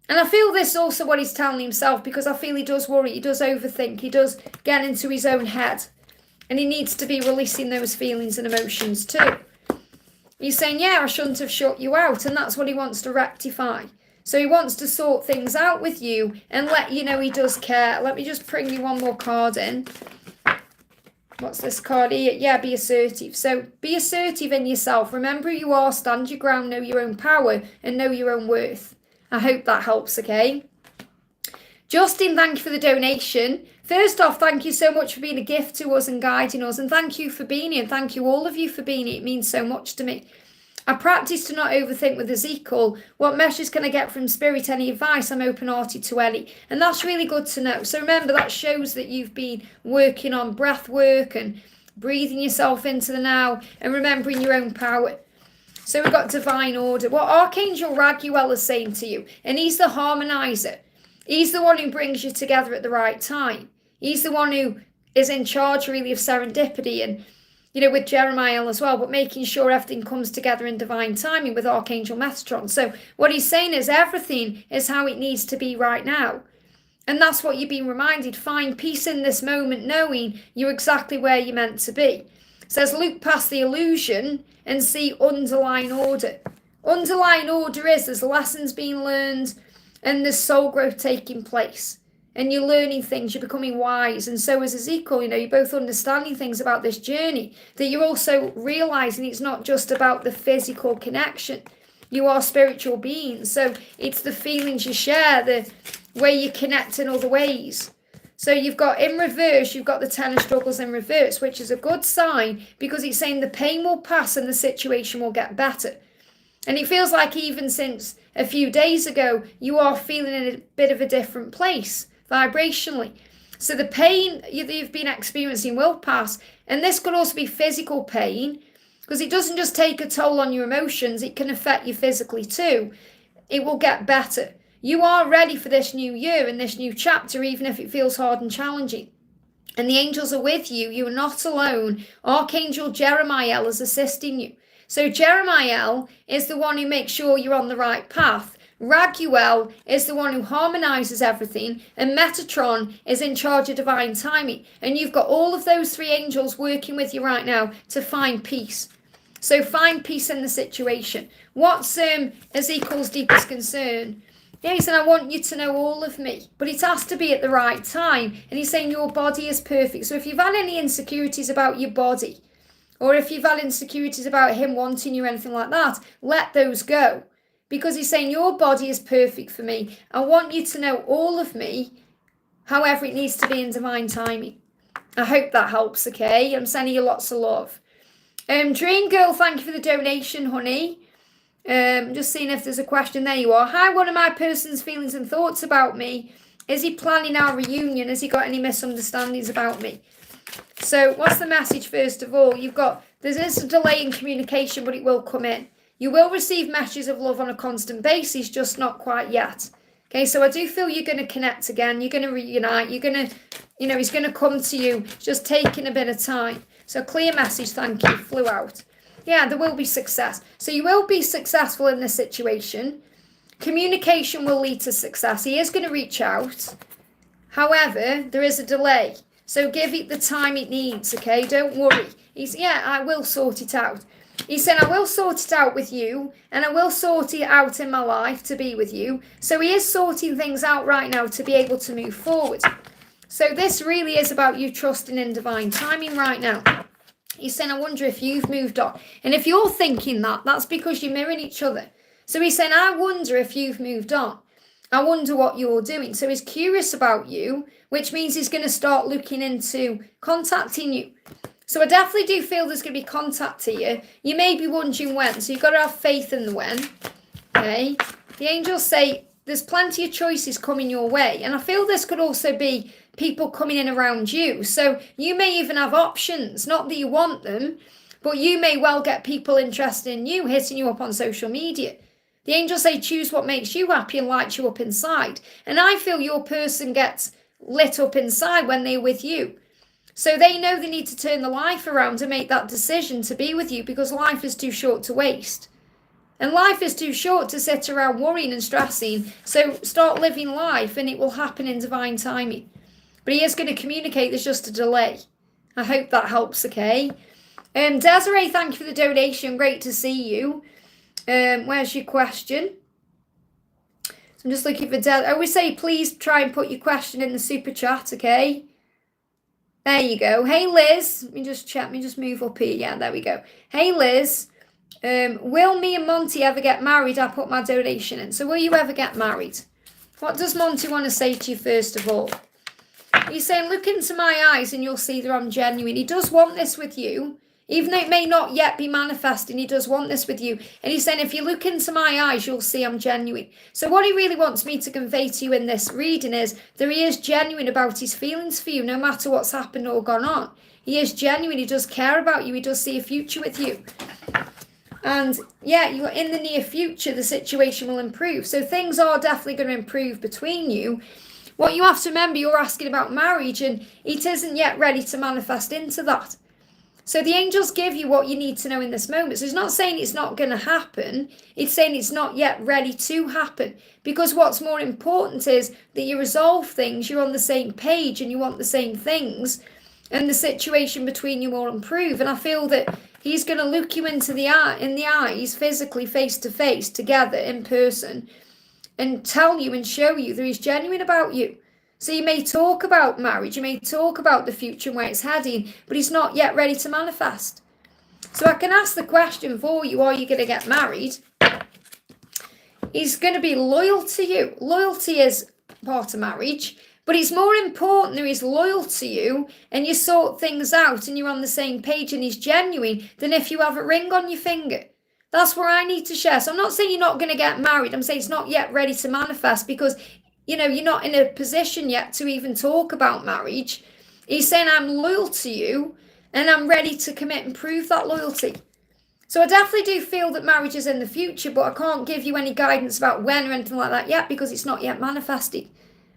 And I feel this is also what he's telling himself, because I feel he does worry. He does overthink. He does get into his own head, and he needs to be releasing those feelings and emotions too. He's saying, yeah, I shouldn't have shut you out. And that's what he wants to rectify. So he wants to sort things out with you and let you know he does care. Let me just bring you one more card in. What's this card here? Yeah, be assertive. So be assertive in yourself. Remember who you are, stand your ground, know your own power and know your own worth. I hope that helps, okay? Justin, thank you for the donation. First off, thank you so much for being a gift to us and guiding us. And thank you for being here. Thank you, all of you, for being here. It means so much to me. I practice to not overthink with Ezekiel. What messages can I get from Spirit? Any advice? I'm open-hearted to any. And that's really good to know. So remember, that shows that you've been working on breath work and breathing yourself into the now and remembering your own power. So we've got divine order. What Archangel Raguel is saying to you, and he's the harmonizer. He's the one who brings you together at the right time. He's the one who is in charge really of serendipity and, you know, with Jeremiah as well, but making sure everything comes together in divine timing with Archangel Metatron. So what he's saying is everything is how it needs to be right now. And that's what you're being reminded. Find peace in this moment, knowing you're exactly where you're meant to be. It says, look past the illusion and see underlying order. Underlying order is there's lessons being learned and there's soul growth taking place. And you're learning things, you're becoming wise. And so is Ezekiel, you know, you're both understanding things about this journey, that you're also realizing it's not just about the physical connection. You are spiritual beings. So it's the feelings you share, the way you connect in other ways. So you've got in reverse, you've got the 10 of struggles in reverse, which is a good sign because it's saying the pain will pass and the situation will get better. And it feels like even since a few days ago, you are feeling in a bit of a different place vibrationally. So the pain that you've been experiencing will pass. And this could also be physical pain because it doesn't just take a toll on your emotions. It can affect you physically too. It will get better. You are ready for this new year and this new chapter, even if it feels hard and challenging. And the angels are with you. You are not alone. Archangel Jeremiah is assisting you. So Jeremiah is the one who makes sure you're on the right path. Raguel is the one who harmonizes everything, and Metatron is in charge of divine timing. And you've got all of those three angels working with you right now to find peace. So find peace in the situation. What's Ezekiel's deepest concern? Yeah, he said, I want you to know all of me, but it has to be at the right time. And he's saying your body is perfect. So if you've had any insecurities about your body, or if you've had insecurities about him wanting you or anything like that, let those go. Because he's saying your body is perfect for me. I want you to know all of me, however it needs to be in divine timing. I hope that helps, okay? I'm sending you lots of love. Dream Girl, thank you for the donation, honey. Just seeing if there's a question. There you are. Hi, one of my person's feelings and thoughts about me. Is he planning our reunion? Has he got any misunderstandings about me? So what's the message, first of all? There is a delay in communication, but it will come in. You will receive messages of love on a constant basis, just not quite yet. Okay, so I do feel you're going to connect again. You're going to reunite. You're going to, he's going to come to you. It's just taking a bit of time. So clear message, thank you, flew out. Yeah, there will be success. So you will be successful in this situation. Communication will lead to success. He is going to reach out. However, there is a delay. So give it the time it needs, okay? Don't worry. I will sort it out. He said, I will sort it out with you, and I will sort it out in my life to be with you. So he is sorting things out right now to be able to move forward. So this really is about you trusting in divine timing right now. He's saying, I wonder if you've moved on. And if you're thinking that, that's because you're mirroring each other. So he's saying, I wonder if you've moved on. I wonder what you're doing. So he's curious about you, which means he's going to start looking into contacting you. So I definitely do feel there's going to be contact to you. You may be wondering when, so you've got to have faith in the when. Okay? The angels say there's plenty of choices coming your way. And I feel this could also be people coming in around you. So you may even have options, not that you want them, but you may well get people interested in you, hitting you up on social media. The angels say choose what makes you happy and lights you up inside. And I feel your person gets lit up inside when they're with you. So they know they need to turn the life around and make that decision to be with you, because life is too short to waste. And life is too short to sit around worrying and stressing. So start living life and it will happen in divine timing. But he is going to communicate, there's just a delay. I hope that helps, okay? Desiree, thank you for the donation. Great to see you. Where's your question? So I'm just looking for I always say please try and put your question in the super chat, okay? There you go. Hey Liz, let me just check, let me just move up here. Yeah, there we go. Hey Liz, will me and Monty ever get married? I put my donation in. So will you ever get married? What does Monty want to say to you first of all? He's saying, look into my eyes and you'll see that I'm genuine. He does want this with you. Even though it may not yet be manifesting, he does want this with you. And he's saying, if you look into my eyes, you'll see I'm genuine. So what he really wants me to convey to you in this reading is that he is genuine about his feelings for you, no matter what's happened or gone on. He is genuine. He does care about you. He does see a future with you. And yeah, you're in the near future, the situation will improve. So things are definitely going to improve between you. What you have to remember, you're asking about marriage and it isn't yet ready to manifest into that. So the angels give you what you need to know in this moment. So it's not saying it's not going to happen. It's saying it's not yet ready to happen. Because what's more important is that you resolve things, you're on the same page and you want the same things. And the situation between you will improve. And I feel that he's going to look you in the eyes, physically, face to face, together, in person. And tell you and show you that he's genuine about you. So you may talk about marriage, you may talk about the future and where it's heading, but he's not yet ready to manifest. So I can ask the question for you, are you going to get married? He's going to be loyal to you. Loyalty is part of marriage, but it's more important that he's loyal to you and you sort things out and you're on the same page and he's genuine than if you have a ring on your finger. That's where I need to share. So I'm not saying you're not going to get married. I'm saying it's not yet ready to manifest because you're not in a position yet to even talk about marriage. He's saying, I'm loyal to you and I'm ready to commit and prove that loyalty. So I definitely do feel that marriage is in the future, but I can't give you any guidance about when or anything like that yet because it's not yet manifested.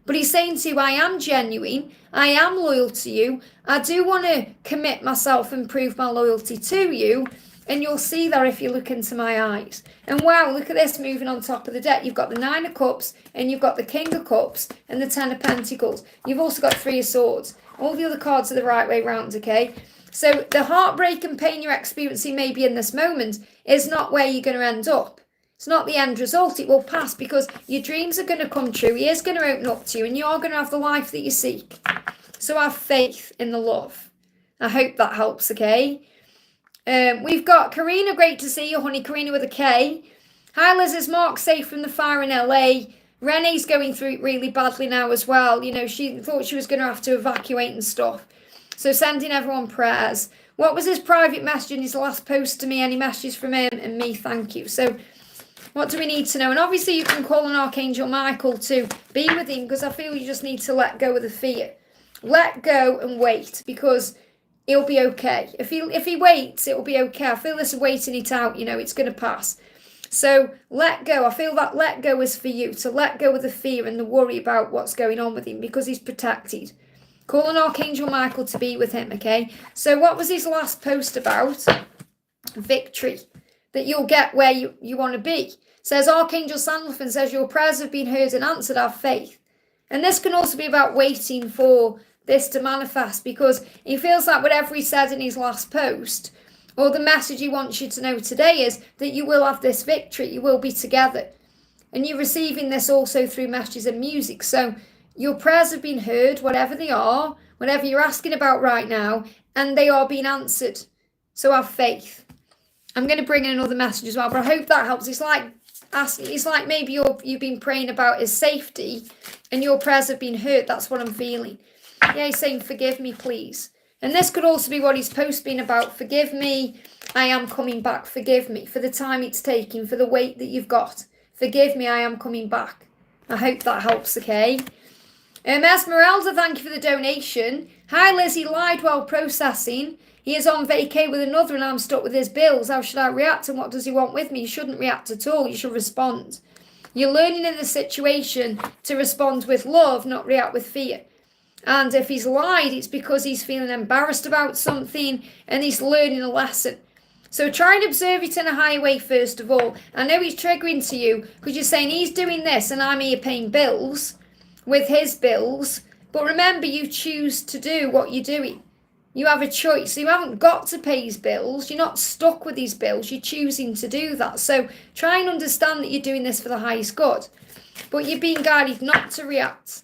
But he's saying to you, I am genuine. I am loyal to you. I do want to commit myself and prove my loyalty to you. And you'll see that if you look into my eyes. And wow, look at this moving on top of the deck. You've got the 9 of Cups and you've got the King of Cups and the 10 of Pentacles. You've also got 3 of Swords. All the other cards are the right way round, okay? So the heartbreak and pain you're experiencing maybe in this moment is not where you're going to end up. It's not the end result. It will pass because your dreams are going to come true. He is going to open up to you and you're going to have the life that you seek. So have faith in the love. I hope that helps, okay? We've got Karina, great to see you, honey. Karina with a K. Hi, Liz, is Mark safe from the fire in LA? Renee's going through it really badly now as well. You know, she thought she was going to have to evacuate and stuff. So sending everyone prayers. What was his private message in his last post to me? Any messages from him and me? Thank you. So what do we need to know? And obviously you can call on Archangel Michael to be with him, because I feel you just need to let go of the fear. Let go and wait, because he'll be okay. If he waits, it'll be okay. I feel this waiting it out, you know, it's going to pass. So let go. I feel that let go is for you, to let go of the fear and the worry about what's going on with him, because he's protected. Call on Archangel Michael to be with him, okay? So what was his last post about? Victory. That you'll get where you want to be. Says Archangel Sandalphon says your prayers have been heard and answered, have faith. And this can also be about waiting for this to manifest, because he feels like whatever he said in his last post, or the message he wants you to know today, is that you will have this victory, you will be together. And you're receiving this also through messages and music. So your prayers have been heard, whatever they are, whatever you're asking about right now, and they are being answered. So have faith. I'm going to bring in another message as well, but I hope that helps. It's like maybe you've been praying about his safety and your prayers have been heard. That's what I'm feeling. Yeah, he's saying, forgive me, please. And this could also be what his post been about. Forgive me, I am coming back. Forgive me for the time it's taking, for the weight that you've got. Forgive me, I am coming back. I hope that helps, okay? Esmeralda, thank you for the donation. Hi, Lizzie, lied while processing. He is on vacay with another and I'm stuck with his bills. How should I react and what does he want with me? You shouldn't react at all. You should respond. You're learning in the situation to respond with love, not react with fear. And if he's lied, it's because he's feeling embarrassed about something and he's learning a lesson. So try and observe it in a higher way first of all. I know he's triggering to you because you're saying he's doing this and I'm here paying bills with his bills. But remember, you choose to do what you're doing. You have a choice. You haven't got to pay his bills. You're not stuck with his bills. You're choosing to do that. So try and understand that you're doing this for the highest good. But you're being guided not to react.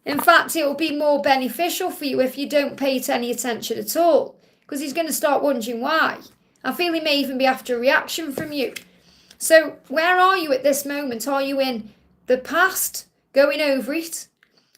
In fact, it will be more beneficial for you if you don't pay it any attention at all. Because he's going to start wondering why. I feel he may even be after a reaction from you. So where are you at this moment? Are you in the past, going over it?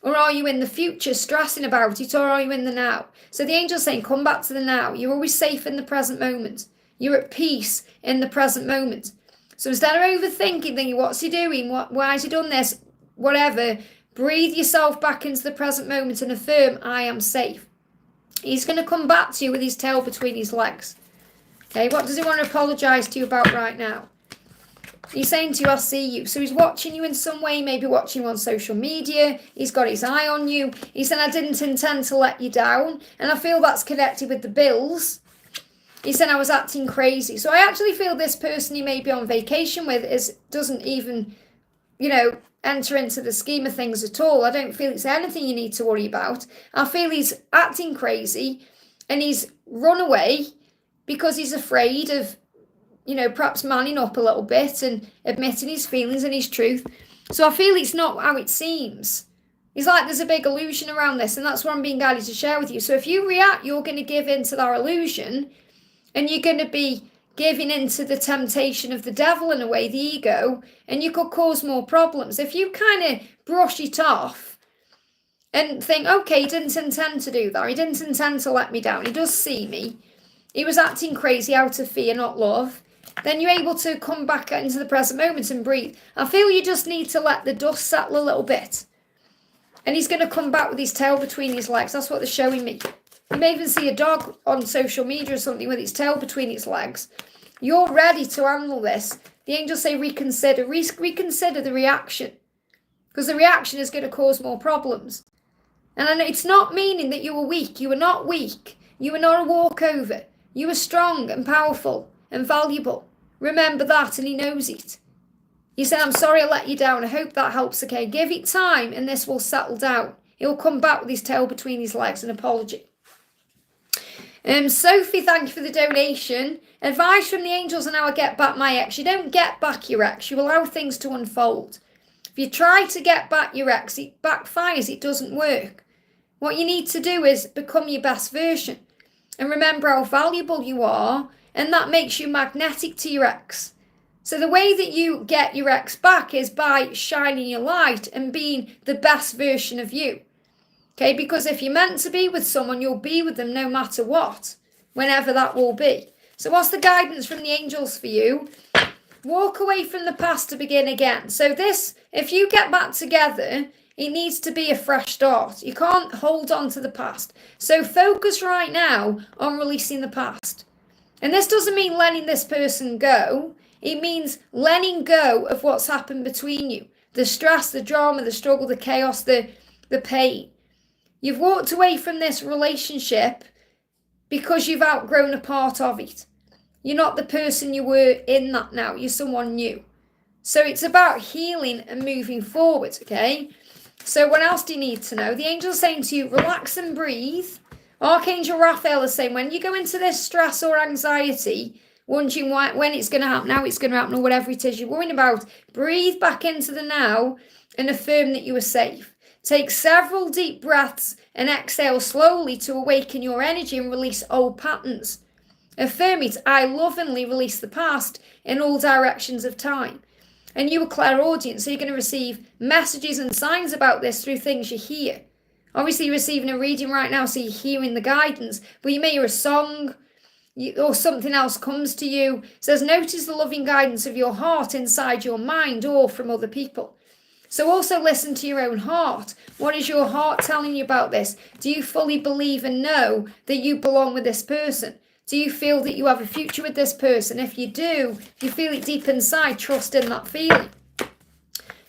Or are you in the future, stressing about it? Or are you in the now? So the angel's saying, come back to the now. You're always safe in the present moment. You're at peace in the present moment. So instead of overthinking, thinking, what's he doing? Why has he done this? Whatever. Breathe yourself back into the present moment and affirm, I am safe. He's going to come back to you with his tail between his legs. Okay, what does he want to apologise to you about right now? He's saying to you, I'll see you. So he's watching you in some way, maybe watching you on social media. He's got his eye on you. He said, I didn't intend to let you down. And I feel that's connected with the bills. He said, I was acting crazy. So I actually feel this person you may be on vacation with doesn't even, enter into the scheme of things at all. I don't feel it's anything you need to worry about. I feel he's acting crazy and he's run away because he's afraid of, perhaps manning up a little bit and admitting his feelings and his truth. So I feel it's not how it seems. It's like there's a big illusion around this, and that's what I'm being guided to share with you. So if you react, you're going to give in to that illusion, and you're going to be giving into the temptation of the devil in a way, the ego, and you could cause more problems. If you kind of brush it off and think, okay, he didn't intend to do that. He didn't intend to let me down. He does see me. He was acting crazy out of fear, not love. Then you're able to come back into the present moment and breathe. I feel you just need to let the dust settle a little bit. And he's going to come back with his tail between his legs. That's what they're showing me. You may even see a dog on social media or something with its tail between its legs. You're ready to handle this. The angels say reconsider. Reconsider the reaction. Because the reaction is going to cause more problems. And I know it's not meaning that you were weak. You were not weak. You were not a walkover. You were strong and powerful and valuable. Remember that, and he knows it. You say, I'm sorry I let you down. I hope that helps, okay? Give it time and this will settle down. He'll come back with his tail between his legs, an apology. Sophie, thank you for the donation. Advice from the angels on how I get back my ex. You don't get back your ex. You allow things to unfold. If you try to get back your ex, it backfires. It doesn't work. What you need to do is become your best version. And remember how valuable you are and that makes you magnetic to your ex. So the way that you get your ex back is by shining your light and being the best version of you. Okay, because if you're meant to be with someone, you'll be with them no matter what, whenever that will be. So what's the guidance from the angels for you? Walk away from the past to begin again. So this, if you get back together, it needs to be a fresh start. You can't hold on to the past. So focus right now on releasing the past. And this doesn't mean letting this person go. It means letting go of what's happened between you. The stress, the drama, the struggle, the chaos, the pain. You've walked away from this relationship because you've outgrown a part of it. You're not the person you were in that now. You're someone new. So it's about healing and moving forward, okay? So what else do you need to know? The angel's saying to you, relax and breathe. Archangel Raphael is saying, when you go into this stress or anxiety, wondering when it's going to happen, how it's going to happen, or whatever it is you're worrying about, breathe back into the now and affirm that you are safe. Take several deep breaths and exhale slowly to awaken your energy and release old patterns. Affirm it. I lovingly release the past in all directions of time. And you are clairaudient, so you're going to receive messages and signs about this through things you hear. Obviously, you're receiving a reading right now, so you're hearing the guidance, but you may hear a song or something else comes to you. It says, notice the loving guidance of your heart inside your mind or from other people. So also listen to your own heart. What is your heart telling you about this? Do you fully believe and know that you belong with this person? Do you feel that you have a future with this person? If you do, if you feel it deep inside, trust in that feeling.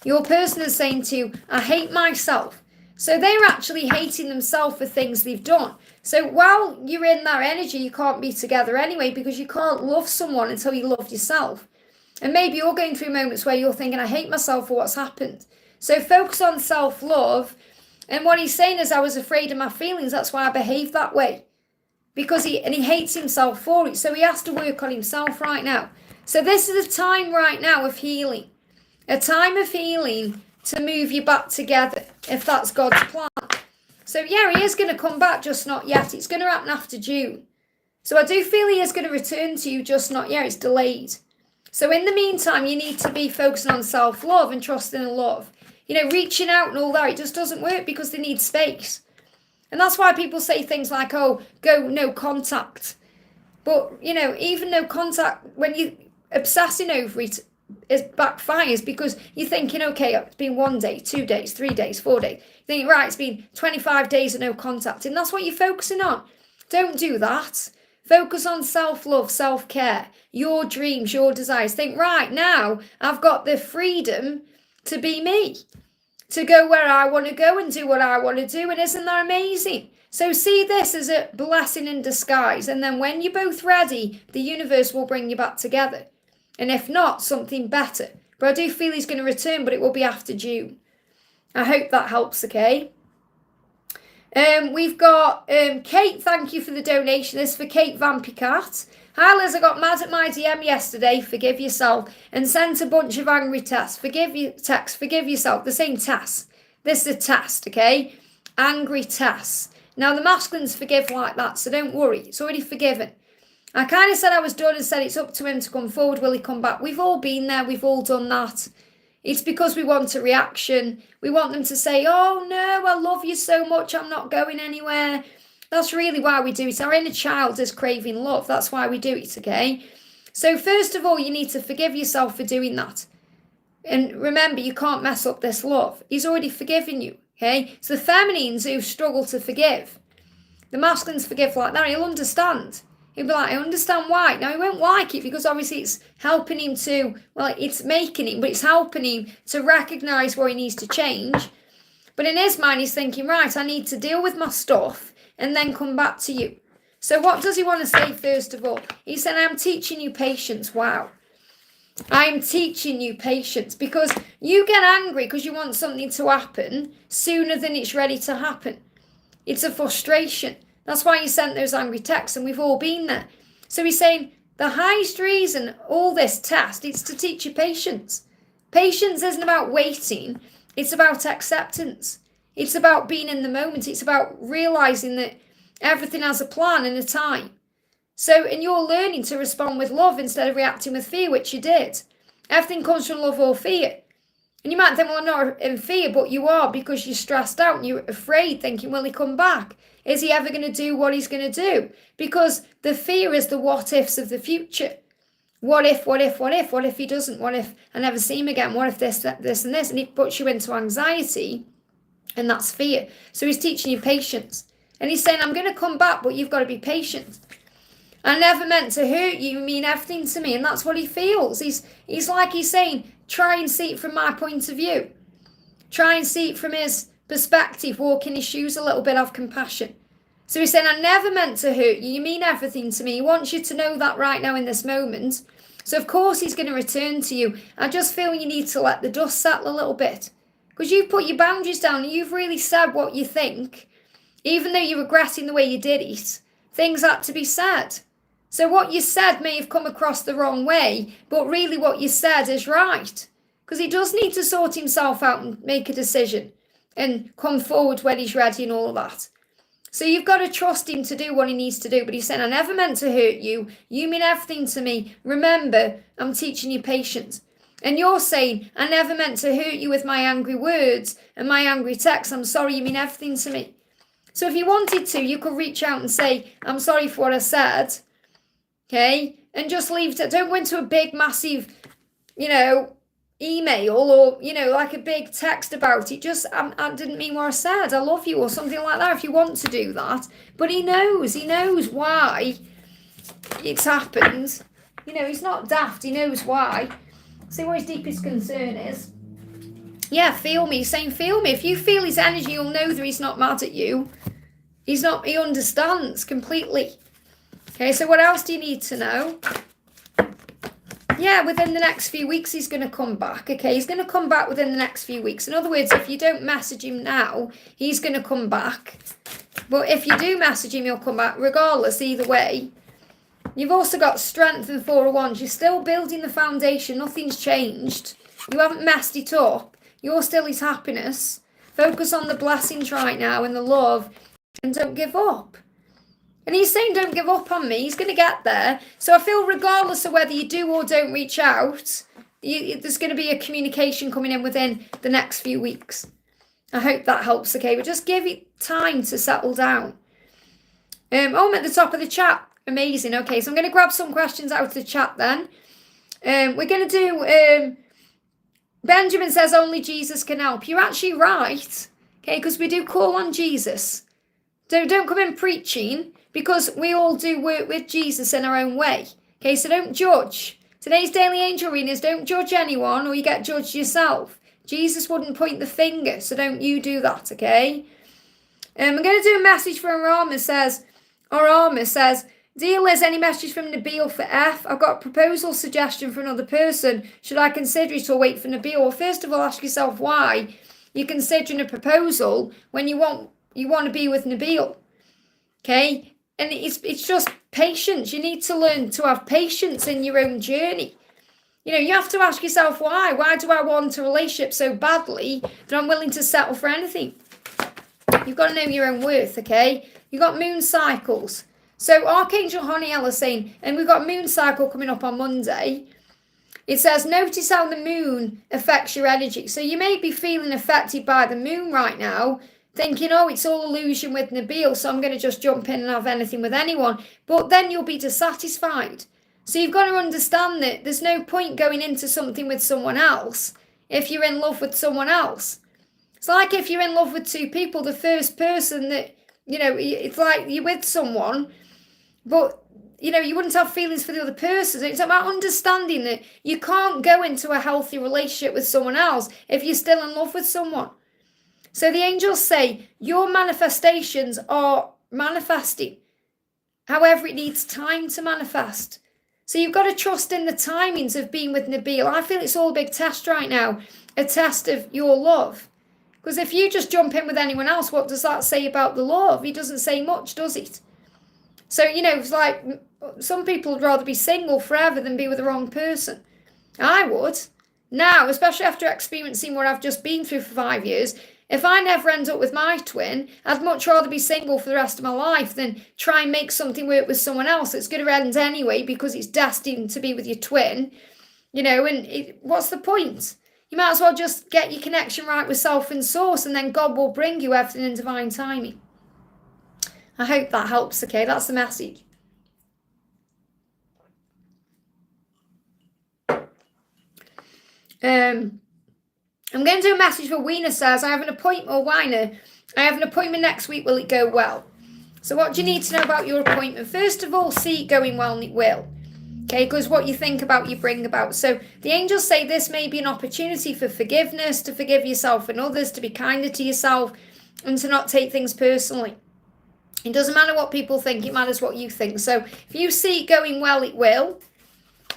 Your person is saying to you, I hate myself. So they're actually hating themselves for things they've done. So while you're in that energy, you can't be together anyway, because you can't love someone until you love yourself. And maybe you're going through moments where you're thinking, I hate myself for what's happened. So focus on self-love. And what he's saying is, I was afraid of my feelings. That's why I behaved that way. Because he hates himself for it. So he has to work on himself right now. So this is a time right now of healing. A time of healing to move you back together, if that's God's plan. So yeah, he is going to come back, just not yet. It's going to happen after June. So I do feel he is going to return to you, just not yet. It's delayed. So in the meantime, you need to be focusing on self-love and trusting in love. You know, reaching out and all that, it just doesn't work because they need space. And that's why people say things like, oh, go no contact. But, you know, even no contact, when you're obsessing over it, it backfires because you're thinking, okay, it's been 1 day, 2 days, 3 days, 4 days. You think, right, it's been 25 days of no contact. And that's what you're focusing on. Don't do that. Focus on self-love, self-care, your dreams, your desires. Think, right, now I've got the freedom to be me, to go where I want to go and do what I want to do. And isn't that amazing? So see this as a blessing in disguise. And then when you're both ready, the universe will bring you back together. And if not, something better. But I do feel he's going to return, but it will be after June. I hope that helps, okay? We've got Kate, thank you for the donation. This is for Kate Vampicat. Hi Liz, I got mad at my DM yesterday, forgive yourself, and sent a bunch of angry texts. Forgive yourself. The same test. This is a test, okay? Angry tests. Now the masculines forgive like that, so don't worry. It's already forgiven. I kind of said I was done and said it's up to him to come forward. Will he come back? We've all been there. We've all done that. It's because we want a reaction. We want them to say, oh no, I love you so much. I'm not going anywhere. That's really why we do it. Our inner child is craving love. That's why we do it, okay? So first of all, you need to forgive yourself for doing that. And remember, you can't mess up this love. He's already forgiven you, okay? It's the feminines who struggle to forgive. The masculines forgive like that. He'll understand. He'll be like, I understand why. Now, he won't like it because obviously it's helping him to, well, it's making him, but it's helping him to recognise where he needs to change. But in his mind, he's thinking, right, I need to deal with my stuff and then come back to you. So what does he want to say first of all? He said, I'm teaching you patience. Wow. I'm teaching you patience because you get angry because you want something to happen sooner than it's ready to happen. It's a frustration. That's why you sent those angry texts, and we've all been there. So he's saying the highest reason all this test is to teach you patience. Patience isn't about waiting. It's about acceptance. It's about being in the moment. It's about realising that everything has a plan and a time. So, and you're learning to respond with love instead of reacting with fear, which you did. Everything comes from love or fear. And you might think, well, I'm not in fear, but you are, because you're stressed out and you're afraid, thinking, will he come back? Is he ever going to do what he's going to do? Because the fear is the what ifs of the future. What if, what if, what if? What if he doesn't? What if I never see him again? What if this, that, this and this? And it puts you into anxiety, and that's fear. So he's teaching you patience. And he's saying, I'm going to come back, but you've got to be patient. I never meant to hurt you, you mean everything to me. And that's what he feels. He's saying, try and see it from my point of view. Try and see it from his perspective, walk in his shoes a little bit, have compassion. So he's saying, I never meant to hurt you, you mean everything to me. He wants you to know that right now in this moment. So of course he's going to return to you. I just feel you need to let the dust settle a little bit. Because you've put your boundaries down and you've really said what you think. Even though you're regretting the way you did it, things had to be said. So what you said may have come across the wrong way, but really what you said is right. Because he does need to sort himself out and make a decision and come forward when he's ready and all that. So you've got to trust him to do what he needs to do. But he's saying, I never meant to hurt you. You mean everything to me. Remember, I'm teaching you patience. And you're saying, I never meant to hurt you with my angry words and my angry texts. I'm sorry, you mean everything to me. So if you wanted to, you could reach out and say, I'm sorry for what I said. Okay, and just leave it. Don't go into a big, massive, email or, like a big text about it. Just, I didn't mean what I said. I love you or something like that if you want to do that. But he knows why it's happened. He's not daft. He knows why. See what his deepest concern is. Yeah, feel me. He's saying, feel me. If you feel his energy, you'll know that he's not mad at you. He understands completely. Okay, so what else do you need to know? Yeah, within the next few weeks, he's going to come back. Okay, he's going to come back within the next few weeks. In other words, if you don't message him now, he's going to come back. But if you do message him, he'll come back regardless, either way. You've also got strength and 4 of Wands. You're still building the foundation. Nothing's changed. You haven't messed it up. You're still his happiness. Focus on the blessings right now and the love, and don't give up. And he's saying, don't give up on me. He's going to get there. So I feel regardless of whether you do or don't reach out, there's going to be a communication coming in within the next few weeks. I hope that helps, okay? But just give it time to settle down. I'm at the top of the chat. Amazing. Okay, so I'm going to grab some questions out of the chat then. We're going to do... Benjamin says, only Jesus can help. You're actually right. Okay, because we do call on Jesus. So don't come in preaching, because we all do work with Jesus in our own way. Okay, so don't judge. Today's Daily Angel readings, don't judge anyone or you get judged yourself. Jesus wouldn't point the finger, so don't you do that, okay? I'm going to do a message from Arama says, Dear Liz, any message from Nabil for F? I've got a proposal suggestion for another person. Should I consider it or wait for Nabil? Well, first of all, ask yourself why you're considering a proposal when you want to be with Nabil. Okay? And it's just patience. You need to learn to have patience in your own journey. You have to ask yourself why. Why do I want a relationship so badly that I'm willing to settle for anything? You've got to know your own worth, okay? You've got moon cycles. So Archangel Honiel is saying, and we've got moon cycle coming up on Monday. It says, notice how the moon affects your energy. So you may be feeling affected by the moon right now, thinking, oh, it's all illusion with Nabil, so I'm going to just jump in and have anything with anyone. But then you'll be dissatisfied. So you've got to understand that there's no point going into something with someone else if you're in love with someone else. It's like if you're in love with two people, the first person that, it's like you're with someone, but, you wouldn't have feelings for the other person. It's about understanding that you can't go into a healthy relationship with someone else if you're still in love with someone. So the angels say your manifestations are manifesting. However, it needs time to manifest. So you've got to trust in the timings of being with Nabil. I feel it's all a big test right now, a test of your love. Because if you just jump in with anyone else, what does that say about the love? He doesn't say much, does it? So, it's like some people would rather be single forever than be with the wrong person. I would. Now, especially after experiencing what I've just been through for 5 years, If I never end up with my twin, I'd much rather be single for the rest of my life than try and make something work with someone else that's going to end anyway because it's destined to be with your twin. And what's the point? You might as well just get your connection right with self and source, and then God will bring you everything in divine timing. I hope that helps, okay? That's the message. I'm going to do a message for Weena says, I have an appointment, I have an appointment next week, will it go well? So what do you need to know about your appointment? First of all, see it going well, and it will. Okay, because what you think about, you bring about. So the angels say this may be an opportunity for forgiveness, to forgive yourself and others, to be kinder to yourself, and to not take things personally. It doesn't matter what people think, it matters what you think. So if you see it going well, it will.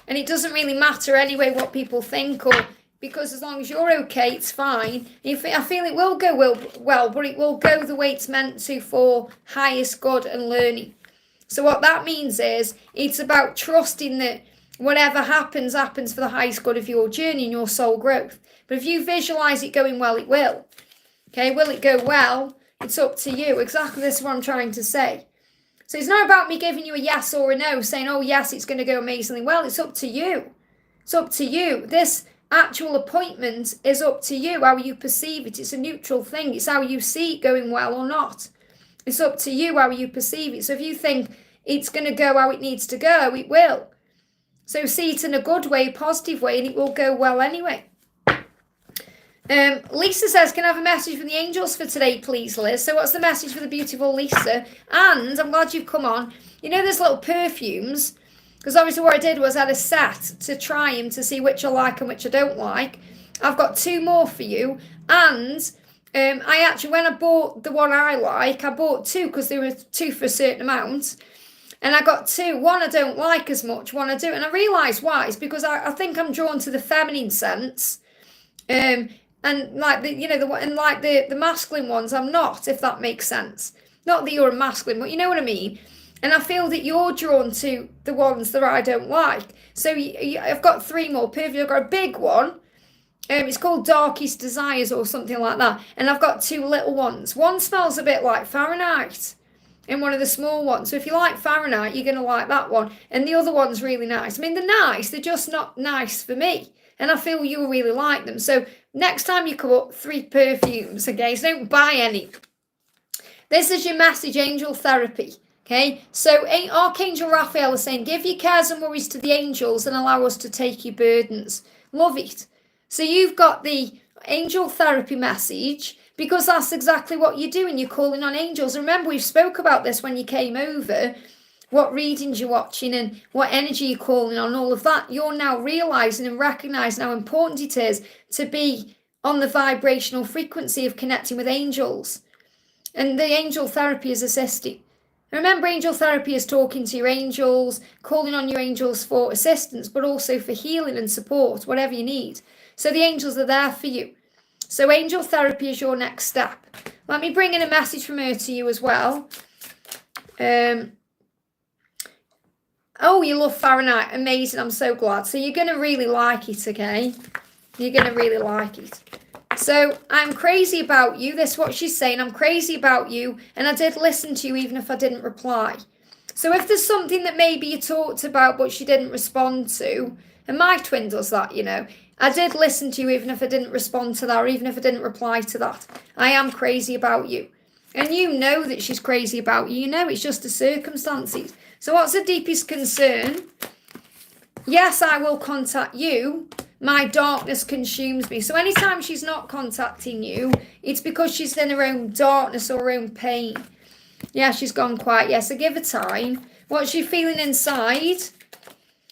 And it doesn't really matter anyway what people think, or because as long as you're okay, it's fine. I feel it will go well, but it will go the way it's meant to for highest good and learning. So what that means is it's about trusting that whatever happens, happens for the highest good of your journey and your soul growth. But if you visualize it going well, it will. Okay, will it go well? It's up to you. Exactly, this is what I'm trying to say. So it's not about me giving you a yes or a no, saying, oh yes, it's going to go amazingly well. It's up to you. It's up to you. This actual appointment is up to you, how you perceive it. It's a neutral thing. It's how you see it going well or not. It's up to you how you perceive it. So if you think it's going to go how it needs to go, it will. So see it in a good way, a positive way, and it will go well anyway. Lisa says, can I have a message from the angels for today, please, Liz? So what's the message for the beautiful Lisa? And I'm glad you've come on. You know there's little perfumes, because obviously what I did was I had a set to try them to see which I like and which I don't like. I've got 2 more for you. And I actually, when I bought the one I like, I bought 2 because there were 2 for a certain amount. And I got 2. One I don't like as much, one I do. And I realised why. It's because I think I'm drawn to the feminine sense. And like the masculine ones, I'm not, if that makes sense. Not that you're a masculine, but you know what I mean. And I feel that you're drawn to the ones that I don't like. So I've got 3 more perfumes. I've got a big one. It's called Darkest Desires or something like that. And I've got 2 little ones. One smells a bit like Fahrenheit in one of the small ones. So if you like Fahrenheit, you're going to like that one. And the other one's really nice. I mean, they're nice. They're just not nice for me. And I feel you'll really like them. So next time you come up, 3 perfumes, okay? So don't buy any. This is your message, angel therapy, okay? So Archangel Raphael is saying, give your cares and worries to the angels and allow us to take your burdens. Love it. So you've got the angel therapy message because that's exactly what you're doing. You're calling on angels. Remember, we spoke about this when you came over, what readings you're watching and what energy you're calling on, all of that. You're now realizing and recognizing how important it is to be on the vibrational frequency of connecting with angels. And the angel therapy is assisting. Remember, angel therapy is talking to your angels, calling on your angels for assistance, but also for healing and support, whatever you need. So the angels are there for you. So angel therapy is your next step. Let me bring in a message from her to you as well. Oh, you love Fahrenheit. Amazing. I'm so glad. So you're going to really like it, okay? You're going to really like it. So I'm crazy about you. This is what she's saying. I'm crazy about you. And I did listen to you even if I didn't reply. So if there's something that maybe you talked about but she didn't respond to, and my twin does that, you know, I did listen to you even if I didn't respond to that or even if I didn't reply to that. I am crazy about you. And you know that she's crazy about you. You know it's just the circumstances. So what's the deepest concern? Yes, I will contact you. My darkness consumes me. So anytime she's not contacting you, it's because she's in her own darkness or her own pain. Yeah, she's gone quiet. Yeah, so give her time. What's she feeling inside?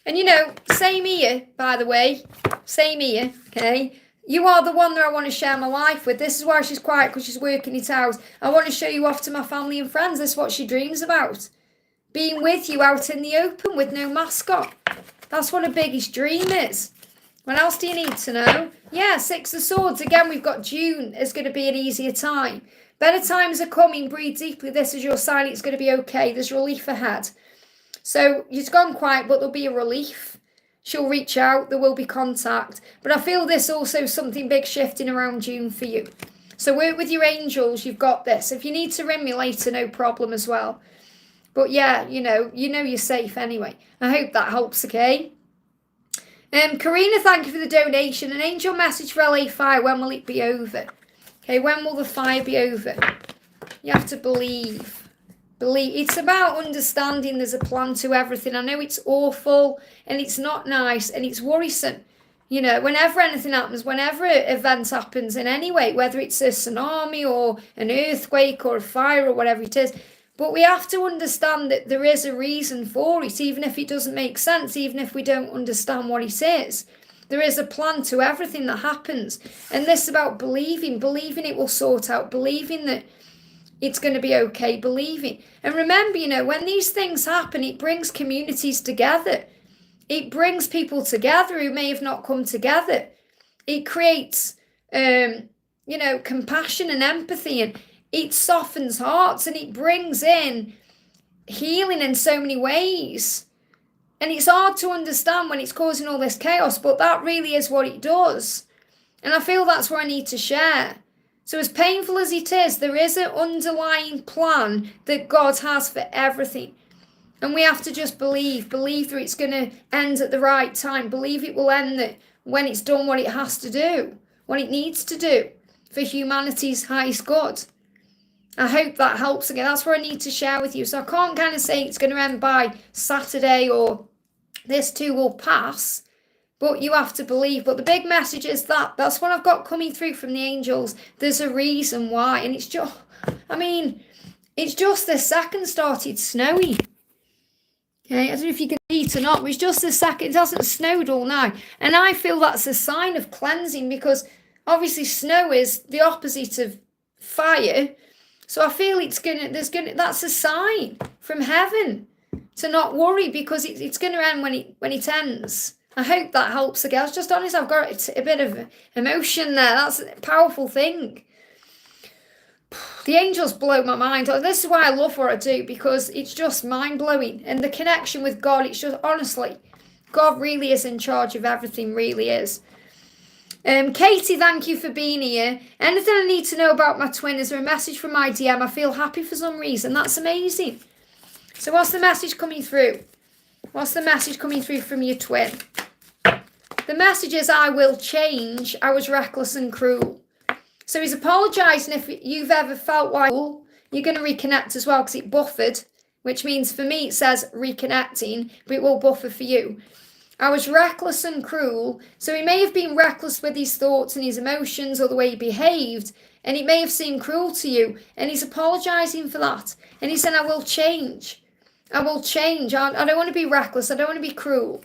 And you know, same here, by the way. Same here, okay? You are the one that I want to share my life with. This is why she's quiet, because she's working it out. I want to show you off to my family and friends. This is what she dreams about. Being with you out in the open with no mask on. That's what her biggest dream is. What else do you need to know? Yeah, 6 of Swords. Again, we've got June is going to be an easier time. Better times are coming. Breathe deeply. This is your sign. It's going to be okay. There's relief ahead. So you've gone quiet, but there'll be a relief. She'll reach out. There will be contact. But I feel there's also something big shifting around June for you. So work with your angels. You've got this. If you need to ring me later, no problem as well. But yeah, you know you're safe anyway. I hope that helps, okay? Karina, thank you for the donation. An angel message for LA fire. When will it be over? Okay, when will the fire be over? You have to believe. Believe. It's about understanding there's a plan to everything. I know it's awful and it's not nice and it's worrisome. You know, whenever anything happens, whenever an event happens in any way, whether it's a tsunami or an earthquake or a fire or whatever it is, but we have to understand that there is a reason for it, even if it doesn't make sense, even if we don't understand what it is. There is a plan to everything that happens. And this is about believing it will sort out, believing that it's going to be okay, believing. And remember, you know, when these things happen, it brings communities together. It brings people together who may have not come together. It creates, you know, compassion and empathy, and it softens hearts, and it brings in healing in so many ways. And it's hard to understand when it's causing all this chaos, but that really is what it does. And I feel that's what I need to share. So as painful as it is, there is an underlying plan that God has for everything. And we have to just believe that it's going to end at the right time. Believe it will end that when it's done what it has to do, what it needs to do for humanity's highest good. I hope that helps again. That's what I need to share with you. So I can't kind of say it's going to end by Saturday or this too will pass, but you have to believe. But the big message is that's what I've got coming through from the angels. There's a reason why. And it's just, I mean, it's just the second started snowing. Okay, I don't know if you can see it or not, but it's just a second. It hasn't snowed all night. And I feel that's a sign of cleansing, because obviously snow is the opposite of fire. So I feel that's a sign from heaven to not worry, because it's going to end when it ends. I hope that helps again. I was just honest, I've got a bit of emotion there. That's a powerful thing. The angels blow my mind. This is why I love what I do, because it's just mind-blowing. And the connection with God, it's just, honestly, God really is in charge of everything, really is. Katie, thank you for being here. Anything I need to know about my twin? Is there a message from my DM? I feel happy for some reason. That's amazing. So what's the message coming through? What's the message coming through from your twin? The message is, I will change. I was reckless and cruel. So he's apologising if you've ever felt like you're going to reconnect as well, because it buffered, which means for me it says reconnecting, but it will buffer for you. I was reckless and cruel. So he may have been reckless with his thoughts and his emotions or the way he behaved, and it may have seemed cruel to you, and he's apologising for that. And he said, I will change. I will change. I don't want to be reckless. I don't want to be cruel.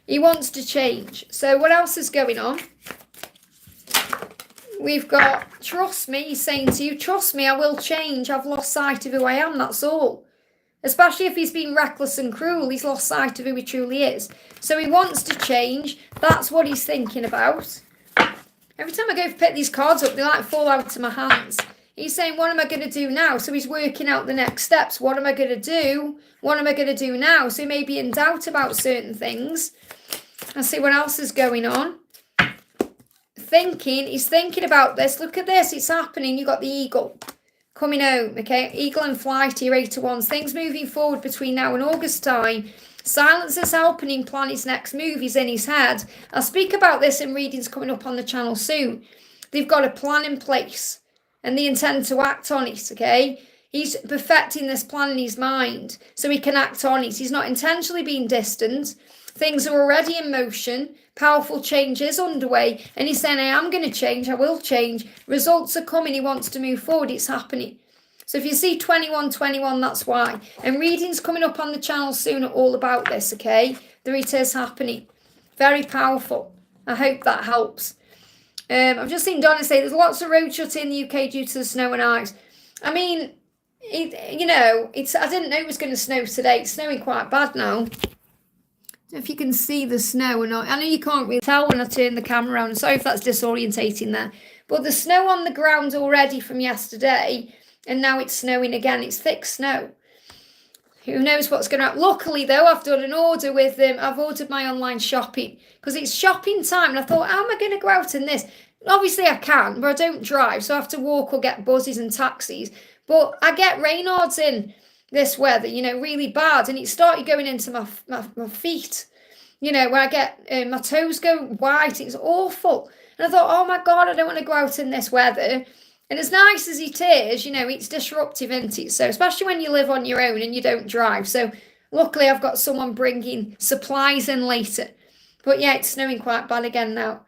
He wants to change. So what else is going on? We've got, trust me, he's saying to you, trust me, I will change. I've lost sight of who I am, that's all. Especially if he's been reckless and cruel, he's lost sight of who he truly is. So he wants to change. That's what he's thinking about. Every time I go to pick these cards up, they like fall out of my hands. He's saying, what am I going to do now? So he's working out the next steps. What am I going to do? What am I going to do now? So he may be in doubt about certain things. Let's see what else is going on. He's thinking about this. Look at this, it's happening. You've got the eagle coming home, okay? Eagle and flight here, 8 to 1. Things moving forward between now and August time. Silence is helping him plan his next move. He's in his head. I'll speak about this in readings coming up on the channel soon. They've got a plan in place and they intend to act on it, okay? He's perfecting this plan in his mind so he can act on it. He's not intentionally being distant. Things are already in motion. Powerful change is underway. And he's saying, I am going to change. I will change. Results are coming. He wants to move forward. It's happening. So if you see 2121, that's why. And readings coming up on the channel soon are all about this, okay? There it is happening. Very powerful. I hope that helps. I've just seen Donna say there's lots of roads shut in the UK due to the snow and ice. I mean, I didn't know it was going to snow today. It's snowing quite bad now. If you can see the snow or not. I know you can't really tell when I turn the camera around. Sorry if that's disorientating there. But the snow on the ground already from yesterday, and now it's snowing again. It's thick snow. Who knows what's going to happen. Luckily, though, I've done an order with them. I've ordered my online shopping because it's shopping time. And I thought, how am I going to go out in this? Obviously, I can, but I don't drive. So I have to walk or get buses and taxis. But I get Raynaud's in this weather, you know, really bad. And it started going into my feet, you know, where I get my toes go white. It's awful. And I thought, oh, my God, I don't want to go out in this weather. And as nice as it is, you know, it's disruptive, isn't it? So especially when you live on your own and you don't drive. So luckily I've got someone bringing supplies in later. But yeah, it's snowing quite bad again now.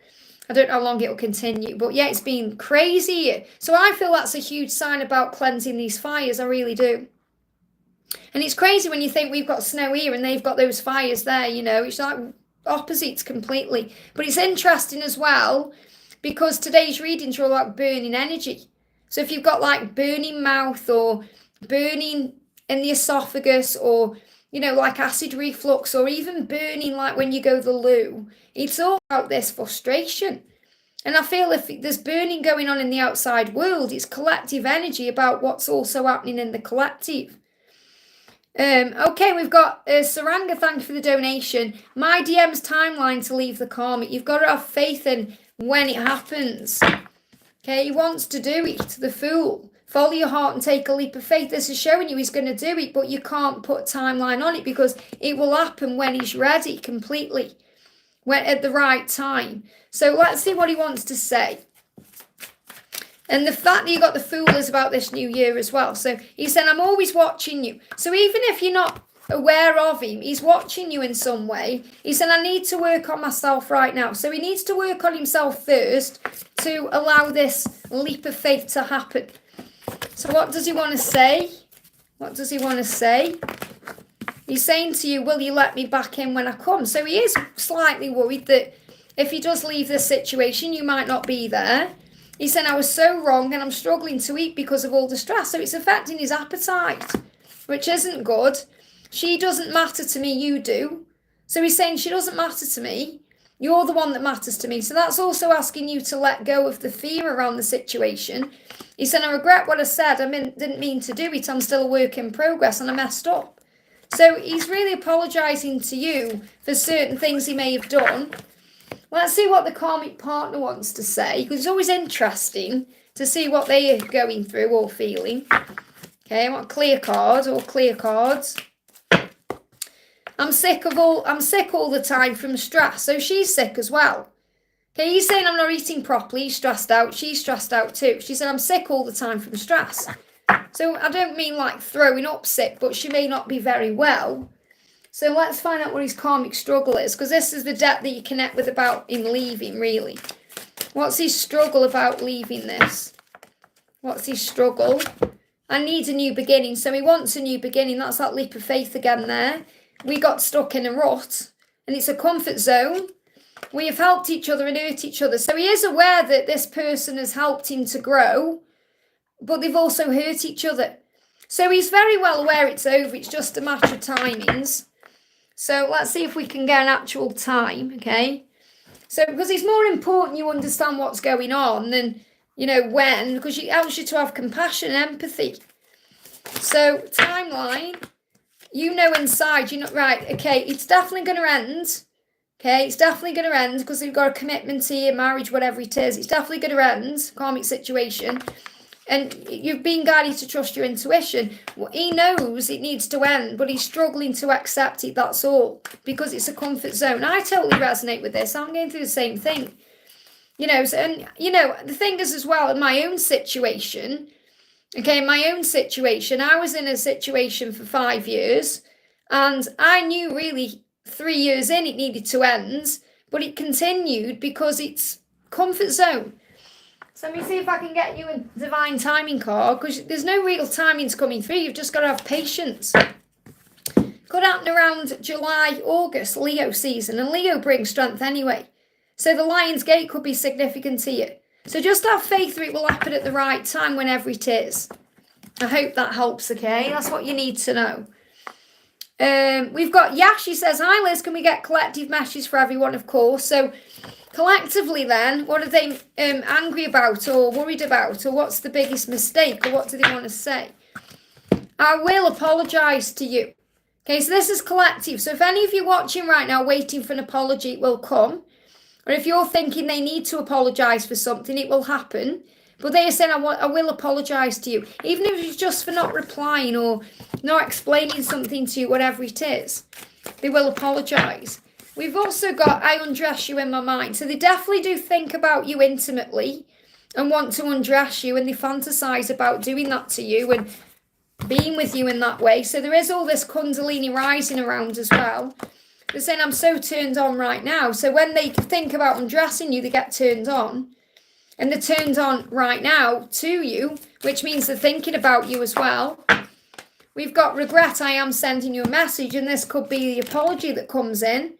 I don't know how long it will continue. But yeah, it's been crazy. So I feel that's a huge sign about cleansing these fires. I really do. And it's crazy when you think we've got snow here and they've got those fires there, you know. It's like opposites completely. But it's interesting as well, because today's readings are all about burning energy. So if you've got like burning mouth or burning in the esophagus or, you know, like acid reflux or even burning like when you go the loo, it's all about this frustration. And I feel if there's burning going on in the outside world, it's collective energy about what's also happening in the collective. Okay, we've got Saranga, thank you for the donation. My DM's timeline to leave the karmic. You've got to have faith in when it happens. Okay, he wants to do it, the fool. Follow your heart and take a leap of faith. This is showing you he's going to do it, but you can't put a timeline on it because it will happen when he's ready completely, when at the right time. So let's see what he wants to say. And the fact that you got the fool is about this new year as well. So he said, I'm always watching you. So even if you're not aware of him, he's watching you in some way. He said, I need to work on myself right now. So he needs to work on himself first to allow this leap of faith to happen. So what does he want to say? What does he want to say? He's saying to you, will you let me back in when I come? So he is slightly worried that if he does leave this situation, you might not be there. He said, I was so wrong and I'm struggling to eat because of all the stress. So it's affecting his appetite, which isn't good. She doesn't matter to me, you do. So he's saying she doesn't matter to me. You're the one that matters to me. So that's also asking you to let go of the fear around the situation. He said, I regret what I said. Didn't mean to do it. I'm still a work in progress and I messed up. So he's really apologising to you for certain things he may have done. Let's see what the karmic partner wants to say, because it's always interesting to see what they are going through or feeling. Okay, I want a clear card or clear cards. I'm sick all the time from stress. So she's sick as well. Okay, he's saying I'm not eating properly, he's stressed out, she's stressed out too. She said I'm sick all the time from stress. So I don't mean like throwing up sick, but she may not be very well. So let's find out what his karmic struggle is, because this is the debt that you connect with about him leaving, really. What's his struggle about leaving this? What's his struggle? I need a new beginning. So he wants a new beginning. That's that leap of faith again there. We got stuck in a rut, and it's a comfort zone. We have helped each other and hurt each other. So he is aware that this person has helped him to grow, but they've also hurt each other. So he's very well aware it's over. It's just a matter of timings. So let's see if we can get an actual time, okay? So because it's more important you understand what's going on than, you know, when, because it helps you to have compassion and empathy. So timeline, you know inside, you're not right, okay, it's definitely going to end. Okay, it's definitely going to end because you've got a commitment here, marriage, whatever it is. It's definitely going to end, karmic situation. And you've been guided to trust your intuition. Well, he knows it needs to end, but he's struggling to accept it, that's all. Because it's a comfort zone. I totally resonate with this. I'm going through the same thing. You know, and, you know, the thing is as well, in my own situation, okay, I was in a situation for 5 years. And I knew really 3 years in it needed to end. But it continued because it's comfort zone. So let me see if I can get you a divine timing card, because there's no real timings coming through. You've just got to have patience. Could happen around July, August, Leo season. And Leo brings strength anyway. So the Lion's Gate could be significant here. So just have faith that it will happen at the right time whenever it is. I hope that helps, okay? That's what you need to know. We've got Yash. She says, hi Liz, can we get collective messages for everyone, of course? So collectively then, what are they angry about or worried about, or what's the biggest mistake, or what do they want to say? I will apologise to you. Okay, so this is collective. So if any of you watching right now waiting for an apology, it will come. Or if you're thinking they need to apologise for something, it will happen. But they are saying, I will apologise to you. Even if it's just for not replying or not explaining something to you, whatever it is, they will apologise. We've also got, I undress you in my mind. So they definitely do think about you intimately and want to undress you, and they fantasise about doing that to you and being with you in that way. So there is all this kundalini rising around as well. They're saying, I'm so turned on right now. So when they think about undressing you, they get turned on. And they're turned on right now to you, which means they're thinking about you as well. We've got regret, I am sending you a message, and this could be the apology that comes in.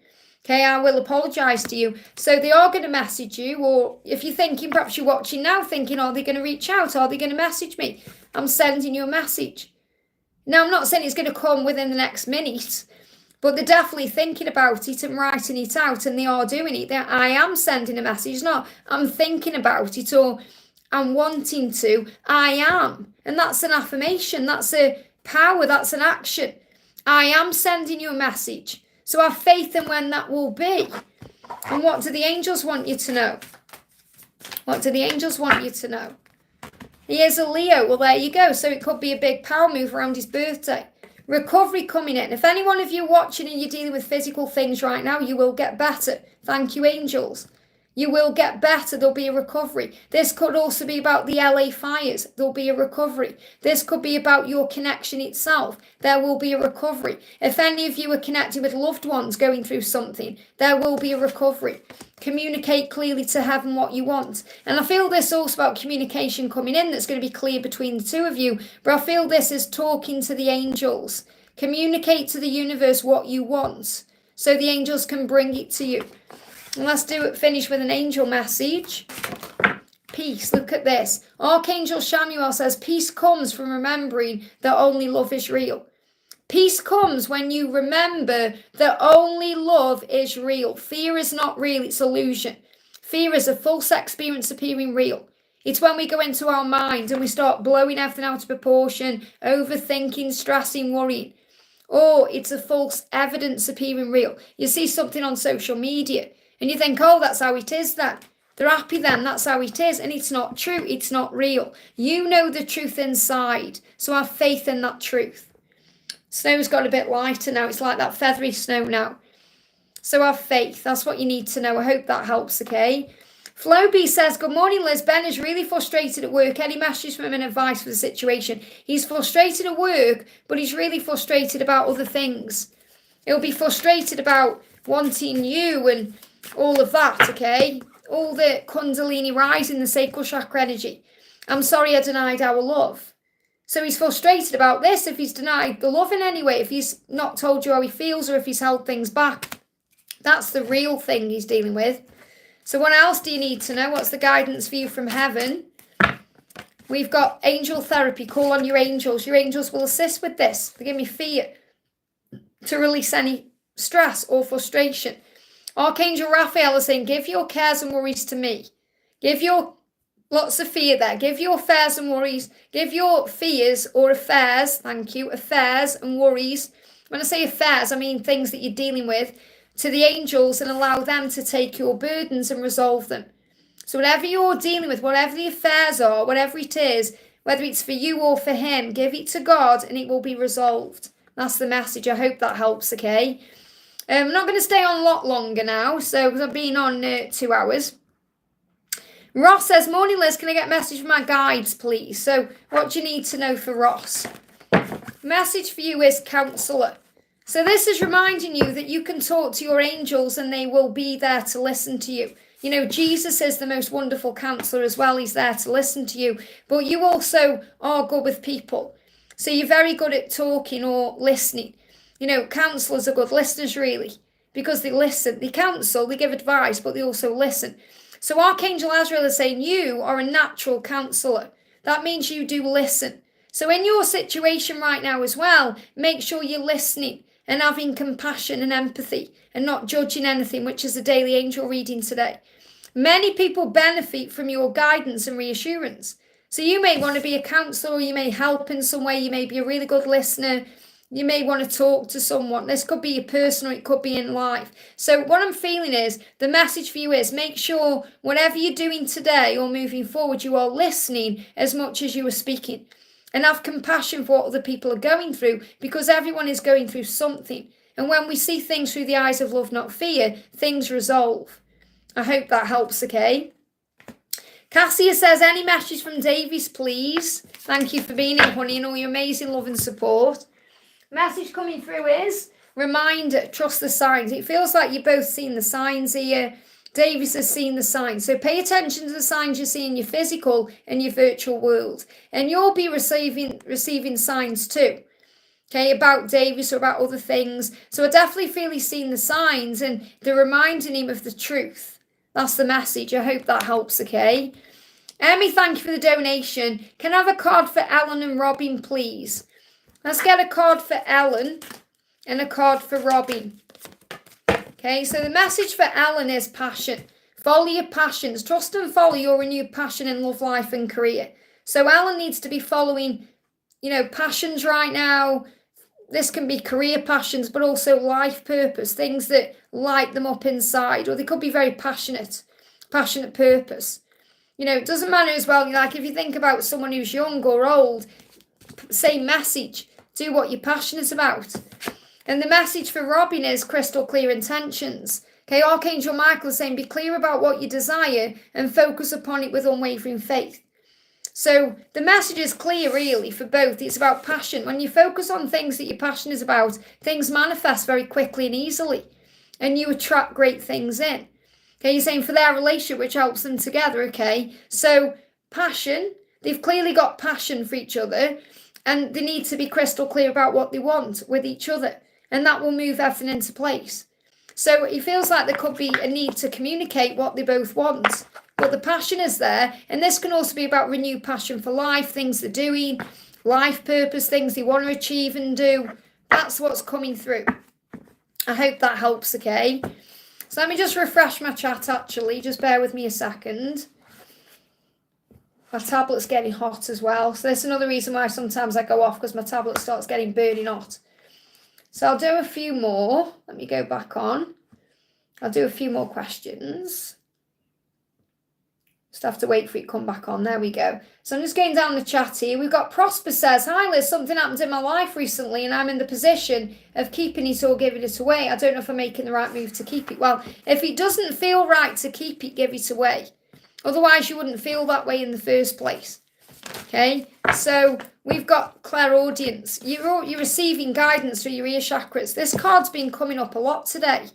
Okay, I will apologise to you. So they are going to message you, or if you're thinking, perhaps you're watching now thinking, are they going to reach out? Are they going to message me? I'm sending you a message. Now, I'm not saying it's going to come within the next minute, but they're definitely thinking about it and writing it out, and they are doing it. I am sending a message, not I'm thinking about it or I'm wanting to. I am. And that's an affirmation. That's a power. That's an action. I am sending you a message. So have faith in when that will be. And what do the angels want you to know? What do the angels want you to know? He is a Leo. Well, there you go. So it could be a big power move around his birthday. Recovery coming in. If any one of you watching and you're dealing with physical things right now, you will get better. Thank you, angels. You will get better. There'll be a recovery. This could also be about the LA fires. There'll be a recovery. This could be about your connection itself. There will be a recovery. If any of you are connected with loved ones going through something, there will be a recovery. Communicate clearly to heaven what you want. And I feel this also about communication coming in that's going to be clear between the two of you. But I feel this is talking to the angels. Communicate to the universe what you want so the angels can bring it to you. And let's finish with an angel message. Peace. Look at this. Archangel Chamuel says, peace comes from remembering that only love is real. Peace comes when you remember that only love is real. Fear is not real, it's illusion. Fear is a false experience appearing real. It's when we go into our mind and we start blowing everything out of proportion, overthinking, stressing, worrying. Or it's a false evidence appearing real. You see something on social media and you think, oh, that's how it is then. They're happy then, that's how it is. And it's not true, it's not real. You know the truth inside, so have faith in that truth. Snow's got a bit lighter now. It's like that feathery snow now. So have faith. That's what you need to know. I hope that helps, okay? Floby says, good morning, Liz. Ben is really frustrated at work. Any message from him and advice for the situation? He's frustrated at work, but he's really frustrated about other things. He'll be frustrated about wanting you and all of that, okay? All the Kundalini rising, the sacral chakra energy. I'm sorry I denied our love. So he's frustrated about this, if he's denied the love in any way, if he's not told you how he feels or if he's held things back. That's the real thing he's dealing with. So what else do you need to know? What's the guidance for you from heaven? We've got angel therapy. Call on your angels. Your angels will assist with this. They give me fear to release any stress or frustration. Archangel Raphael is saying, give your cares and worries to me. Give your lots of fear there. Give your affairs and worries. Give your fears or affairs, thank you, affairs and worries. When I say affairs, I mean things that you're dealing with, to the angels and allow them to take your burdens and resolve them. So whatever you're dealing with, whatever the affairs are, whatever it is, whether it's for you or for him, give it to God and it will be resolved. That's the message. I hope that helps, okay? I'm not going to stay on a lot longer now, so because I've been on 2 hours. Ross says, morning Liz, can I get a message from my guides, please? So what do you need to know for Ross? Message for you is counsellor. So this is reminding you that you can talk to your angels and they will be there to listen to you. You know, Jesus is the most wonderful counsellor as well. He's there to listen to you. But you also are good with people. So you're very good at talking or listening. You know, counsellors are good listeners, really, because they listen. They counsel, they give advice, but they also listen. So Archangel Azrael is saying you are a natural counsellor. That means you do listen. So in your situation right now as well, make sure you're listening and having compassion and empathy and not judging anything, which is the daily angel reading today. Many people benefit from your guidance and reassurance. So you may want to be a counsellor, or you may help in some way, you may be a really good listener, You may want to talk to someone. This could be your personal, it could be in life. So what I'm feeling is, the message for you is, make sure whatever you're doing today or moving forward, you are listening as much as you are speaking. And have compassion for what other people are going through, because everyone is going through something. And when we see things through the eyes of love, not fear, things resolve. I hope that helps, okay? Cassia says, any message from Davies, please? Thank you for being here, honey, and all your amazing love and support. Message coming through is, reminder, trust the signs. It feels like you've both seen the signs here. Davies has seen the signs. So pay attention to the signs you see in your physical and your virtual world. And you'll be receiving signs too. Okay, about Davies or about other things. So I definitely feel he's seen the signs and they're reminding him of the truth. That's the message. I hope that helps, okay? Emmy, thank you for the donation. Can I have a card for Ellen and Robin, please? Let's get a card for Ellen and a card for Robin. Okay, so the message for Ellen is passion. Follow your passions. Trust and follow your renewed passion in love, life and career. So Ellen needs to be following, passions right now. This can be career passions, but also life purpose, things that light them up inside, or they could be very passionate purpose. It doesn't matter as well, like if you think about someone who's young or old, same message, do what you're passionate about. And the message for Robin is crystal clear intentions. Okay, Archangel Michael is saying, be clear about what you desire and focus upon it with unwavering faith. So the message is clear really for both. It's about passion. When you focus on things that you're passionate about, things manifest very quickly and easily. And you attract great things in. Okay, you're saying for their relationship, which helps them together, okay? So passion, they've clearly got passion for each other. And they need to be crystal clear about what they want with each other. And that will move everything into place. So it feels like there could be a need to communicate what they both want. But the passion is there, and this can also be about renewed passion for life, things they're doing, life purpose, things they want to achieve and do. That's what's coming through. I hope that helps, okay? So let me just refresh my chat, actually. Just bear with me a second. My tablet's getting hot as well. So that's another reason why sometimes I go off, because my tablet starts getting burning hot. So I'll do a few more. Let me go back on. I'll do a few more questions. Just have to wait for it to come back on. There we go. So I'm just going down the chat here. We've got Prosper says, hi Liz, something happened in my life recently and I'm in the position of keeping it or giving it away. I don't know if I'm making the right move to keep it. Well, if it doesn't feel right to keep it, give it away. Otherwise, you wouldn't feel that way in the first place. Okay, so we've got clairaudience. You're receiving guidance through your ear chakras. This card's been coming up a lot today.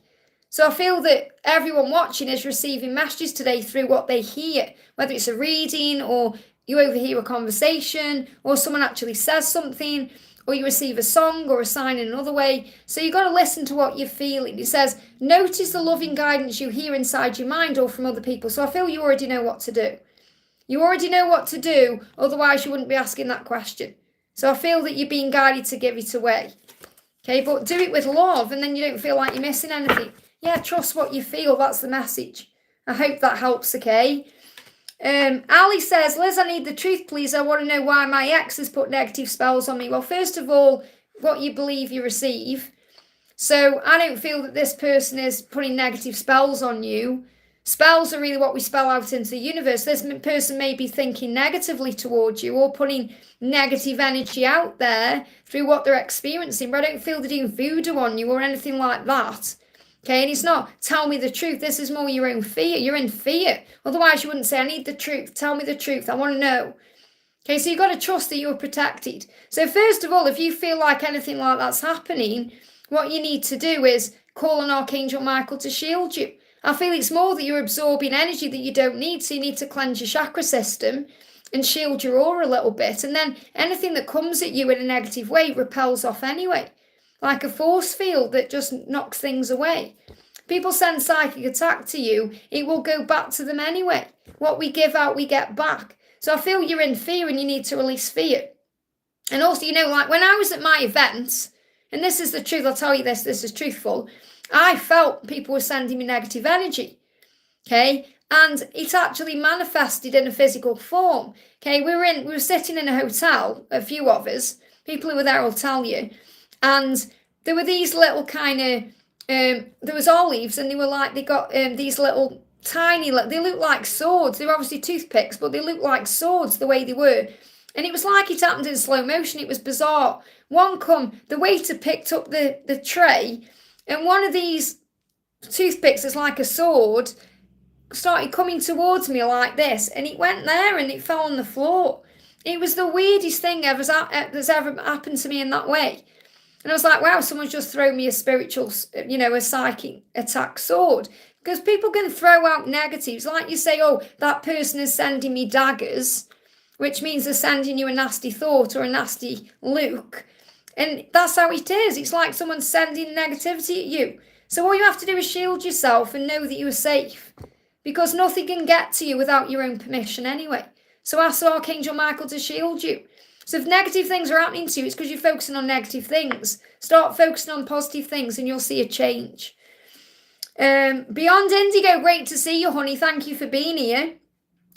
So I feel that everyone watching is receiving messages today through what they hear, whether it's a reading or you overhear a conversation or someone actually says something or you receive a song or a sign in another way. So you've got to listen to what you're feeling. It says, notice the loving guidance you hear inside your mind or from other people. So I feel you already know what to do. You already know what to do, otherwise you wouldn't be asking that question. So I feel that you're being guided to give it away. Okay, but do it with love and then you don't feel like you're missing anything. Yeah, trust what you feel. That's the message. I hope that helps, okay? Ali says, Liz, I need the truth, please. I want to know why my ex has put negative spells on me. Well, first of all, what you believe you receive. So I don't feel that this person is putting negative spells on you. Spells are really what we spell out into the universe. This person may be thinking negatively towards you or putting negative energy out there through what they're experiencing. But I don't feel they're doing voodoo on you or anything like that. Okay, and it's not, tell me the truth. This is more your own fear. You're in fear. Otherwise, you wouldn't say, I need the truth. Tell me the truth. I want to know. Okay, so you've got to trust that you're protected. So first of all, if you feel like anything like that's happening, what you need to do is call on Archangel Michael to shield you. I feel it's more that you're absorbing energy that you don't need. So you need to cleanse your chakra system and shield your aura a little bit. And then anything that comes at you in a negative way repels off anyway. Like a force field that just knocks things away. People send psychic attack to you, it will go back to them anyway. What we give out, we get back. So I feel you're in fear and you need to release fear. And also, like when I was at my events, and this is the truth, I'll tell you this is truthful, I felt people were sending me negative energy. Okay? And it actually manifested in a physical form. Okay? We were sitting in a hotel, a few of us, people who were there will tell you. And there were these little kind of, there was olives, and they were like, they got these little tiny, they looked like swords. They were obviously toothpicks, but they looked like swords the way they were. And it was like it happened in slow motion. It was bizarre. The waiter picked up the tray, and one of these toothpicks is like a sword, started coming towards me like this, and it went there and it fell on the floor. It was the weirdest thing that's ever happened to me in that way. And I was like, wow, someone's just thrown me a spiritual, a psychic attack sword. Because people can throw out negatives. Like you say, oh, that person is sending me daggers, which means they're sending you a nasty thought or a nasty look. And that's how it is. It's like someone's sending negativity at you. So all you have to do is shield yourself and know that you are safe. Because nothing can get to you without your own permission anyway. So ask Archangel Michael to shield you. So if negative things are happening to you, it's because you're focusing on negative things. Start focusing on positive things and you'll see a change. Beyond Indigo, great to see you, honey. Thank you for being here.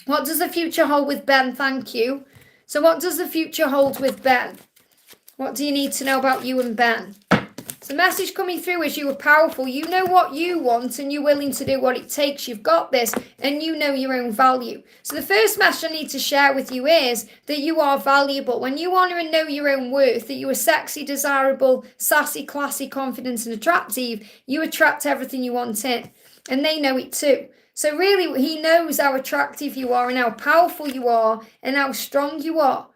What does the future hold with Ben? Thank you. So what does the future hold with Ben? What do you need to know about you and Ben? So the message coming through is you are powerful. You know what you want and you're willing to do what it takes. You've got this and you know your own value. So the first message I need to share with you is that you are valuable. When you honor and know your own worth, that you are sexy, desirable, sassy, classy, confident and attractive, you attract everything you want in. And they know it too. So really, he knows how attractive you are and how powerful you are and how strong you are.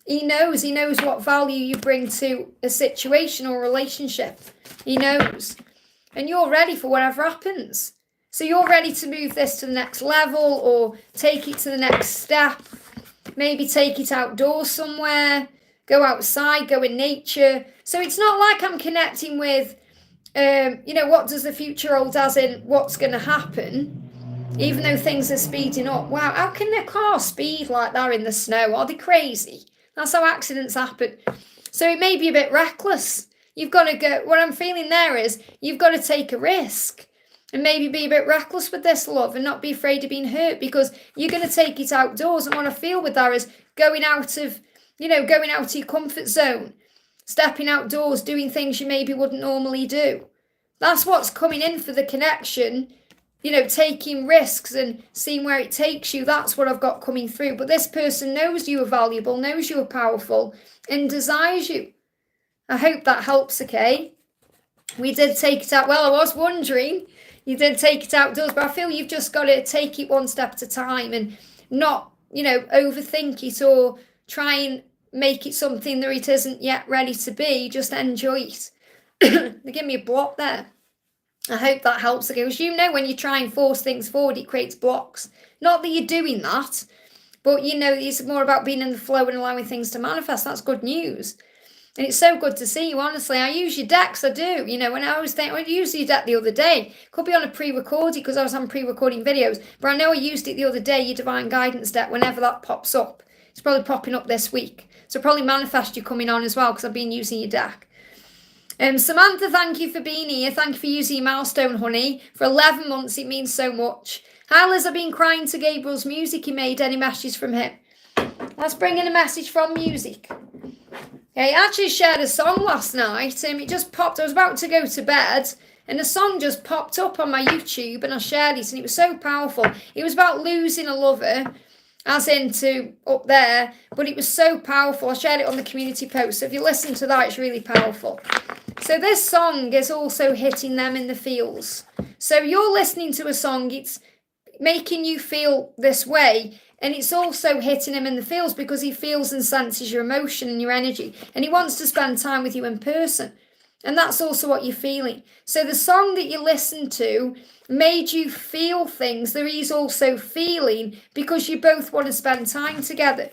He knows what value you bring to a situation or relationship. He knows. And you're ready for whatever happens. So you're ready to move this to the next level or take it to the next step. Maybe take it outdoors somewhere. Go outside, go in nature. So it's not like I'm connecting with, what does the future hold as in what's going to happen. Even though things are speeding up. Wow, how can a car speed like that in the snow? Are they crazy? That's how accidents happen. So it may be a bit reckless. You've got to go, what I'm feeling there is you've got to take a risk and maybe be a bit reckless with this love and not be afraid of being hurt because you're going to take it outdoors. And what I feel with that is going out of your comfort zone, stepping outdoors, doing things you maybe wouldn't normally do. That's what's coming in for the connection. Taking risks and seeing where it takes you. That's what I've got coming through. But this person knows you are valuable, knows you are powerful, and desires you. I hope that helps, okay? We did take it out. Well, I was wondering. You did take it outdoors, but I feel you've just got to take it one step at a time and not, overthink it or try and make it something that it isn't yet ready to be. Just enjoy it. They give me a block there. I hope that helps again. Because when you try and force things forward, it creates blocks. Not that you're doing that, but it's more about being in the flow and allowing things to manifest. That's good news. And it's so good to see you, honestly. I use your decks, I do. When I was thinking, I used your deck the other day. Could be on a pre-recorded because I was on pre-recording videos. But I know I used it the other day, your Divine Guidance deck, whenever that pops up. It's probably popping up this week. So probably manifest you coming on as well because I've been using your deck. Samantha, thank you for being here. Thank you for using your milestone, honey. For 11 months, it means so much. Hi, Liz, I've been crying to Gabriel's music he made. Any messages from him? Let's bring in a message from music. Okay, I actually shared a song last night. It just popped. I was about to go to bed, and a song just popped up on my YouTube, and I shared it, and it was so powerful. It was about losing a lover, as into up there, but it was so powerful. I shared it on the community post. So if you listen to that, it's really powerful. So this song is also hitting them in the feels. So you're listening to a song, it's making you feel this way, and it's also hitting him in the feels because he feels and senses your emotion and your energy, and he wants to spend time with you in person. And that's also what you're feeling. So the song that you listened to made you feel things that he's also feeling because you both want to spend time together.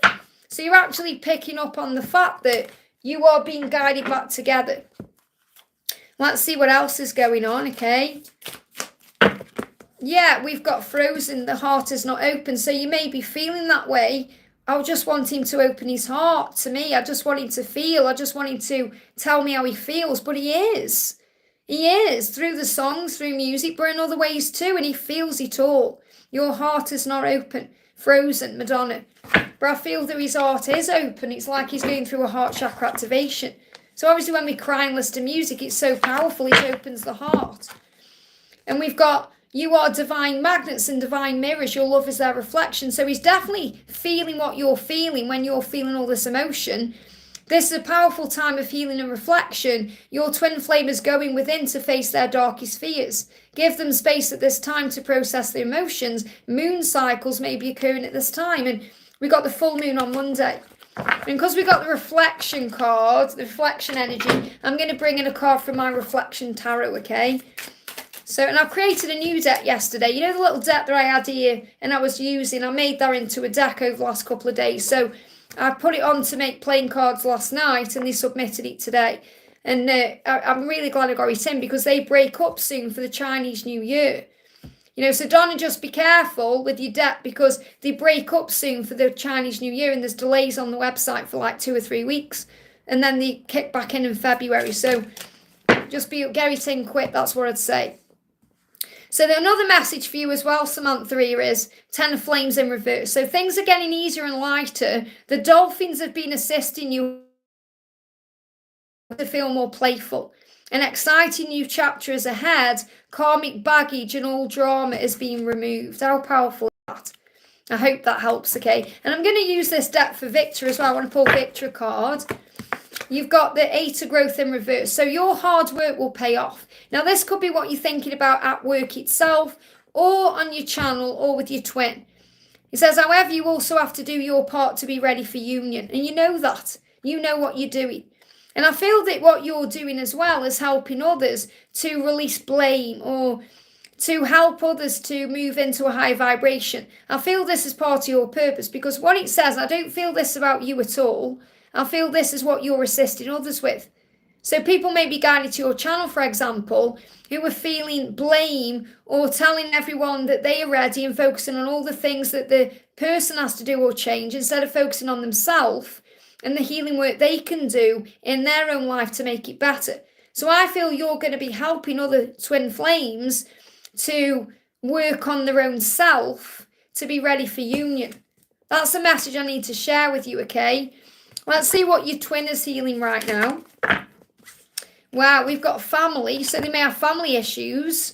So you're actually picking up on the fact that you are being guided back together. Let's see what else is going on, okay? Yeah, we've got frozen. The heart is not open. So you may be feeling that way. I just want him to open his heart to me. I just want him to feel. I just want him to tell me how he feels. But he is. He is. Through the songs, through music, but in other ways too. And he feels it all. Your heart is not open. Frozen, Madonna. But I feel that his heart is open. It's like he's going through a heart chakra activation. So obviously when we cry and listen to music, it's so powerful, it opens the heart. And we've got, you are divine magnets and divine mirrors. Your love is their reflection. So he's definitely feeling what you're feeling when you're feeling all this emotion. This is a powerful time of healing and reflection. Your twin flame is going within to face their darkest fears. Give them space at this time to process their emotions. Moon cycles may be occurring at this time. And we got the full moon on Monday. And because we got the reflection card, the reflection energy, I'm going to bring in a card from my reflection tarot, okay? So, and I created a new deck yesterday. You know the little deck that I had here and I was using? I made that into a deck over the last couple of days. So I put it on to make playing cards last night and they submitted it today. And I'm really glad I got it in because they break up soon for the Chinese New Year. You know, so Donna, just be careful with your deck because they break up soon for the Chinese New Year and there's delays on the website for like 2 or 3 weeks. And then they kick back in February. So just get it in quick, that's what I'd say. So another message for you as well, Samantha, here is 10 of Flames in reverse. So things are getting easier and lighter. The dolphins have been assisting you to feel more playful. An exciting new chapter is ahead. Karmic baggage and all drama is being removed. How powerful is that? I hope that helps, okay? And I'm going to use this deck for Victor as well. I want to pull Victor a card. You've got the 8 of growth in reverse. So your hard work will pay off. Now, this could be what you're thinking about at work itself or on your channel or with your twin. It says, however, you also have to do your part to be ready for union. And you know that. You know what you're doing. And I feel that what you're doing as well is helping others to release blame or to help others to move into a high vibration. I feel this is part of your purpose because what it says, I don't feel this about you at all. I feel this is what you're assisting others with. So people may be guided to your channel, for example, who are feeling blame or telling everyone that they are ready and focusing on all the things that the person has to do or change instead of focusing on themselves and the healing work they can do in their own life to make it better. So I feel you're going to be helping other twin flames to work on their own self to be ready for union. That's the message I need to share with you, okay? Let's see what your twin is healing right now. Wow, we've got family, so they may have family issues.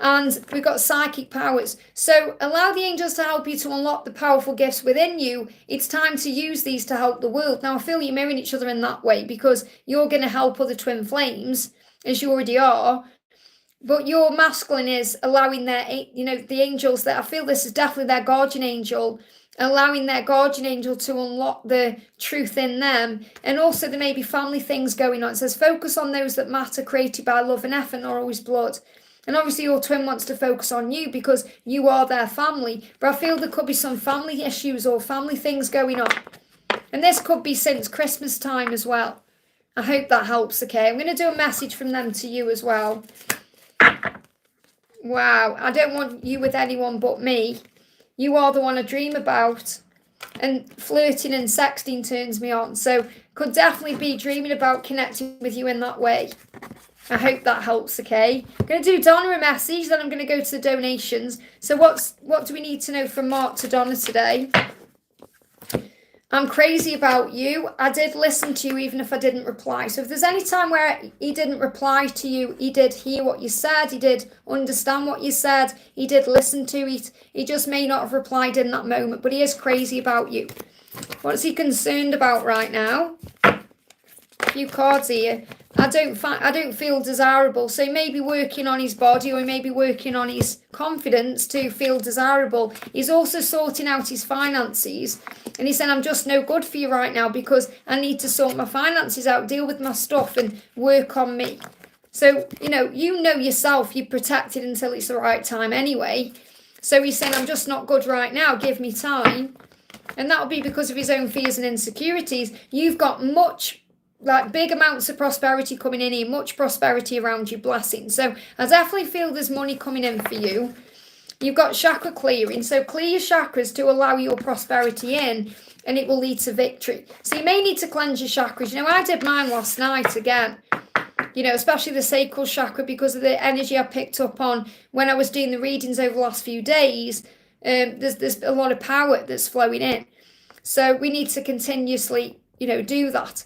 And we've got psychic powers. So allow the angels to help you to unlock the powerful gifts within you. It's time to use these to help the world. Now, I feel you're mirroring each other in that way because you're going to help other twin flames, as you already are. But your masculine is allowing their, the angels that I feel this is definitely their guardian angel, allowing their guardian angel to unlock the truth in them. And also there may be family things going on. It says focus on those that matter, created by love and effort, not always blood. And obviously your twin wants to focus on you because you are their family. But I feel there could be some family issues or family things going on. And this could be since Christmas time as well. I hope that helps, okay? I'm going to do a message from them to you as well. Wow, I don't want you with anyone but me. You are the one I dream about. And flirting and sexting turns me on. So could definitely be dreaming about connecting with you in that way. I hope that helps, okay? I'm going to do Donna a message, then I'm going to go to the donations. So what do we need to know from Mark to Donna today? I'm crazy about you. I did listen to you even if I didn't reply. So if there's any time where he didn't reply to you, he did hear what you said, he did understand what you said, he did listen to it. He just may not have replied in that moment, but he is crazy about you. What's he concerned about right now? A few cards here. I don't feel desirable. So he may be working on his body or he may be working on his confidence to feel desirable. He's also sorting out his finances. And he said, I'm just no good for you right now because I need to sort my finances out, deal with my stuff and work on me. So, you know yourself, you're protected until it's the right time anyway. So he's saying, I'm just not good right now. Give me time. And that'll be because of his own fears and insecurities. You've got big amounts of prosperity coming in here, much prosperity around you, blessings. So I definitely feel there's money coming in for you. You've got chakra clearing, so clear your chakras to allow your prosperity in, and it will lead to victory. So you may need to cleanse your chakras. I did mine last night again, especially the sacral chakra because of the energy I picked up on when I was doing the readings over the last few days. There's a lot of power that's flowing in. So we need to continuously, do that.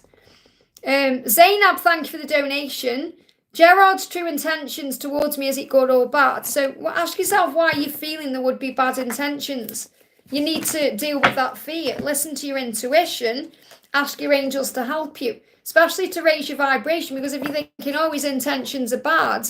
Zainab, thank you for the donation. Gerard's true intentions towards me, is it good or bad? So ask yourself why you're feeling there would be bad intentions. You need to deal with that fear. Listen to your intuition. Ask your angels to help you, especially to raise your vibration, because if you're thinking, oh, his intentions are bad,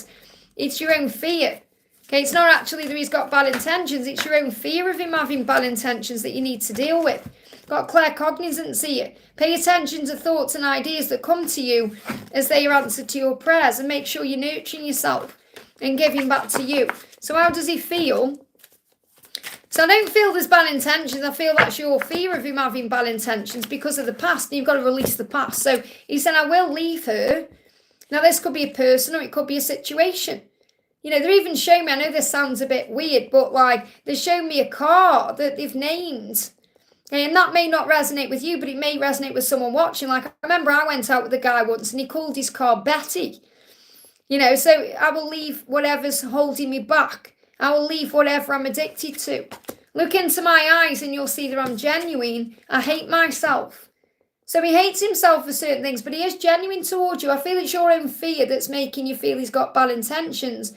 it's your own fear. Okay, it's not actually that he's got bad intentions, it's your own fear of him having bad intentions that you need to deal with. Got claircognizance here. Pay attention to thoughts and ideas that come to you as they are answered to your prayers, and make sure you're nurturing yourself and giving back to you. So how does he feel? So I don't feel there's bad intentions. I feel that's your fear of him having bad intentions because of the past, and you've got to release the past. So he said, I will leave her. Now this could be a person or it could be a situation. You know, they're even showing me, I know this sounds a bit weird, but like they're showing me a car that they've named. And that may not resonate with you, but it may resonate with someone watching. Like, I remember I went out with a guy once and he called his car Betty. You know, so I will leave whatever's holding me back. I will leave whatever I'm addicted to. Look into my eyes and you'll see that I'm genuine. I hate myself. So he hates himself for certain things, but he is genuine towards you. I feel it's your own fear that's making you feel he's got bad intentions.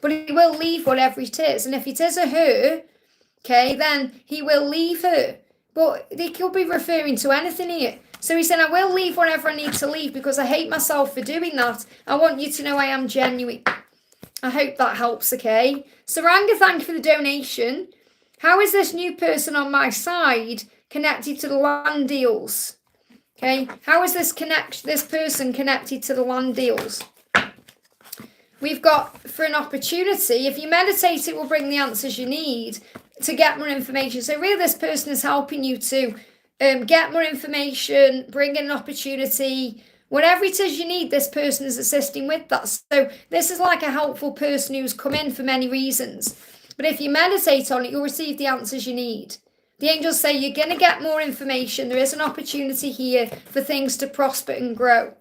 But he will leave whatever it is. And if it is a her, okay, then he will leave her. But they could be referring to anything here. So he said, I will leave whatever I need to leave because I hate myself for doing that. I want you to know I am genuine. I hope that helps, okay? Saranga, thank you for the donation. How is this new person on my side connected to the land deals? Okay, how is this person connected to the land deals? We've got, for an opportunity, if you meditate, it will bring the answers you need to get more information. So really this person is helping you to get more information, bring in an opportunity, whatever it is you need, this person is assisting with that. So this is like a helpful person who's come in for many reasons. But if you meditate on it, you'll receive the answers you need. The angels say you're going to get more information. There is an opportunity here for things to prosper and grow.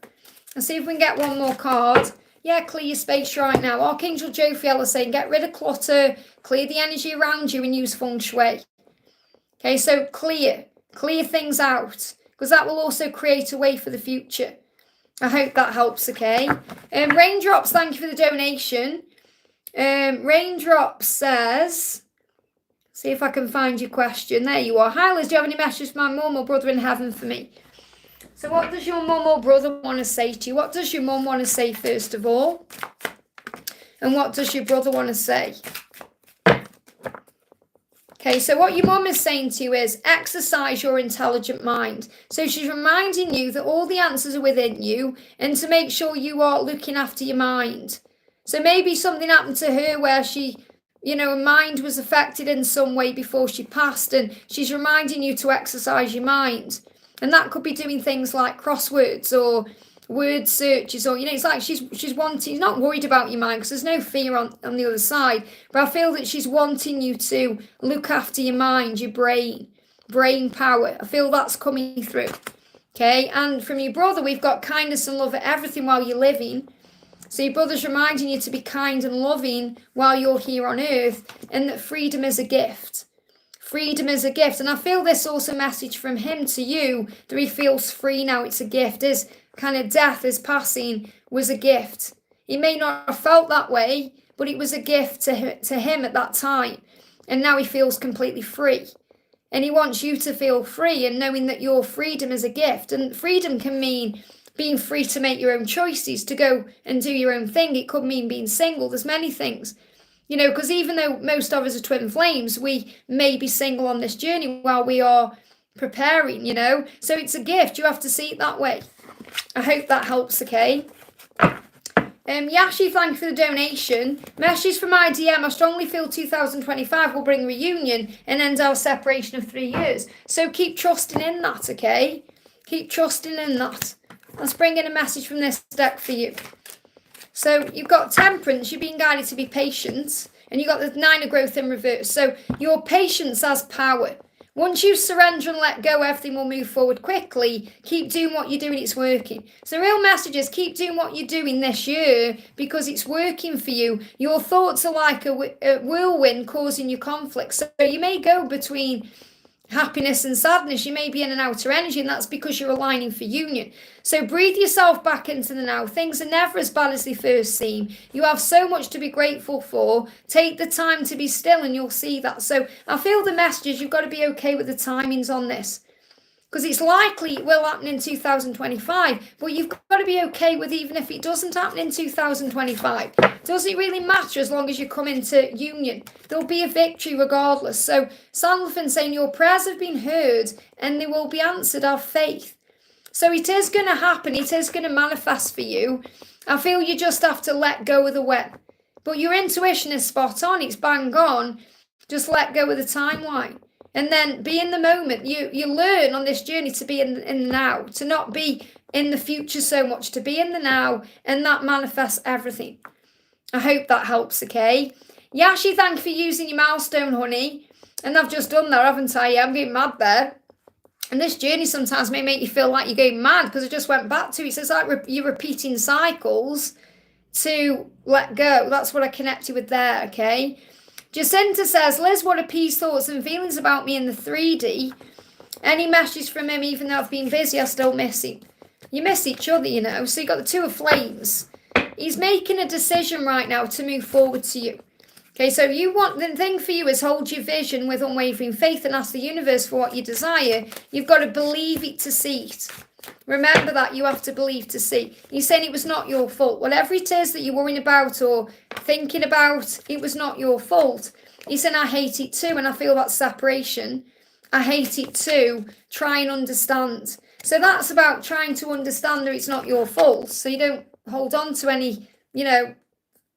Let's see if we can get one more card. Yeah, clear your space right now. Archangel Jophiel is saying, get rid of clutter, clear the energy around you and use feng shui. Okay, so clear things out, because that will also create a way for the future. I hope that helps, okay? Raindrops, thank you for the donation. Raindrops says, see if I can find your question. There you are. Hi Liz, do you have any messages for my mum or brother in heaven for me? So what does your mum or brother want to say to you? What does your mum want to say first of all? And what does your brother want to say? Okay, so what your mum is saying to you is exercise your intelligent mind. So she's reminding you that all the answers are within you and to make sure you are looking after your mind. So maybe something happened to her where she, you know, her mind was affected in some way before she passed, and she's reminding you to exercise your mind. And that could be doing things like crosswords or word searches, or, you know, it's like she's wanting, not worried about your mind because there's no fear on the other side, but I feel that she's wanting you to look after your mind, your brain power. I feel that's coming through. Okay, and from your brother, we've got kindness and love at everything while you're living. So your brother's reminding you to be kind and loving while you're here on earth, and that freedom is a gift. Freedom is a gift. And I feel this also message from him to you, that he feels free now. It's a gift. His kind of death, his passing was a gift. He may not have felt that way, but it was a gift to him at that time. And now he feels completely free. And he wants you to feel free and knowing that your freedom is a gift. And freedom can mean being free to make your own choices, to go and do your own thing. It could mean being single. There's many things. You know, because even though most of us are twin flames, we may be single on this journey while we are preparing, you know. So it's a gift. You have to see it that way. I hope that helps, okay? Yashi, thank you for the donation. Message from my DM, I strongly feel 2025 will bring reunion and end our separation of 3 years. So keep trusting in that, okay? Keep trusting in that. Let's bring in a message from this deck for you. So you've got temperance, you're being guided to be patient, and you've got the 9 of growth in reverse. So your patience has power. Once you surrender and let go, everything will move forward quickly. Keep doing what you're doing, it's working. So the real message is keep doing what you're doing this year because it's working for you. Your thoughts are like a whirlwind causing you conflict. So you may go between happiness and sadness. You may be in an outer energy, and that's because you're aligning for union. So breathe yourself back into the now. Things are never as bad as they first seem. You have so much to be grateful for. Take the time to be still and you'll see that. So I feel the messages, you've got to be okay with the timings on this, because it's likely it will happen in 2025, but you've got to be okay with even if it doesn't happen in 2025. Does it really matter as long as you come into union? There'll be a victory regardless. So Sandalphon saying your prayers have been heard and they will be answered. Have faith. So it is going to happen. It is going to manifest for you. I feel you just have to let go of the when. But your intuition is spot on. It's bang on. Just let go of the timeline. And then be in the moment. You learn on this journey to be in the now, to not be in the future so much, to be in the now, and that manifests everything. I hope that helps, okay? Yashi, thank you for using your milestone, honey. And I've just done that, haven't I? Yeah, I'm getting mad there. And this journey sometimes may make you feel like you're going mad, because I just went back to it. So it's like you're repeating cycles to let go. That's what I connected with there, okay? Jacinta says, Liz, what are P's thoughts and feelings about me in the 3D? Any message from him, even though I've been busy, I still miss him. You miss each other, you know. So you got the Two of Flames. He's making a decision right now to move forward to you. Okay, so the thing for you is hold your vision with unwavering faith and ask the universe for what you desire. You've got to believe it to see it. Remember that you have to believe to see. He's saying it was not your fault. Whatever it is that you're worrying about or thinking about, it was not your fault. He's saying, I hate it too, and I feel that separation. I hate it too. Try and understand. So that's about trying to understand that it's not your fault. So you don't hold on to any,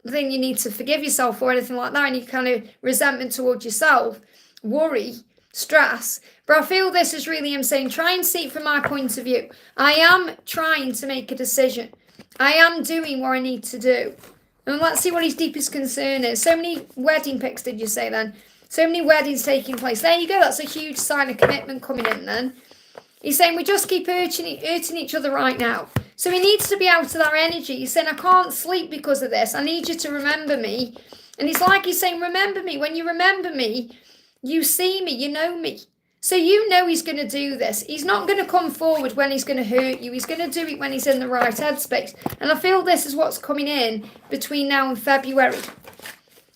thing you need to forgive yourself or anything like that, any kind of resentment towards yourself, worry, stress. But I feel this is really him saying, try and see it from my point of view. I am trying to make a decision. I am doing what I need to do. And let's see what his deepest concern is. So many wedding pics, did you say then? So many weddings taking place. There you go. That's a huge sign of commitment coming in then. He's saying we just keep hurting each other right now. So he needs to be out of that energy. He's saying, I can't sleep because of this. I need you to remember me. And it's like he's saying, remember me. When you remember me, you see me, you know me. So you know he's going to do this. He's not going to come forward when he's going to hurt you. He's going to do it when he's in the right headspace. And I feel this is what's coming in between now and February.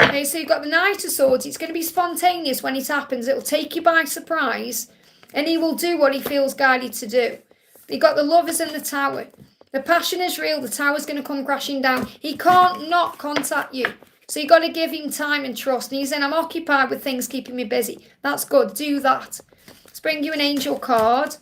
Okay, so you've got the Knight of Swords. It's going to be spontaneous when it happens. It'll take you by surprise. And he will do what he feels guided to do. You've got the Lovers in the Tower. The passion is real. The tower's going to come crashing down. He can't not contact you. So you've got to give him time and trust. And he's saying, I'm occupied with things keeping me busy. That's good. Do that. Let's bring you an angel card.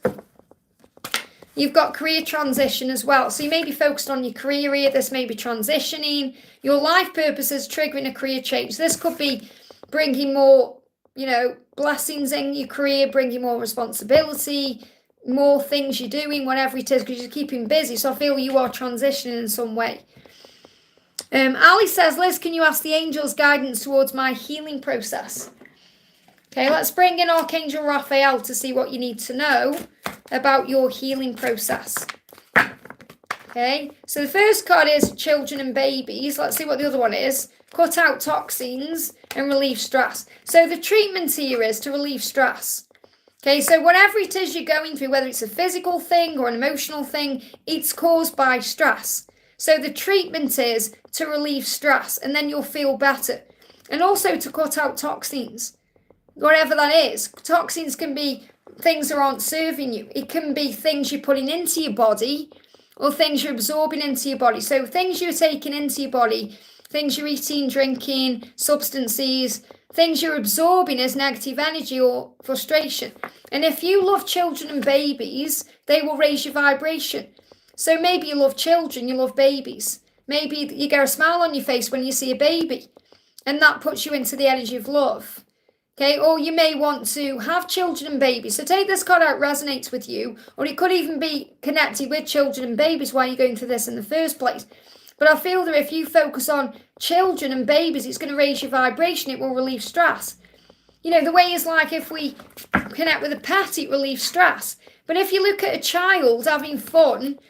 You've got career transition as well. So you may be focused on your career here. This may be transitioning. Your life purpose is triggering a career change. This could be bringing more, blessings in your career, bringing more responsibility, more things you're doing, whatever it is, because you're keeping busy. So I feel you are transitioning in some way. Ali says, Liz, can you ask the angels guidance towards my healing process? Okay, let's bring in Archangel Raphael to see what you need to know about your healing process. Okay, so the first card is children and babies. Let's see what the other one is. Cut out toxins and relieve stress. So the treatment here is to relieve stress. Okay, so whatever it is you're going through, whether it's a physical thing or an emotional thing, it's caused by stress. So the treatment is to relieve stress, and then you'll feel better. And also to cut out toxins, whatever that is. Toxins can be things that aren't serving you. It can be things you're putting into your body or things you're absorbing into your body. So things you're taking into your body, things you're eating, drinking, substances, things you're absorbing as negative energy or frustration. And if you love children and babies, they will raise your vibration. So maybe you love children, you love babies. Maybe you get a smile on your face when you see a baby, and that puts you into the energy of love. Okay, or you may want to have children and babies. So take this card out, resonates with you, or it could even be connected with children and babies while you're going through this in the first place. But I feel that if you focus on children and babies, it's going to raise your vibration. It will relieve stress. The way is like if we connect with a pet, it relieves stress. But if you look at a child having fun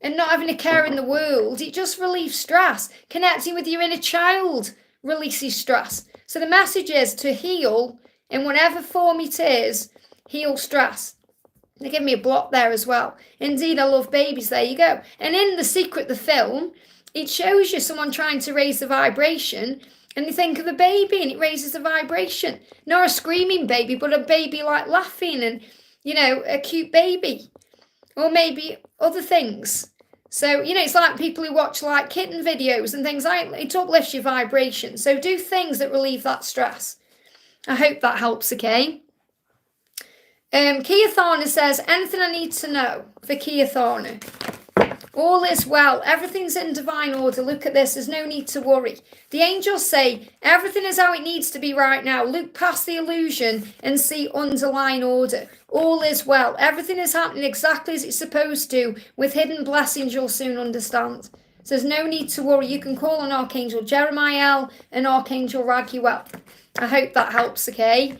and not having a care in the world, it just relieves stress. Connecting with your inner child releases stress. So the message is to heal in whatever form it is. heal stress. They give me a block there as well. Indeed, I love babies. There you go. And in The Secret, the film, it shows you someone trying to raise the vibration, and you think of a baby and it raises the vibration. Not a screaming baby, but a baby like laughing and, a cute baby. Or maybe other things. So, it's like people who watch like kitten videos and things like that. It uplifts your vibration. So do things that relieve that stress. I hope that helps, okay? Kia Thorner says, anything I need to know for Kia Thorner. All is well. Everything's in divine order. Look at this. There's no need to worry. The angels say everything is how it needs to be right now. Look past the illusion and see underlying order. All is well. Everything is happening exactly as it's supposed to. With hidden blessings, you'll soon understand. So there's no need to worry. You can call on Archangel Jeremiah and Archangel Raguel. I hope that helps, okay?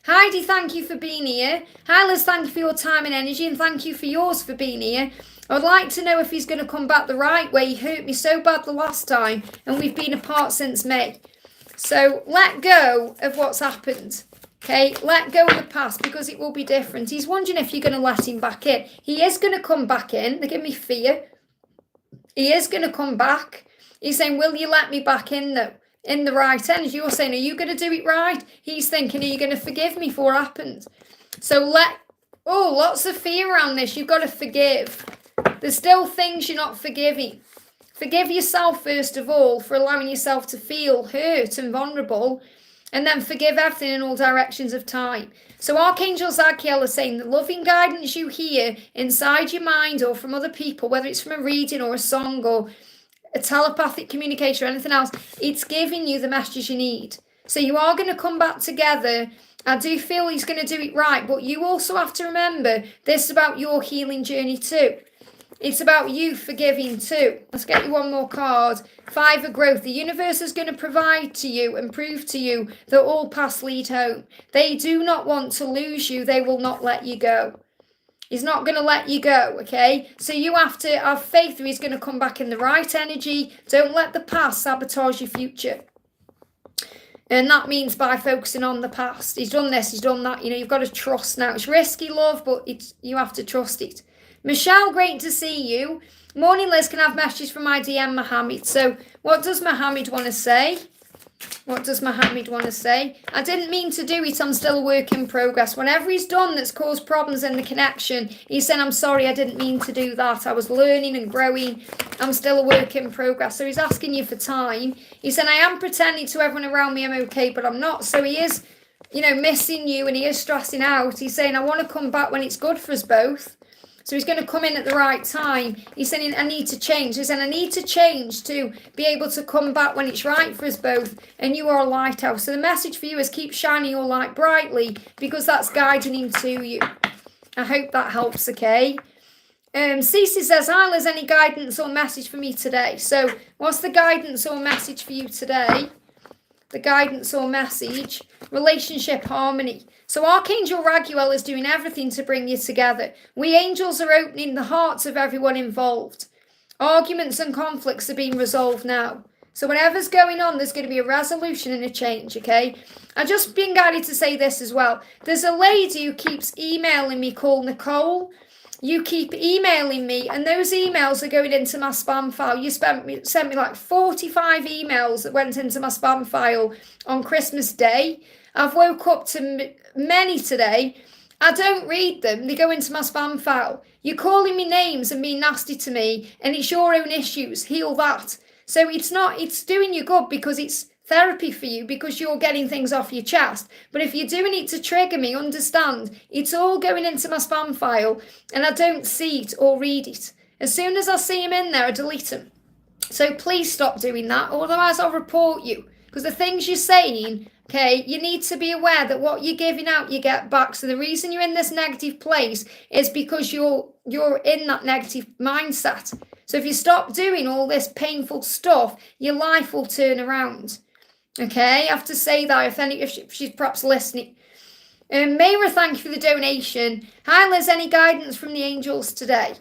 Heidi, thank you for being here. Hi, Liz, thank you for your time and energy, and thank you for yours for being here. I would like to know if he's going to come back the right way. He hurt me so bad the last time, and we've been apart since May. So let go of what's happened, okay? Let go of the past, because it will be different. He's wondering if you're going to let him back in. He is going to come back in. They give me fear. He is going to come back. He's saying, will you let me back in, though? In the right energy. You're saying, are you going to do it right? He's thinking, are you going to forgive me for what happened? So lots of fear around this. You've got to forgive. There's still things you're not forgiving. Forgive yourself, first of all, for allowing yourself to feel hurt and vulnerable, and then forgive everything in all directions of time. So Archangel Zadkiel is saying the loving guidance you hear inside your mind or from other people, whether it's from a reading or a song or a telepathic communication or anything else, it's giving you the messages you need. So you are going to come back together. I do feel he's going to do it right, but you also have to remember this is about your healing journey too. It's about you forgiving too. Let's get you one more card. 5 of growth. The universe is going to provide to you and prove to you that all paths lead home. They do not want to lose you. They will not let you go. He's not going to let you go, okay? So you have to have faith that he's going to come back in the right energy. Don't let the past sabotage your future. And that means by focusing on the past. He's done this, he's done that. You've got to trust now. It's risky, love, but you have to trust it. Michelle, great to see you. Morning, Liz. Can I have messages from my DM, Mohammed? So what does Mohammed want to say? What does Mohammed want to say? I didn't mean to do it. I'm still a work in progress. Whenever he's done that's caused problems in the connection, he said, I'm sorry, I didn't mean to do that. I was learning and growing. I'm still a work in progress. So he's asking you for time. He said, I am pretending to everyone around me I'm okay, but I'm not. So he is, missing you and he is stressing out. He's saying, I want to come back when it's good for us both. So he's going to come in at the right time. He's saying, I need to change. He's saying, I need to change to be able to come back when it's right for us both. And you are a lighthouse. So the message for you is keep shining your light brightly, because that's guiding him to you. I hope that helps, okay? Cece says, hi, Liz, any guidance or message for me today? So what's the guidance or message for you today? The guidance or message, relationship harmony. So Archangel Raguel is doing everything to bring you together. We angels are opening the hearts of everyone involved. Arguments and conflicts are being resolved now. So whatever's going on, there's going to be a resolution and a change, okay? I've just been guided to say this as well. There's a lady who keeps emailing me called Nicole. You keep emailing me, and those emails are going into my spam file. You sent me like 45 emails that went into my spam file on Christmas Day. I've woke up to many today. I don't read them. They go into my spam file. You're calling me names and being nasty to me, and it's your own issues. Heal that. So it's doing you good because it's therapy for you, because you're getting things off your chest. But if you're doing it to trigger me, understand, it's all going into my spam file, and I don't see it or read it. As soon as I see them in there, I delete them. So please stop doing that, otherwise I'll report you. Because the things you're saying, okay, you need to be aware that what you're giving out, you get back. So the reason you're in this negative place is because you're in that negative mindset. So if you stop doing all this painful stuff, your life will turn around. Okay, I have to say that if she's perhaps listening. Mayra, thank you for the donation. Hi, Liz, any guidance from the angels today?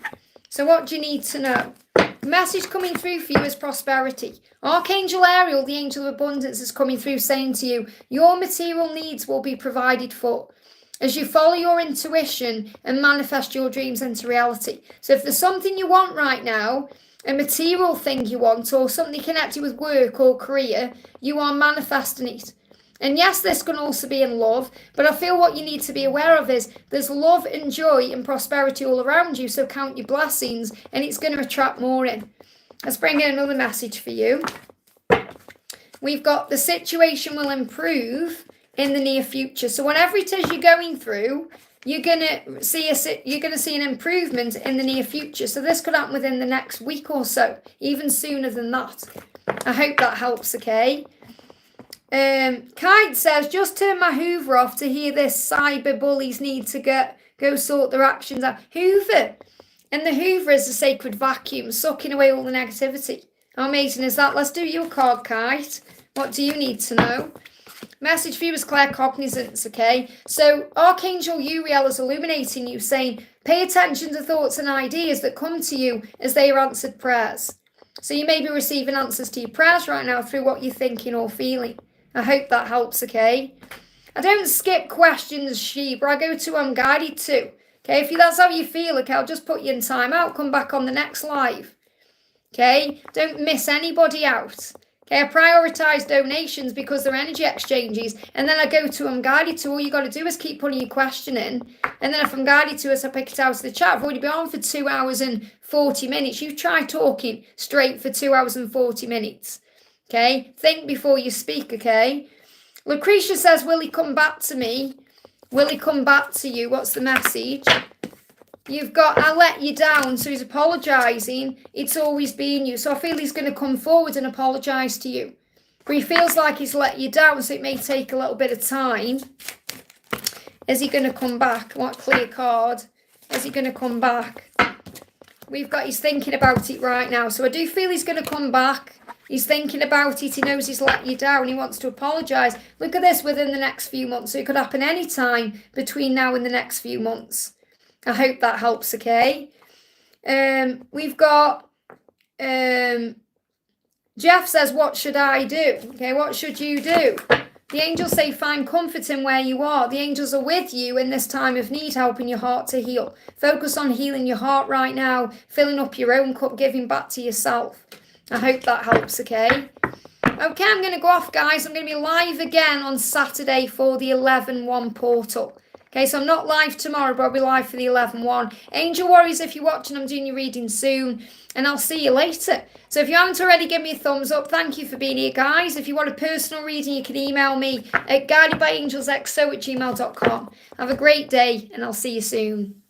So what do you need to know? The message coming through for you is prosperity. Archangel Ariel, the angel of abundance, is coming through saying to you, your material needs will be provided for. as you follow your intuition and manifest your dreams into reality. So if there's something you want right now, a material thing you want, or something connected with work or career, you are manifesting it. And yes, this can also be in love, but I feel what you need to be aware of is there's love and joy and prosperity all around you, so count your blessings, and it's going to attract more in. Let's bring in another message for you. We've got the situation will improve in the near future. So whatever it is you're going through, you're gonna see an improvement in the near future. So this could happen within the next week or so, even sooner than that. I hope that helps. Okay. Kite says, just turn my Hoover off to hear this. Cyber bullies need to go sort their actions out. Hoover, and the Hoover is a sacred vacuum, sucking away all the negativity. How amazing is that? Let's do your card, Kite. What do you need to know? Message for you is claircognizance, okay? So Archangel Uriel is illuminating you, saying, pay attention to thoughts and ideas that come to you as they are answered prayers. So you may be receiving answers to your prayers right now through what you're thinking or feeling. I hope that helps, okay? I don't skip questions, Sheba. I go to I'm guided to. Okay, if that's how you feel, okay, I'll just put you in time out. Come back on the next live. Okay, don't miss anybody out. Okay, I prioritise donations because they're energy exchanges, and then I go to I'm guided to. All you got to do is keep putting your question in, and then if I'm guided to, as I pick it out of the chat, I've already been on for 2 hours and 40 minutes. You try talking straight for 2 hours and 40 minutes. Okay, think before you speak. Okay, Lucretia says, will he come back to me? Will he come back to you? What's the message? You've got, I let you down, so he's apologising. It's always been you. So I feel he's going to come forward and apologise to you. But he feels like he's let you down, so it may take a little bit of time. Is he going to come back? What clear card? Is he going to come back? We've got, he's thinking about it right now. So I do feel he's going to come back. He's thinking about it. He knows he's let you down. He wants to apologise. Look at this, within the next few months. So it could happen any time between now and the next few months. I hope that helps, okay? We've got Jeff says, what should I do? Okay, what should you do? The angels say, find comfort in where you are. The angels are with you in this time of need, helping your heart to heal. Focus on healing your heart right now, filling up your own cup, giving back to yourself. I hope that helps, okay? Okay, I'm going to go off, guys. I'm going to be live again on Saturday for the 11-1 portal. Okay, so I'm not live tomorrow, but I'll be live for the 11-1. Angel Warriors, if you're watching, I'm doing your reading soon, and I'll see you later. So if you haven't already, give me a thumbs up. Thank you for being here, guys. If you want a personal reading, you can email me at guidedbyangelsxo@gmail.com. Have a great day, and I'll see you soon.